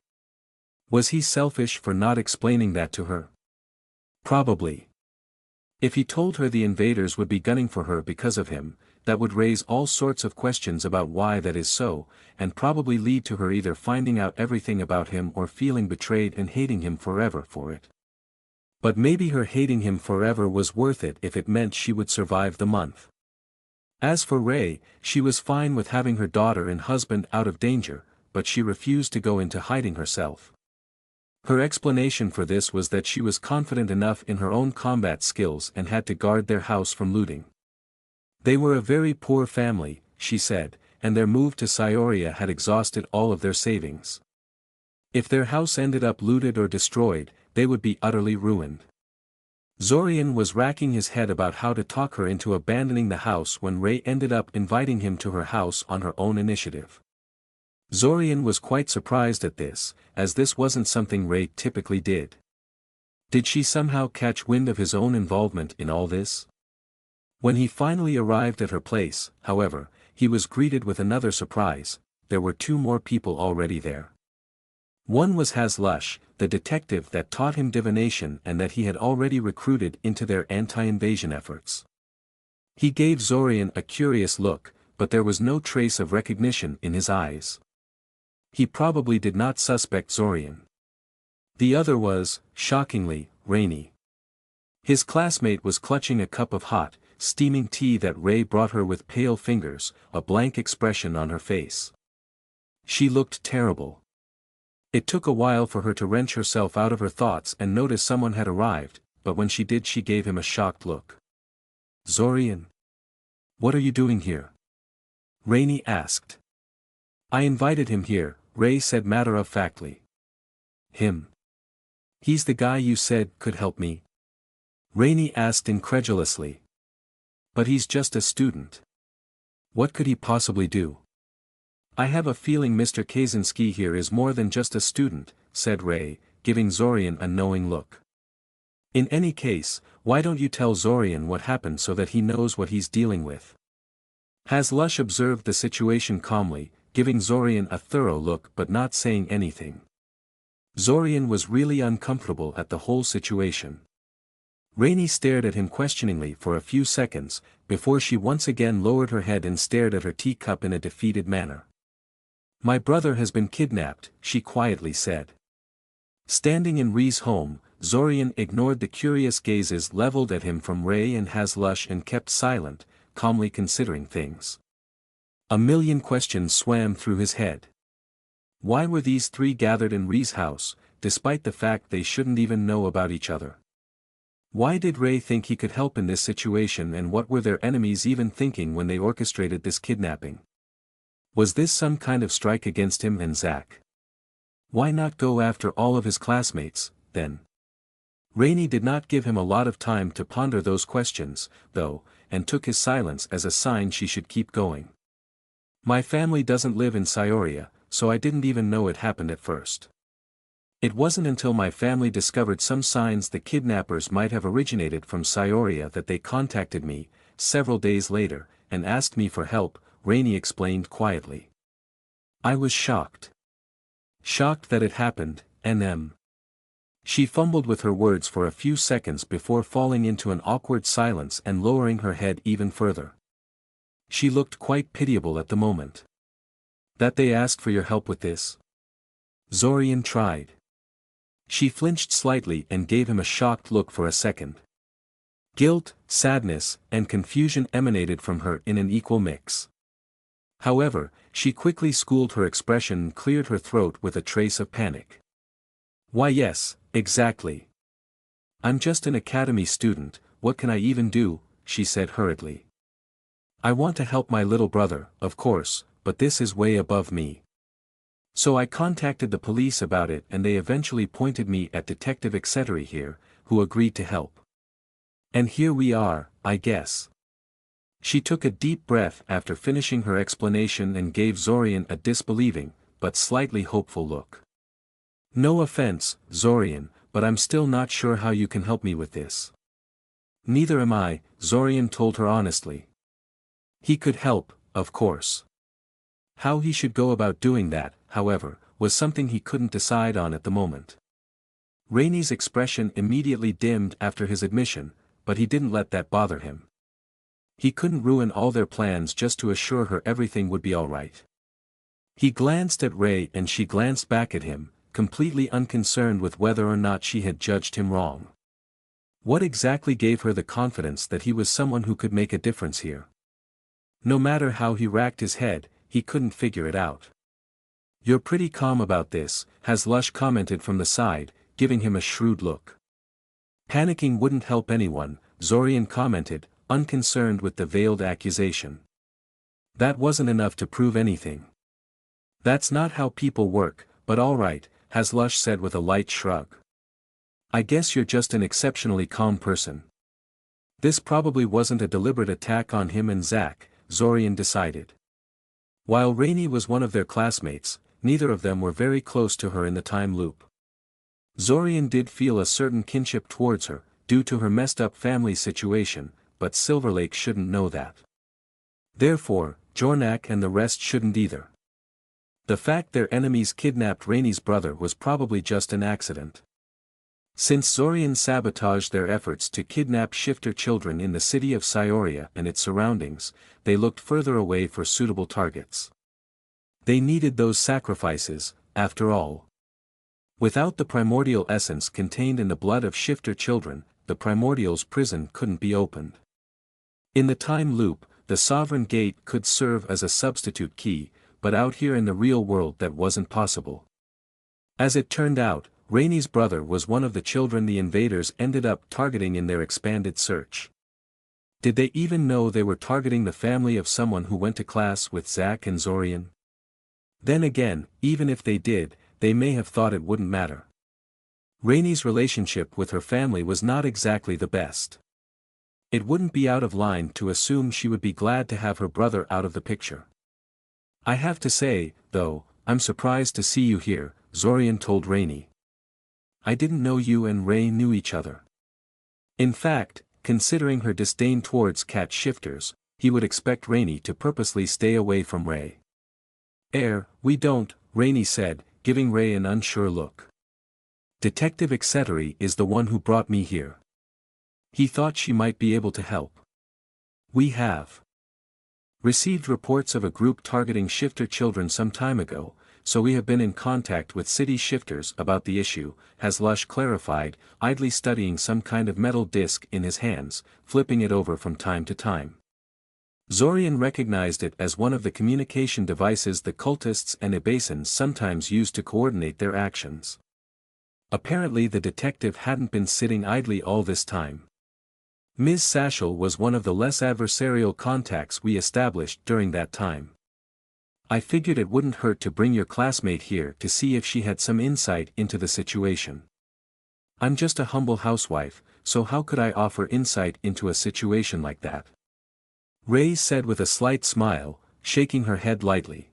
A: Was he selfish for not explaining that to her? Probably. If he told her the invaders would be gunning for her because of him, that would raise all sorts of questions about why that is so, and probably lead to her either finding out everything about him or feeling betrayed and hating him forever for it. But maybe her hating him forever was worth it if it meant she would survive the month. As for Ray, she was fine with having her daughter and husband out of danger, but she refused to go into hiding herself. Her explanation for this was that she was confident enough in her own combat skills and had to guard their house from looting. They were a very poor family, she said, and their move to Scioria had exhausted all of their savings. If their house ended up looted or destroyed, they would be utterly ruined. Zorian was racking his head about how to talk her into abandoning the house when Ray ended up inviting him to her house on her own initiative. Zorian was quite surprised at this, as this wasn't something Ray typically did. Did she somehow catch wind of his own involvement in all this? When he finally arrived at her place, however, he was greeted with another surprise. There were 2 more people already there. One was Hazlush, the detective that taught him divination and that he had already recruited into their anti-invasion efforts. He gave Zorian a curious look, but there was no trace of recognition in his eyes. He probably did not suspect Zorian. The other was, shockingly, Rainy. His classmate was clutching a cup of hot, steaming tea that Ray brought her with pale fingers, a blank expression on her face. She looked terrible. It took a while for her to wrench herself out of her thoughts and notice someone had arrived, but when she did she gave him a shocked look. Zorian? What are you doing here? Rainy asked. I invited him here, Ray said matter-of-factly. Him? He's the guy you said could help me? Rainy asked incredulously. But he's just a student. What could he possibly do? I have a feeling Mr. Kaczynski here is more than just a student, said Ray, giving Zorian a knowing look. In any case, why don't you tell Zorian what happened so that he knows what he's dealing with? Hazlush observed the situation calmly, giving Zorian a thorough look but not saying anything. Zorian was really uncomfortable at the whole situation. Rainy stared at him questioningly for a few seconds, before she once again lowered her head and stared at her teacup in a defeated manner. My brother has been kidnapped, she quietly said. Standing in Ree's home, Zorian ignored the curious gazes leveled at him from Ray and Hazlush and kept silent, calmly considering things. A million questions swam through his head. Why were these 3 gathered in Ree's house, despite the fact they shouldn't even know about each other? Why did Ray think he could help in this situation, and what were their enemies even thinking when they orchestrated this kidnapping? Was this some kind of strike against him and Zack? Why not go after all of his classmates, then? Rainy did not give him a lot of time to ponder those questions, though, and took his silence as a sign she should keep going. My family doesn't live in Scioria, so I didn't even know it happened at first. It wasn't until my family discovered some signs the kidnappers might have originated from Scioria that they contacted me, several days later, and asked me for help, Rainey explained quietly. I was shocked. Shocked that it happened, and She fumbled with her words for a few seconds before falling into an awkward silence and lowering her head even further. She looked quite pitiable at the moment. That they asked for your help with this? Zorian tried. She flinched slightly and gave him a shocked look for a second. Guilt, sadness, and confusion emanated from her in an equal mix. However, she quickly schooled her expression and cleared her throat with a trace of panic. Why yes, exactly. I'm just an academy student, what can I even do, she said hurriedly. I want to help my little brother, of course, but this is way above me. So I contacted the police about it and they eventually pointed me at Detective etc. here, who agreed to help. And here we are, I guess. She took a deep breath after finishing her explanation and gave Zorian a disbelieving, but slightly hopeful look. No offense, Zorian, but I'm still not sure how you can help me with this. Neither am I, Zorian told her honestly. He could help, of course. How he should go about doing that, however, was something he couldn't decide on at the moment. Rainey's expression immediately dimmed after his admission, but he didn't let that bother him. He couldn't ruin all their plans just to assure her everything would be all right. He glanced at Ray and she glanced back at him, completely unconcerned with whether or not she had judged him wrong. What exactly gave her the confidence that he was someone who could make a difference here? No matter how he racked his head, he couldn't figure it out. You're pretty calm about this, has Lush commented from the side, giving him a shrewd look. Panicking wouldn't help anyone, Zorian commented, unconcerned with the veiled accusation. That wasn't enough to prove anything. That's not how people work, but all right, has Lush said with a light shrug. I guess you're just an exceptionally calm person. This probably wasn't a deliberate attack on him and Zack, Zorian decided. While Rainey was one of their classmates, neither of them were very close to her in the time loop. Zorian did feel a certain kinship towards her, due to her messed up family situation, but Silverlake shouldn't know that. Therefore, Jornak and the rest shouldn't either. The fact their enemies kidnapped Rainey's brother was probably just an accident. Since Zorian sabotaged their efforts to kidnap shifter children in the city of Scioria and its surroundings, they looked further away for suitable targets. They needed those sacrifices, after all. Without the primordial essence contained in the blood of shifter children, the primordial's prison couldn't be opened. In the time loop, the sovereign gate could serve as a substitute key, but out here in the real world that wasn't possible. As it turned out, Rainey's brother was one of the children the invaders ended up targeting in their expanded search. Did they even know they were targeting the family of someone who went to class with Zack and Zorian? Then again, even if they did, they may have thought it wouldn't matter. Rainey's relationship with her family was not exactly the best. It wouldn't be out of line to assume she would be glad to have her brother out of the picture. I have to say, though, I'm surprised to see you here, Zorian told Rainey. I didn't know you and Ray knew each other. In fact, considering her disdain towards cat shifters, he would expect Rainey to purposely stay away from Ray. We don't, Rainey said, giving Ray an unsure look. Detective etc. is the one who brought me here. He thought she might be able to help. We have received reports of a group targeting shifter children some time ago, so we have been in contact with city shifters about the issue, has Lush clarified, idly studying some kind of metal disc in his hands, flipping it over from time to time. Zorian recognized it as one of the communication devices the cultists and Ebasans sometimes use to coordinate their actions. Apparently the detective hadn't been sitting idly all this time. Ms. Satchel was one of the less adversarial contacts we established during that time. I figured it wouldn't hurt to bring your classmate here to see if she had some insight into the situation. I'm just a humble housewife, so how could I offer insight into a situation like that? Ray said with a slight smile, shaking her head lightly.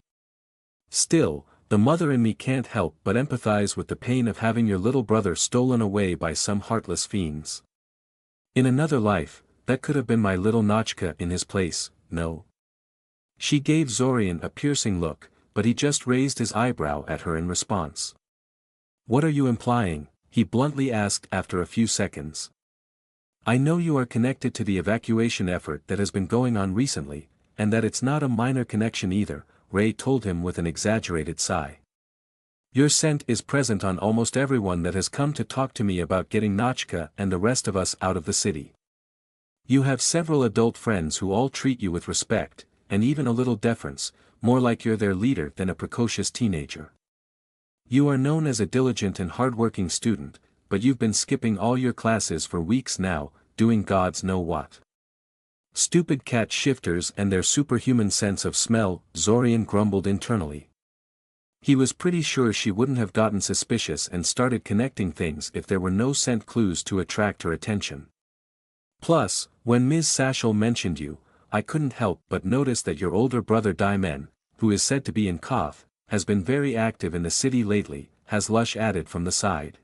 A: Still, The mother in me can't help but empathize with the pain of having your little brother stolen away by some heartless fiends. In another life, that could have been my little Notchka in his place, no? She gave Zorian a piercing look, but he just raised his eyebrow at her in response. What are you implying? He bluntly asked after a few seconds. I know you are connected to the evacuation effort that has been going on recently, and that it's not a minor connection either, Ray told him with an exaggerated sigh. Your scent is present on almost everyone that has come to talk to me about getting Notchka and the rest of us out of the city. You have several adult friends who all treat you with respect, and even a little deference, more like you're their leader than a precocious teenager. You are known as a diligent and hard-working student, but you've been skipping all your classes for weeks now, doing gods know what. Stupid cat shifters and their superhuman sense of smell, Zorian grumbled internally. He was pretty sure she wouldn't have gotten suspicious and started connecting things if there were no scent clues to attract her attention. Plus, when Ms. Satchel mentioned you, I couldn't help but notice that your older brother Daimen, who is said to be in Koth, has been very active in the city lately, has Lush added from the side.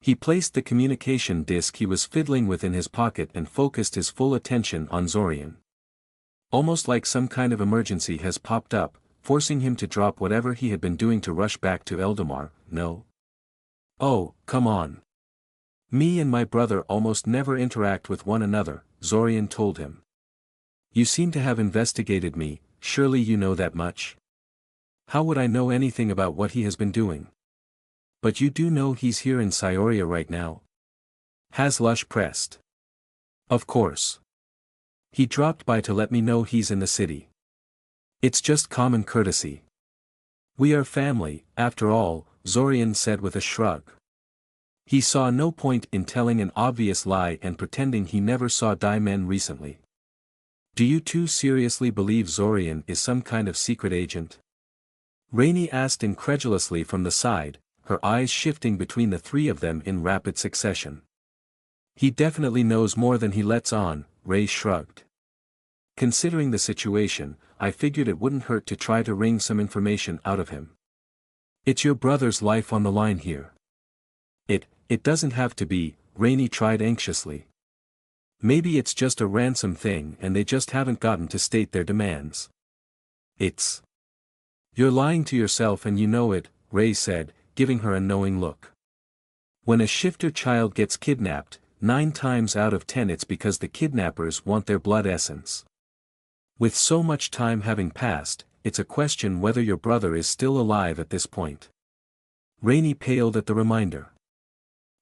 A: He placed the communication disc he was fiddling with in his pocket and focused his full attention on Zorian. Almost like some kind of emergency has popped up, forcing him to drop whatever he had been doing to rush back to Eldamar, no? Oh, come on. Me and my brother almost never interact with one another, Zorian told him. You seem to have investigated me, surely you know that much? How would I know anything about what he has been doing? But you do know he's here in Scioria right now? Has Lush pressed? Of course. He dropped by to let me know he's in the city. It's just common courtesy. We are family, after all, Zorian said with a shrug. He saw no point in telling an obvious lie and pretending he never saw Daimen recently. Do you two seriously believe Zorian is some kind of secret agent? Rainey asked incredulously from the side, her eyes shifting between the three of them in rapid succession. He definitely knows more than he lets on, Ray shrugged. Considering the situation, I figured it wouldn't hurt to try to wring some information out of him. It's your brother's life on the line here. It doesn't have to be, Rainey tried anxiously. Maybe it's just a ransom thing and they just haven't gotten to state their demands. You're lying to yourself and you know it, Ray said, giving her a knowing look. When a shifter child gets kidnapped, 9 times out of 10 it's because the kidnappers want their blood essence. With so much time having passed, it's a question whether your brother is still alive at this point. Rainey paled at the reminder.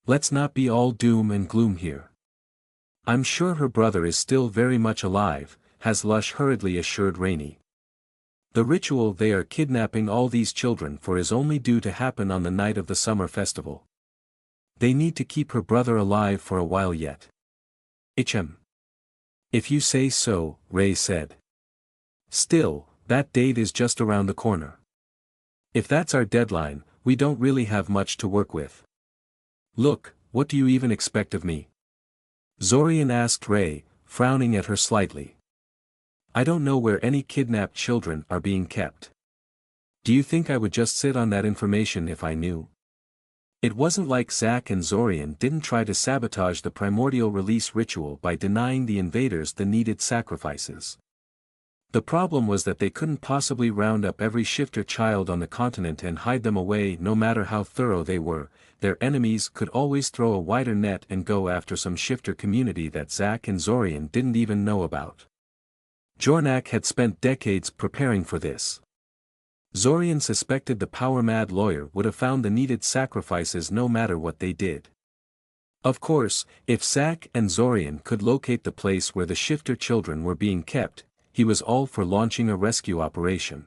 A: Let's not be all doom and gloom here. I'm sure her brother is still very much alive, has Lush hurriedly assured Rainey. The ritual they are kidnapping all these children for is only due to happen on the night of the summer festival. They need to keep her brother alive for a while yet. If you say so, Ray said. Still, that date is just around the corner. If that's our deadline, we don't really have much to work with. Look, what do you even expect of me? Zorian asked Ray, frowning at her slightly. I don't know where any kidnapped children are being kept. Do you think I would just sit on that information if I knew? It wasn't like Zack and Zorian didn't try to sabotage the primordial release ritual by denying the invaders the needed sacrifices. The problem was that they couldn't possibly round up every shifter child on the continent and hide them away no matter how thorough they were. Their enemies could always throw a wider net and go after some shifter community that Zack and Zorian didn't even know about. Jornak had spent decades preparing for this. Zorian suspected the power-mad lawyer would have found the needed sacrifices no matter what they did. Of course, if Zack and Zorian could locate the place where the shifter children were being kept, he was all for launching a rescue operation.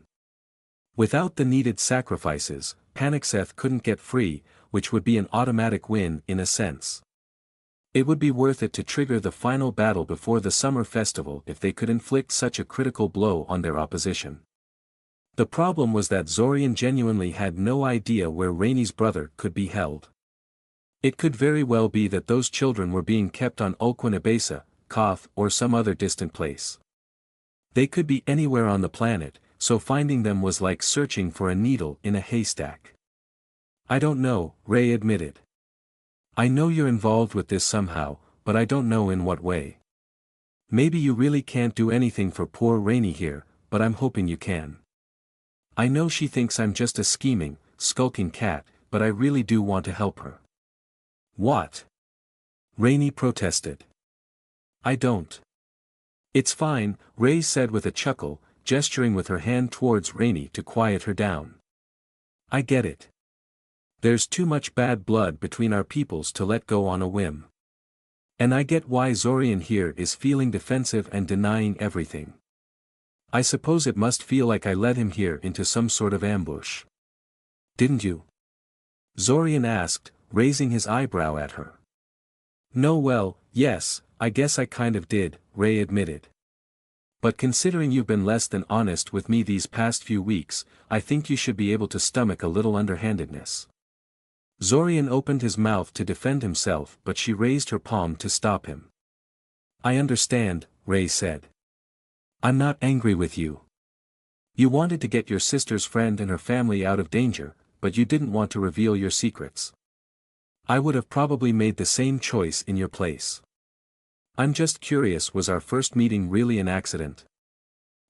A: Without the needed sacrifices, Panicseth couldn't get free, which would be an automatic win in a sense. It would be worth it to trigger the final battle before the summer festival if they could inflict such a critical blow on their opposition. The problem was that Zorian genuinely had no idea where Rainey's brother could be held. It could very well be that those children were being kept on Ulquin-Abesa, Koth or some other distant place. They could be anywhere on the planet, so finding them was like searching for a needle in a haystack. I don't know, Ray admitted. I know you're involved with this somehow, but I don't know in what way. Maybe you really can't do anything for poor Rainey here, but I'm hoping you can. I know she thinks I'm just a scheming, skulking cat, but I really do want to help her. What? Rainey protested. I don't. It's fine, Ray said with a chuckle, gesturing with her hand towards Rainey to quiet her down. I get it. There's too much bad blood between our peoples to let go on a whim. And I get why Zorian here is feeling defensive and denying everything. I suppose it must feel like I led him here into some sort of ambush. Didn't you? Zorian asked, raising his eyebrow at her. No, well, yes, I guess I kind of did, Ray admitted. But considering you've been less than honest with me these past few weeks, I think you should be able to stomach a little underhandedness. Zorian opened his mouth to defend himself, but she raised her palm to stop him. I understand, Ray said. I'm not angry with you. You wanted to get your sister's friend and her family out of danger, but you didn't want to reveal your secrets. I would have probably made the same choice in your place. I'm just curious, was our first meeting really an accident?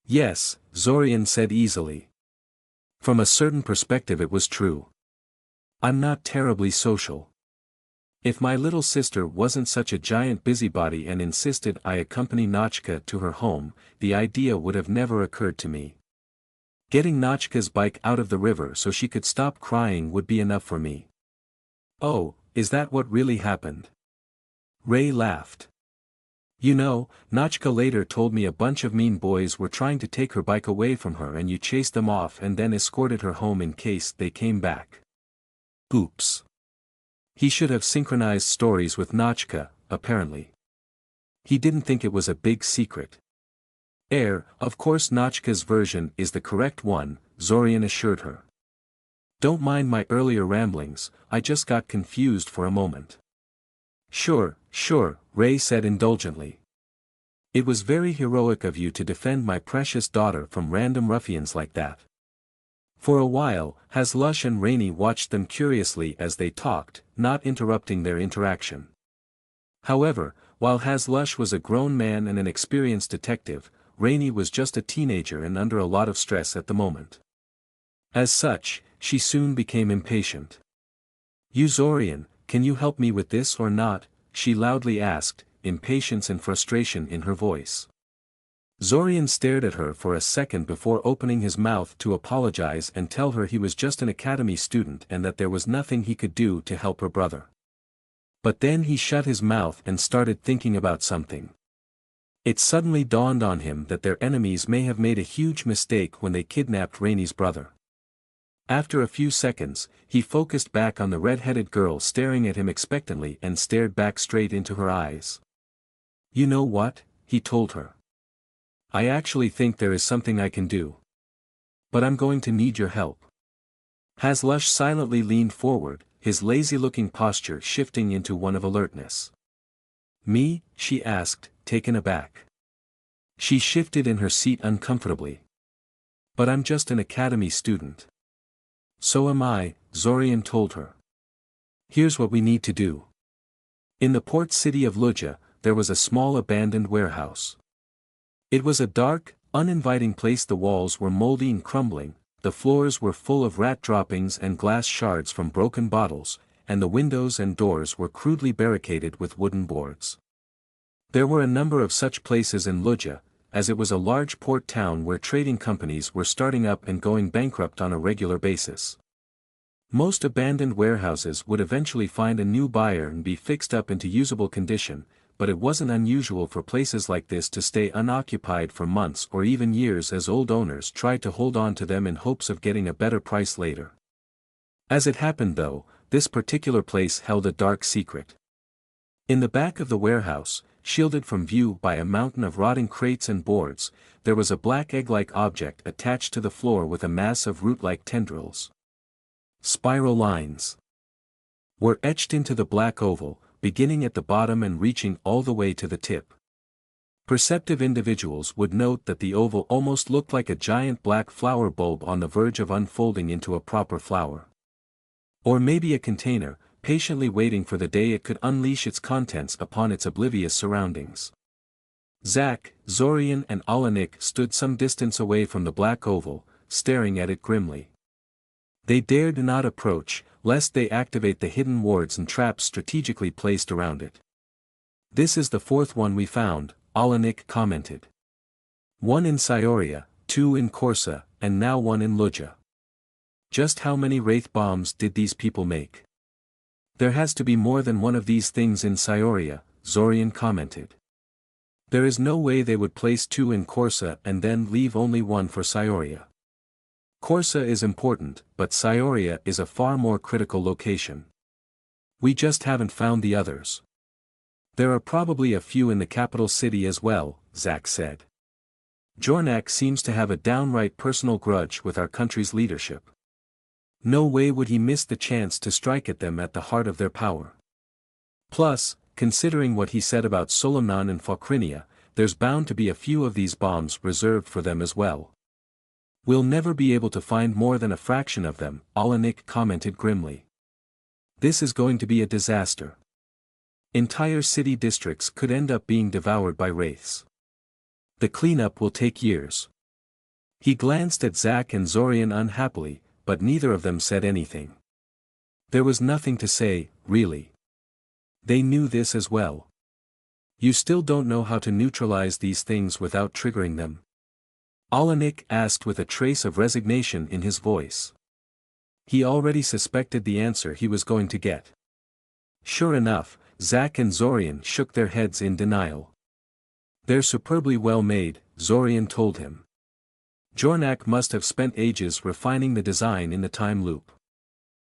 A: Yes, Zorian said easily. From a certain perspective it was true. I'm not terribly social. If my little sister wasn't such a giant busybody and insisted I accompany Nachka to her home, the idea would have never occurred to me. Getting Nachka's bike out of the river so she could stop crying would be enough for me. Oh, is that what really happened? Ray laughed. You know, Nachka later told me a bunch of mean boys were trying to take her bike away from her and you chased them off and then escorted her home in case they came back. Oops. He should have synchronized stories with Nachka, apparently. He didn't think it was a big secret. Of course Nachka's version is the correct one, Zorian assured her. Don't mind my earlier ramblings, I just got confused for a moment. Sure, Ray said indulgently. It was very heroic of you to defend my precious daughter from random ruffians like that. For a while, Hazlush and Rainey watched them curiously as they talked, not interrupting their interaction. However, while Hazlush was a grown man and an experienced detective, Rainey was just a teenager and under a lot of stress at the moment. As such, she soon became impatient. You Zorian, can you help me with this or not? She loudly asked, impatience and frustration in her voice. Zorian stared at her for a second before opening his mouth to apologize and tell her he was just an academy student and that there was nothing he could do to help her brother. But then he shut his mouth and started thinking about something. It suddenly dawned on him that their enemies may have made a huge mistake when they kidnapped Rainey's brother. After a few seconds, he focused back on the red-headed girl staring at him expectantly and stared back straight into her eyes. You know what? He told her. I actually think there is something I can do. But I'm going to need your help. Hazlush silently leaned forward, his lazy-looking posture shifting into one of alertness. Me? She asked, taken aback. She shifted in her seat uncomfortably. But I'm just an academy student. So am I, Zorian told her. Here's what we need to do. In the port city of Luja, there was a small abandoned warehouse. It was a dark, uninviting place. The walls were moldy and crumbling, the floors were full of rat droppings and glass shards from broken bottles, and the windows and doors were crudely barricaded with wooden boards. There were a number of such places in Luja, as it was a large port town where trading companies were starting up and going bankrupt on a regular basis. Most abandoned warehouses would eventually find a new buyer and be fixed up into usable condition, but it wasn't unusual for places like this to stay unoccupied for months or even years as old owners tried to hold on to them in hopes of getting a better price later. As it happened though, this particular place held a dark secret. In the back of the warehouse, shielded from view by a mountain of rotting crates and boards, there was a black egg-like object attached to the floor with a mass of root-like tendrils. Spiral lines were etched into the black oval, beginning at the bottom and reaching all the way to the tip. Perceptive individuals would note that the oval almost looked like a giant black flower bulb on the verge of unfolding into a proper flower. Or maybe a container, patiently waiting for the day it could unleash its contents upon its oblivious surroundings. Zack, Zorian and Alanik stood some distance away from the black oval, staring at it grimly. They dared not approach, lest they activate the hidden wards and traps strategically placed around it. "This is the fourth one we found," Alanik commented. "One in Scioria, 2 in Corsa, and now one in Luja. Just how many wraith bombs did these people make?" "There has to be more than one of these things in Scioria," Zorian commented. "There is no way they would place 2 in Corsa and then leave only one for Scioria. Corsa is important, but Scioria is a far more critical location. We just haven't found the others." "There are probably a few in the capital city as well," Zack said. "Jornak seems to have a downright personal grudge with our country's leadership. No way would he miss the chance to strike at them at the heart of their power. Plus, considering what he said about Solomon and Falcrinia, there's bound to be a few of these bombs reserved for them as well. We'll never be able to find more than a fraction of them," Alanik commented grimly. "This is going to be a disaster. Entire city districts could end up being devoured by wraiths. The cleanup will take years." He glanced at Zack and Zorian unhappily, but neither of them said anything. There was nothing to say, really. They knew this as well. "You still don't know how to neutralize these things without triggering them?" Alanik asked with a trace of resignation in his voice. He already suspected the answer he was going to get. Sure enough, Zack and Zorian shook their heads in denial. "They're superbly well made," Zorian told him. "Jornak must have spent ages refining the design in the time loop.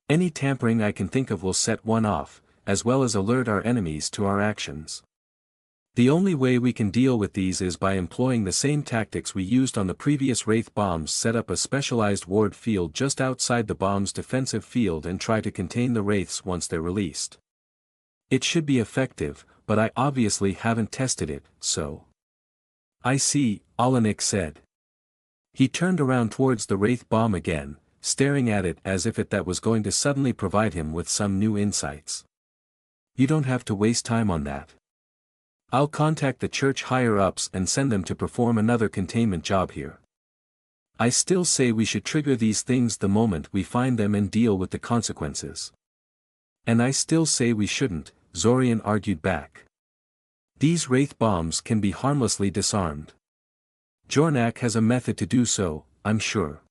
A: Any tampering I can think of will set one off, as well as alert our enemies to our actions. The only way we can deal with these is by employing the same tactics we used on the previous wraith bombs. Set up a specialized ward field just outside the bomb's defensive field and try to contain the wraiths once they're released. It should be effective, but I obviously haven't tested it, so." "I see," Alanik said. He turned around towards the wraith bomb again, staring at it as if that was going to suddenly provide him with some new insights. "You don't have to waste time on that. I'll contact the church higher-ups and send them to perform another containment job here. I still say we should trigger these things the moment we find them and deal with the consequences." "And I still say we shouldn't," Zorian argued back. "These wraith bombs can be harmlessly disarmed. Jornak has a method to do so, I'm sure.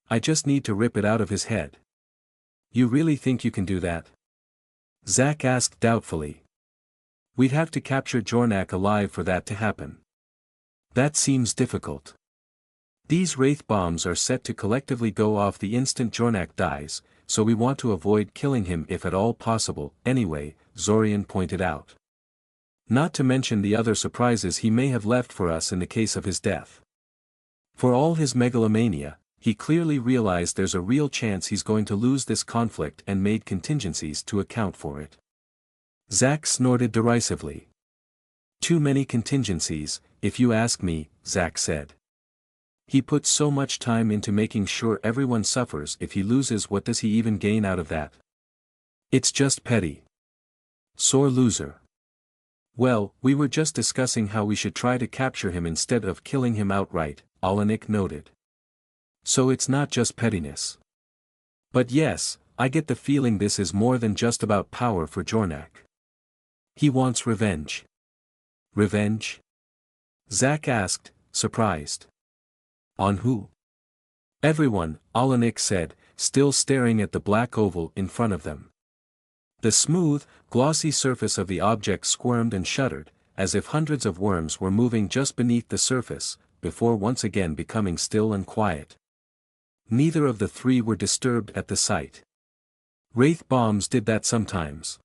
A: I just need to rip it out of his head." "You really think you can do that?" Zack asked doubtfully. "We'd have to capture Jornak alive for that to happen. That seems difficult. These wraith bombs are set to collectively go off the instant Jornak dies, so we want to avoid killing him if at all possible, anyway," Zorian pointed out. "Not to mention the other surprises he may have left for us in the case of his death. For all his megalomania, he clearly realized there's a real chance he's going to lose this conflict and made contingencies to account for it." Zack snorted derisively. "Too many contingencies, if you ask me," Zack said. "He puts so much time into making sure everyone suffers. If he loses, what does he even gain out of that? It's just petty. Sore loser." "Well, we were just discussing how we should try to capture him instead of killing him outright," Alanik noted. "So it's not just pettiness. But yes, I get the feeling this is more than just about power for Jornak. He wants revenge." "Revenge?" Zack asked, surprised. "On who?" "Everyone," Alanik said, still staring at the black oval in front of them. The smooth, glossy surface of the object squirmed and shuddered, as if hundreds of worms were moving just beneath the surface, before once again becoming still and quiet. Neither of the three were disturbed at the sight. Wraith bombs did that sometimes.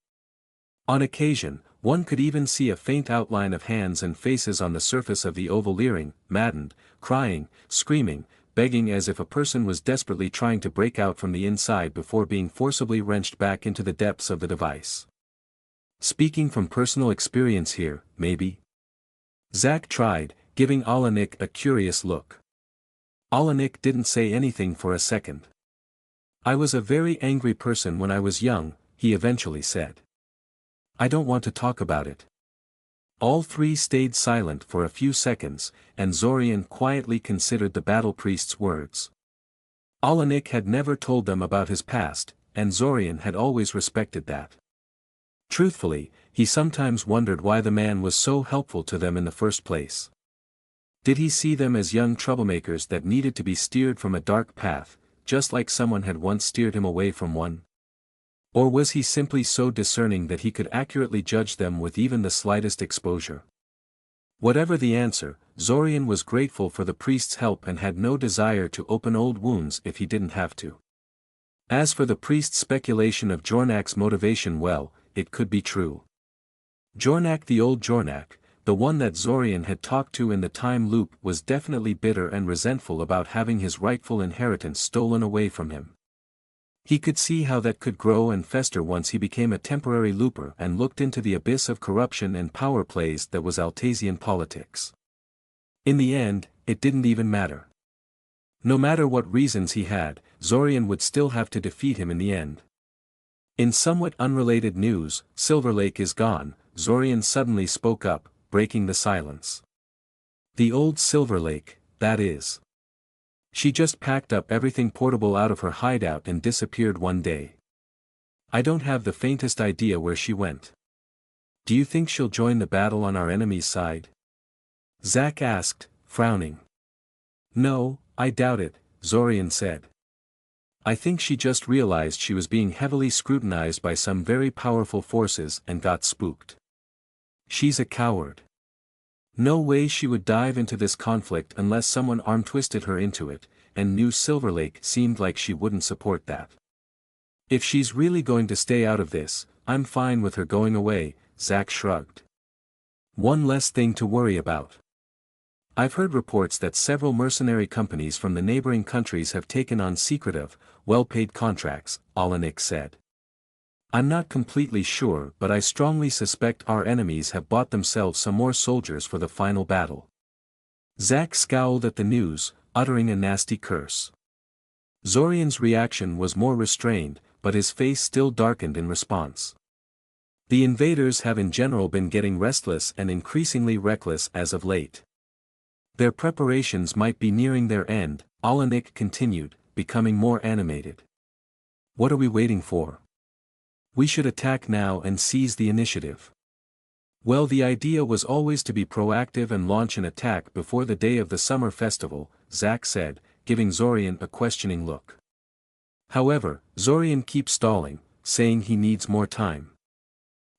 A: On occasion, one could even see a faint outline of hands and faces on the surface of the oval leering, maddened, crying, screaming, begging as if a person was desperately trying to break out from the inside before being forcibly wrenched back into the depths of the device. "Speaking from personal experience here, maybe?" Zack tried, giving Alanik a curious look. Alanik didn't say anything for a second. I was a very angry person when I was young, he eventually said. I don't want to talk about it. All three stayed silent for a few seconds, and Zorian quietly considered the battle priest's words. Alanik had never told them about his past, and Zorian had always respected that. Truthfully, he sometimes wondered why the man was so helpful to them in the first place. Did he see them as young troublemakers that needed to be steered from a dark path, just like someone had once steered him away from one? Or was he simply so discerning that he could accurately judge them with even the slightest exposure? Whatever the answer, Zorian was grateful for the priest's help and had no desire to open old wounds if he didn't have to. As for the priest's speculation of Jornak's motivation, well, it could be true. Jornak, the old Jornak, the one that Zorian had talked to in the time loop, was definitely bitter and resentful about having his rightful inheritance stolen away from him. He could see how that could grow and fester once he became a temporary looper and looked into the abyss of corruption and power plays that was Altasian politics. In the end, it didn't even matter. No matter what reasons he had, Zorian would still have to defeat him in the end. In somewhat unrelated news, Silver Lake is gone, Zorian suddenly spoke up, breaking the silence. The old Silver Lake, that is. She just packed up everything portable out of her hideout and disappeared one day. I don't have the faintest idea where she went. Do you think she'll join the battle on our enemy's side? Zack asked, frowning. No, I doubt it, Zorian said. I think she just realized she was being heavily scrutinized by some very powerful forces and got spooked. She's a coward. No way she would dive into this conflict unless someone arm-twisted her into it, and New Silver Lake seemed like she wouldn't support that. If she's really going to stay out of this, I'm fine with her going away, Zack shrugged. One less thing to worry about. I've heard reports that several mercenary companies from the neighboring countries have taken on secretive, well-paid contracts, Alanik said. I'm not completely sure, but I strongly suspect our enemies have bought themselves some more soldiers for the final battle. Zack scowled at the news, uttering a nasty curse. Zorian's reaction was more restrained, but his face still darkened in response. The invaders have in general been getting restless and increasingly reckless as of late. Their preparations might be nearing their end, Alanik continued, becoming more animated. What are we waiting for? We should attack now and seize the initiative. Well, the idea was always to be proactive and launch an attack before the day of the summer festival, Zack said, giving Zorian a questioning look. However, Zorian keeps stalling, saying he needs more time.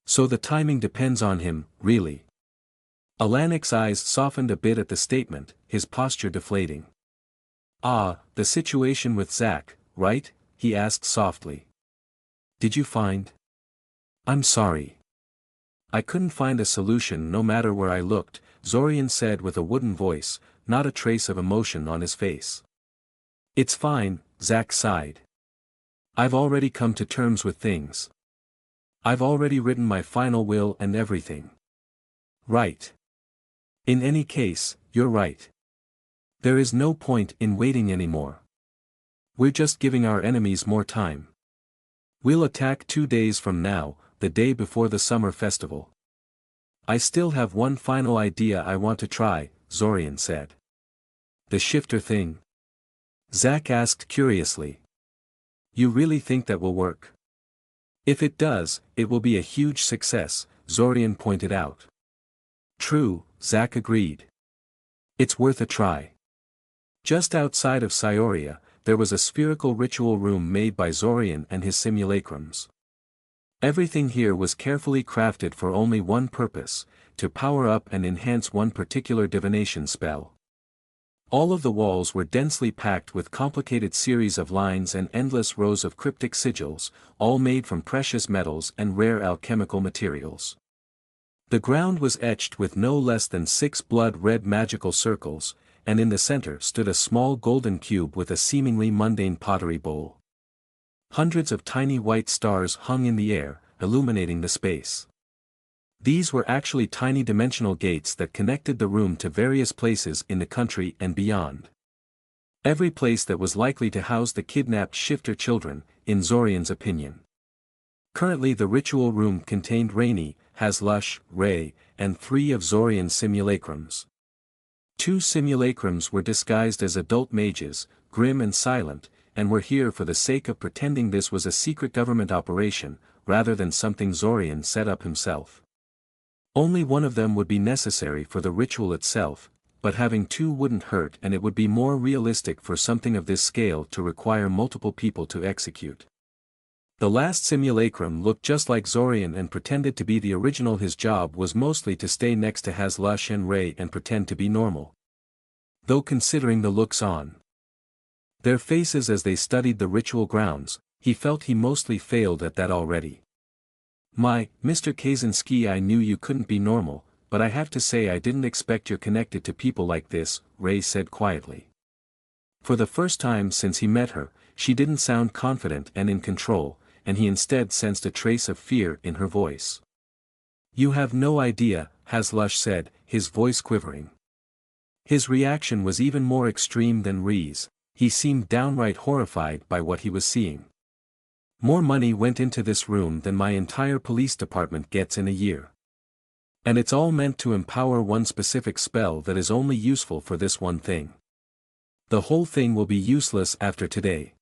A: So the timing depends on him, really. Alanik's eyes softened a bit at the statement, his posture deflating. Ah, the situation with Zack, right? He asked softly. Did you find? I'm sorry. I couldn't find a solution no matter where I looked, Zorian said with a wooden voice, not a trace of emotion on his face. It's fine, Zack sighed. I've already come to terms with things. I've already written my final will and everything. Right. In any case, you're right. There is no point in waiting anymore. We're just giving our enemies more time. We'll attack 2 days from now, the day before the summer festival. I still have one final idea I want to try, Zorian said. The shifter thing? Zack asked curiously. You really think that will work? If it does, it will be a huge success, Zorian pointed out. True, Zack agreed. It's worth a try. Just outside of Scioria, there was a spherical ritual room made by Zorian and his simulacrums. Everything here was carefully crafted for only one purpose, to power up and enhance one particular divination spell. All of the walls were densely packed with complicated series of lines and endless rows of cryptic sigils, all made from precious metals and rare alchemical materials. The ground was etched with no less than 6 blood-red magical circles, and in the center stood a small golden cube with a seemingly mundane pottery bowl. Hundreds of tiny white stars hung in the air, illuminating the space. These were actually tiny dimensional gates that connected the room to various places in the country and beyond. Every place that was likely to house the kidnapped shifter children, in Zorian's opinion. Currently the ritual room contained Rainey, Hazlush, Ray, and 3 of Zorian's simulacrums. 2 simulacrums were disguised as adult mages, grim and silent, and were here for the sake of pretending this was a secret government operation, rather than something Zorian set up himself. Only one of them would be necessary for the ritual itself, but having 2 wouldn't hurt, and it would be more realistic for something of this scale to require multiple people to execute. The last simulacrum looked just like Zorian and pretended to be the original. His job was mostly to stay next to Hazlush and Ray and pretend to be normal. Though considering the looks on their faces as they studied the ritual grounds, he felt he mostly failed at that already. Mr. Kaczynski, I knew you couldn't be normal, but I have to say I didn't expect you're connected to people like this, Ray said quietly. For the first time since he met her, she didn't sound confident and in control, and he instead sensed a trace of fear in her voice. You have no idea, Hazlush said, his voice quivering. His reaction was even more extreme than Ree's. He seemed downright horrified by what he was seeing. More money went into this room than my entire police department gets in a year. And it's all meant to empower one specific spell that is only useful for this one thing. The whole thing will be useless after today.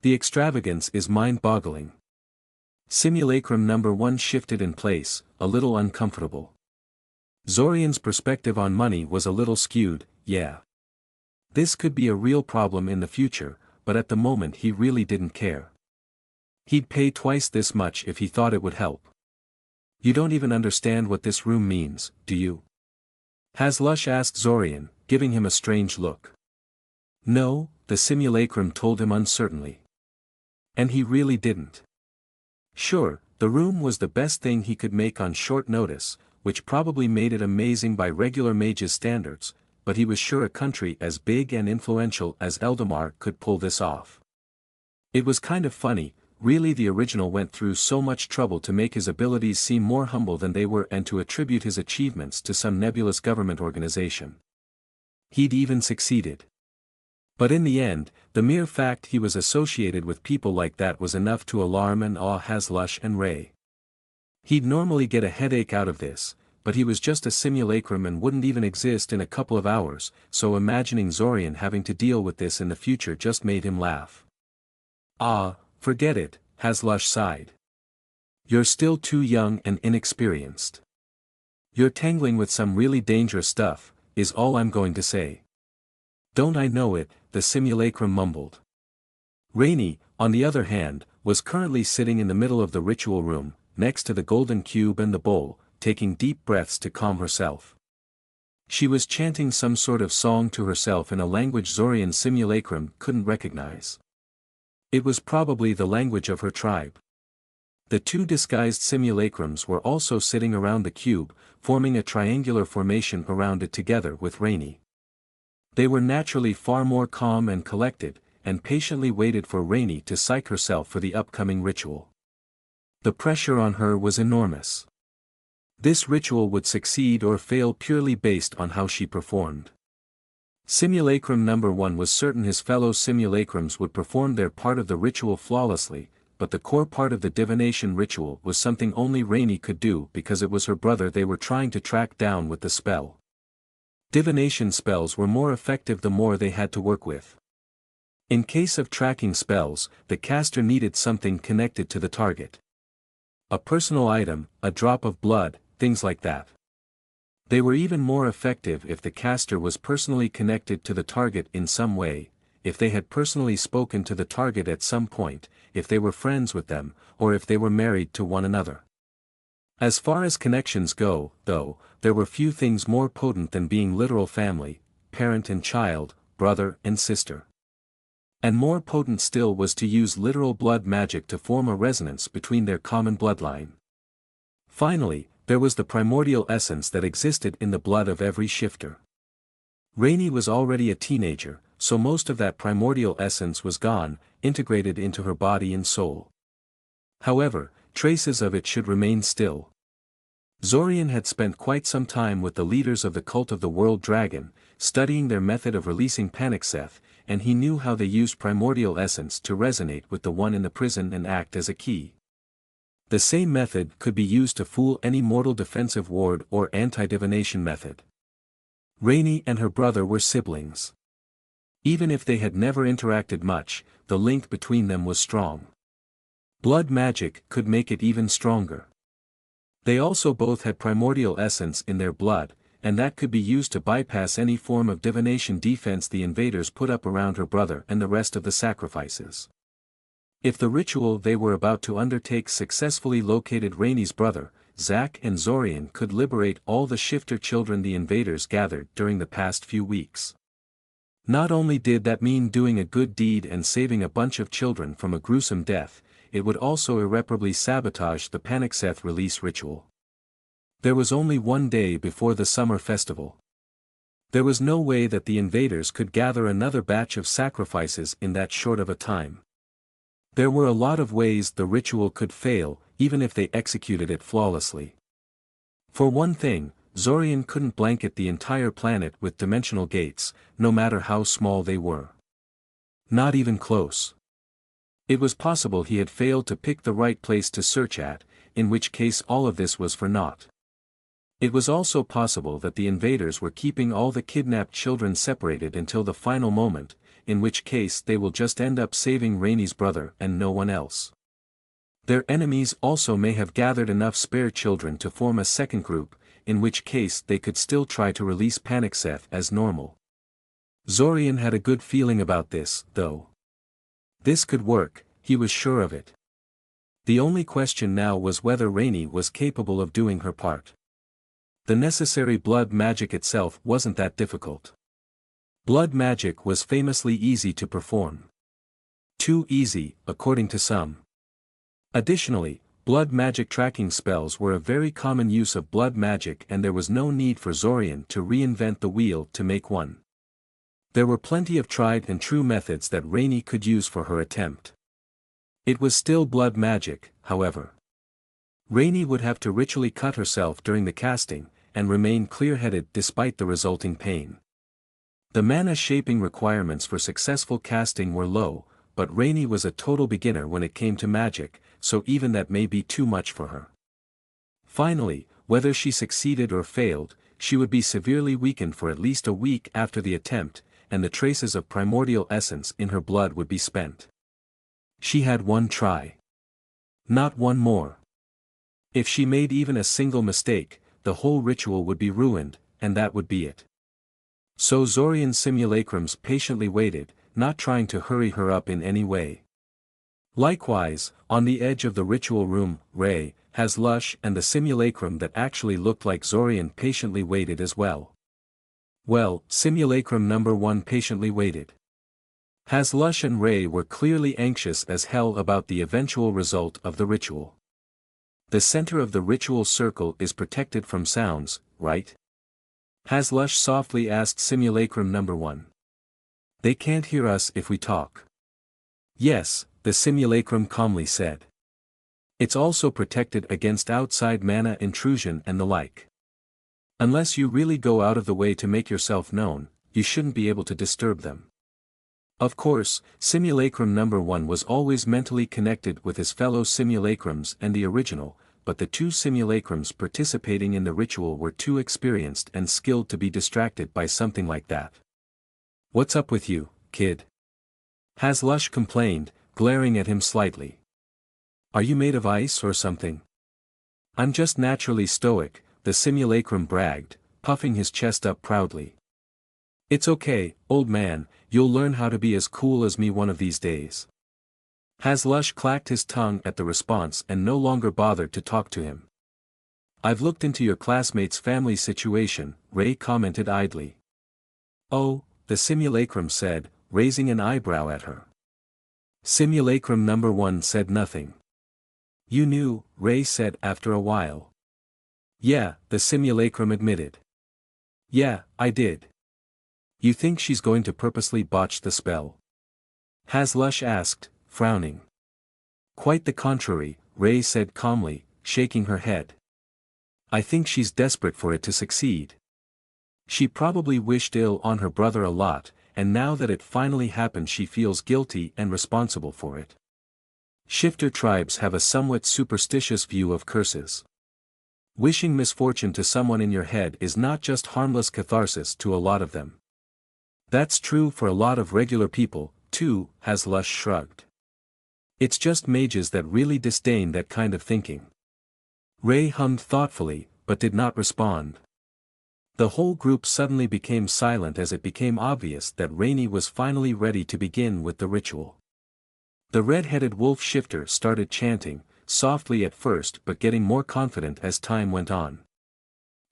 A: The extravagance is mind-boggling. Simulacrum number 1 shifted in place, a little uncomfortable. Zorian's perspective on money was a little skewed, yeah. This could be a real problem in the future, but at the moment he really didn't care. He'd pay twice this much if he thought it would help. You don't even understand what this room means, do you? Hazlush asked Zorian, giving him a strange look. No, the simulacrum told him uncertainly. And he really didn't. Sure, the room was the best thing he could make on short notice, which probably made it amazing by regular mages' standards, but he was sure a country as big and influential as Eldamar could pull this off. It was kind of funny, really. The original went through so much trouble to make his abilities seem more humble than they were and to attribute his achievements to some nebulous government organization. He'd even succeeded. But in the end, the mere fact he was associated with people like that was enough to alarm and awe Hazlush and Ray. He'd normally get a headache out of this, but he was just a simulacrum and wouldn't even exist in a couple of hours, so imagining Zorian having to deal with this in the future just made him laugh. Forget it, Hazlush sighed. You're still too young and inexperienced. You're tangling with some really dangerous stuff, is all I'm going to say. Don't I know it, the simulacrum mumbled. Rainey, on the other hand, was currently sitting in the middle of the ritual room, next to the golden cube and the bowl, taking deep breaths to calm herself. She was chanting some sort of song to herself in a language Zorian's simulacrum couldn't recognize. It was probably the language of her tribe. The 2 disguised simulacrums were also sitting around the cube, forming a triangular formation around it together with Rainey. They were naturally far more calm and collected, and patiently waited for Rainey to psych herself for the upcoming ritual. The pressure on her was enormous. This ritual would succeed or fail purely based on how she performed. Simulacrum number 1 was certain his fellow simulacrums would perform their part of the ritual flawlessly, but the core part of the divination ritual was something only Rainey could do because it was her brother they were trying to track down with the spell. Divination spells were more effective the more they had to work with. In case of tracking spells, the caster needed something connected to the target. A personal item, a drop of blood, things like that. They were even more effective if the caster was personally connected to the target in some way, if they had personally spoken to the target at some point, if they were friends with them, or if they were married to one another. As far as connections go, though, there were few things more potent than being literal family, parent and child, brother and sister. And more potent still was to use literal blood magic to form a resonance between their common bloodline. Finally, there was the primordial essence that existed in the blood of every shifter. Rainey was already a teenager, so most of that primordial essence was gone, integrated into her body and soul. However, traces of it should remain still. Zorian had spent quite some time with the leaders of the cult of the World Dragon, studying their method of releasing Panicseth, and he knew how they used primordial essence to resonate with the one in the prison and act as a key. The same method could be used to fool any mortal defensive ward or anti-divination method. Rainey and her brother were siblings. Even if they had never interacted much, the link between them was strong. Blood magic could make it even stronger. They also both had primordial essence in their blood, and that could be used to bypass any form of divination defense the invaders put up around her brother and the rest of the sacrifices. If the ritual they were about to undertake successfully located Rainey's brother, Zack and Zorian could liberate all the shifter children the invaders gathered during the past few weeks. Not only did that mean doing a good deed and saving a bunch of children from a gruesome death, it would also irreparably sabotage the Panicseth release ritual. There was only one day before the summer festival. There was no way that the invaders could gather another batch of sacrifices in that short of a time. There were a lot of ways the ritual could fail, even if they executed it flawlessly. For one thing, Zorian couldn't blanket the entire planet with dimensional gates, no matter how small they were. Not even close. It was possible he had failed to pick the right place to search at, in which case all of this was for naught. It was also possible that the invaders were keeping all the kidnapped children separated until the final moment, in which case they will just end up saving Rainey's brother and no one else. Their enemies also may have gathered enough spare children to form a second group, in which case they could still try to release Panicseth as normal. Zorian had a good feeling about this, though. This could work, he was sure of it. The only question now was whether Rainey was capable of doing her part. The necessary blood magic itself wasn't that difficult. Blood magic was famously easy to perform. Too easy, according to some. Additionally, blood magic tracking spells were a very common use of blood magic and there was no need for Zorian to reinvent the wheel to make one. There were plenty of tried and true methods that Rainey could use for her attempt. It was still blood magic, however. Rainey would have to ritually cut herself during the casting, and remain clear-headed despite the resulting pain. The mana shaping requirements for successful casting were low, but Rainey was a total beginner when it came to magic, so even that may be too much for her. Finally, whether she succeeded or failed, she would be severely weakened for at least a week after the attempt, and the traces of primordial essence in her blood would be spent. She had one try. Not one more. If she made even a single mistake, the whole ritual would be ruined, and that would be it. So Zorian's simulacrums patiently waited, not trying to hurry her up in any way. Likewise, on the edge of the ritual room, Ray, Hazlush and the simulacrum that actually looked like Zorian patiently waited as well. Well, simulacrum number 1 patiently waited. Hazlush and Ray were clearly anxious as hell about the eventual result of the ritual. The center of the ritual circle is protected from sounds, right? Hazlush softly asked simulacrum number 1. They can't hear us if we talk. Yes, the simulacrum calmly said. It's also protected against outside mana intrusion and the like. Unless you really go out of the way to make yourself known, you shouldn't be able to disturb them. Of course, simulacrum number 1 was always mentally connected with his fellow simulacrums and the original, but the two simulacrums participating in the ritual were too experienced and skilled to be distracted by something like that. What's up with you, kid? Hazlush complained, glaring at him slightly. Are you made of ice or something? I'm just naturally stoic, the simulacrum bragged, puffing his chest up proudly. It's okay, old man, you'll learn how to be as cool as me one of these days. Hazlush clacked his tongue at the response and no longer bothered to talk to him. I've looked into your classmate's family situation, Ray commented idly. Oh, the simulacrum said, raising an eyebrow at her. Simulacrum number 1 said nothing. You knew, Ray said after a while. Yeah, the simulacrum admitted. Yeah, I did. You think she's going to purposely botch the spell? Hazlush asked, frowning. Quite the contrary, Ray said calmly, shaking her head. I think she's desperate for it to succeed. She probably wished ill on her brother a lot, and now that it finally happened she feels guilty and responsible for it. Shifter tribes have a somewhat superstitious view of curses. Wishing misfortune to someone in your head is not just harmless catharsis to a lot of them. That's true for a lot of regular people, too, has Lush shrugged. It's just mages that really disdain that kind of thinking. Ray hummed thoughtfully, but did not respond. The whole group suddenly became silent as it became obvious that Rainey was finally ready to begin with the ritual. The red-headed wolf shifter started chanting, softly at first but getting more confident as time went on.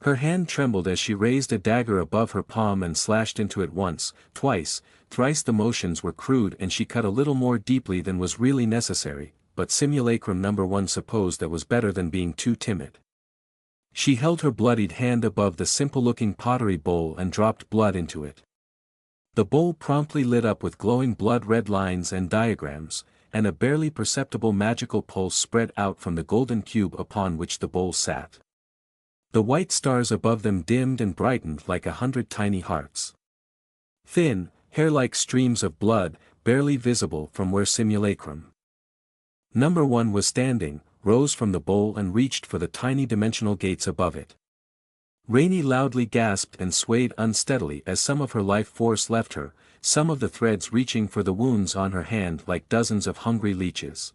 A: Her hand trembled as she raised a dagger above her palm and slashed into it once, twice, thrice. The motions were crude and she cut a little more deeply than was really necessary, but Simulacrum number 1 supposed that was better than being too timid. She held her bloodied hand above the simple-looking pottery bowl and dropped blood into it. The bowl promptly lit up with glowing blood-red lines and diagrams, and a barely perceptible magical pulse spread out from the golden cube upon which the bowl sat. The white stars above them dimmed and brightened like 100 tiny hearts. Thin, hair-like streams of blood, barely visible from where Simulacrum number 1 was standing, rose from the bowl and reached for the tiny dimensional gates above it. Rainey loudly gasped and swayed unsteadily as some of her life force left her, some of the threads reaching for the wounds on her hand like dozens of hungry leeches.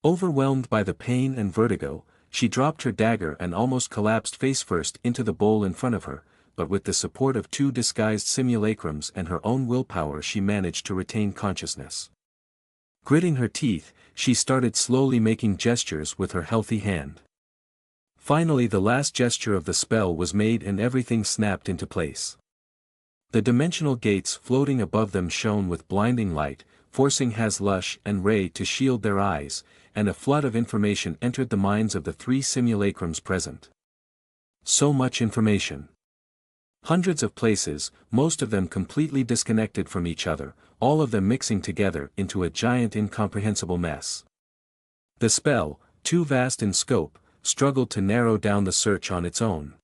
A: Overwhelmed by the pain and vertigo, she dropped her dagger and almost collapsed face-first into the bowl in front of her, but with the support of 2 disguised simulacrums and her own willpower she managed to retain consciousness. Gritting her teeth, she started slowly making gestures with her healthy hand. Finally the last gesture of the spell was made and everything snapped into place. The dimensional gates floating above them shone with blinding light, forcing Lush and Ray to shield their eyes, and a flood of information entered the minds of the 3 simulacrums present. So much information. Hundreds of places, most of them completely disconnected from each other, all of them mixing together into a giant incomprehensible mess. The spell, too vast in scope, struggled to narrow down the search on its own.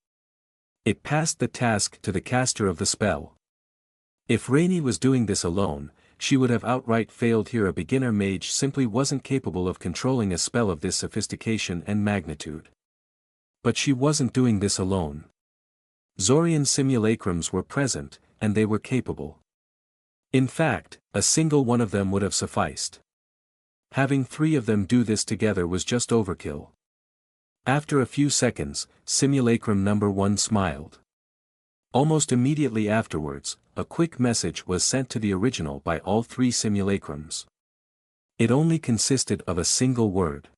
A: It passed the task to the caster of the spell. If Rainey was doing this alone, she would have outright failed here. A beginner mage simply wasn't capable of controlling a spell of this sophistication and magnitude. But she wasn't doing this alone. Zorian's simulacrums were present, and they were capable. In fact, a single one of them would have sufficed. Having 3 of them do this together was just overkill. After a few seconds, simulacrum number 1 smiled. Almost immediately afterwards, a quick message was sent to the original by all 3 simulacrums. It only consisted of a single word.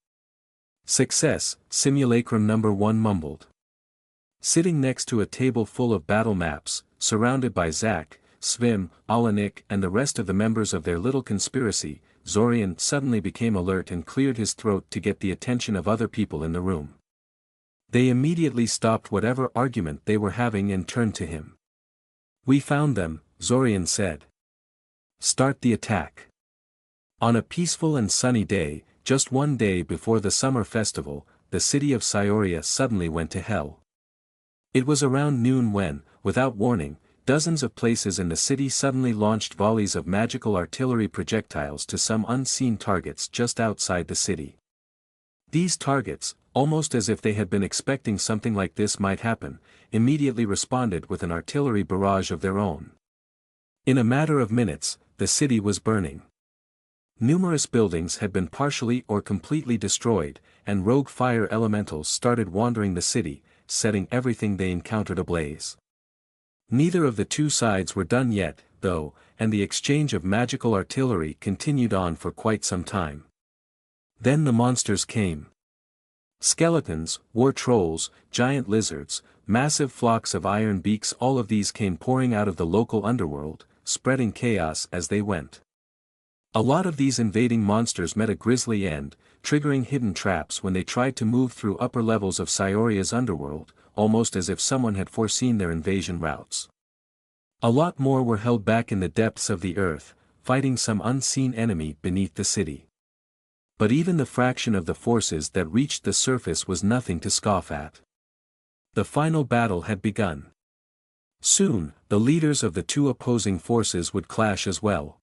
A: Success, simulacrum number 1 mumbled. Sitting next to a table full of battle maps, surrounded by Zack, Svim, Alanik and the rest of the members of their little conspiracy, Zorian suddenly became alert and cleared his throat to get the attention of other people in the room. They immediately stopped whatever argument they were having and turned to him. "We found them," Zorian said. "Start the attack." On a peaceful and sunny day, just one day before the summer festival, the city of Scioria suddenly went to hell. It was around noon when, without warning, dozens of places in the city suddenly launched volleys of magical artillery projectiles to some unseen targets just outside the city. These targets, almost as if they had been expecting something like this might happen, immediately responded with an artillery barrage of their own. In a matter of minutes, the city was burning. Numerous buildings had been partially or completely destroyed, and rogue fire elementals started wandering the city, setting everything they encountered ablaze. Neither of the 2 sides were done yet, though, and the exchange of magical artillery continued on for quite some time. Then the monsters came. Skeletons, war trolls, giant lizards, massive flocks of iron beaks, all of these came pouring out of the local underworld, spreading chaos as they went. A lot of these invading monsters met a grisly end, triggering hidden traps when they tried to move through upper levels of Scioria's underworld, almost as if someone had foreseen their invasion routes. A lot more were held back in the depths of the earth, fighting some unseen enemy beneath the city. But even the fraction of the forces that reached the surface was nothing to scoff at. The final battle had begun. Soon, the leaders of the two opposing forces would clash as well.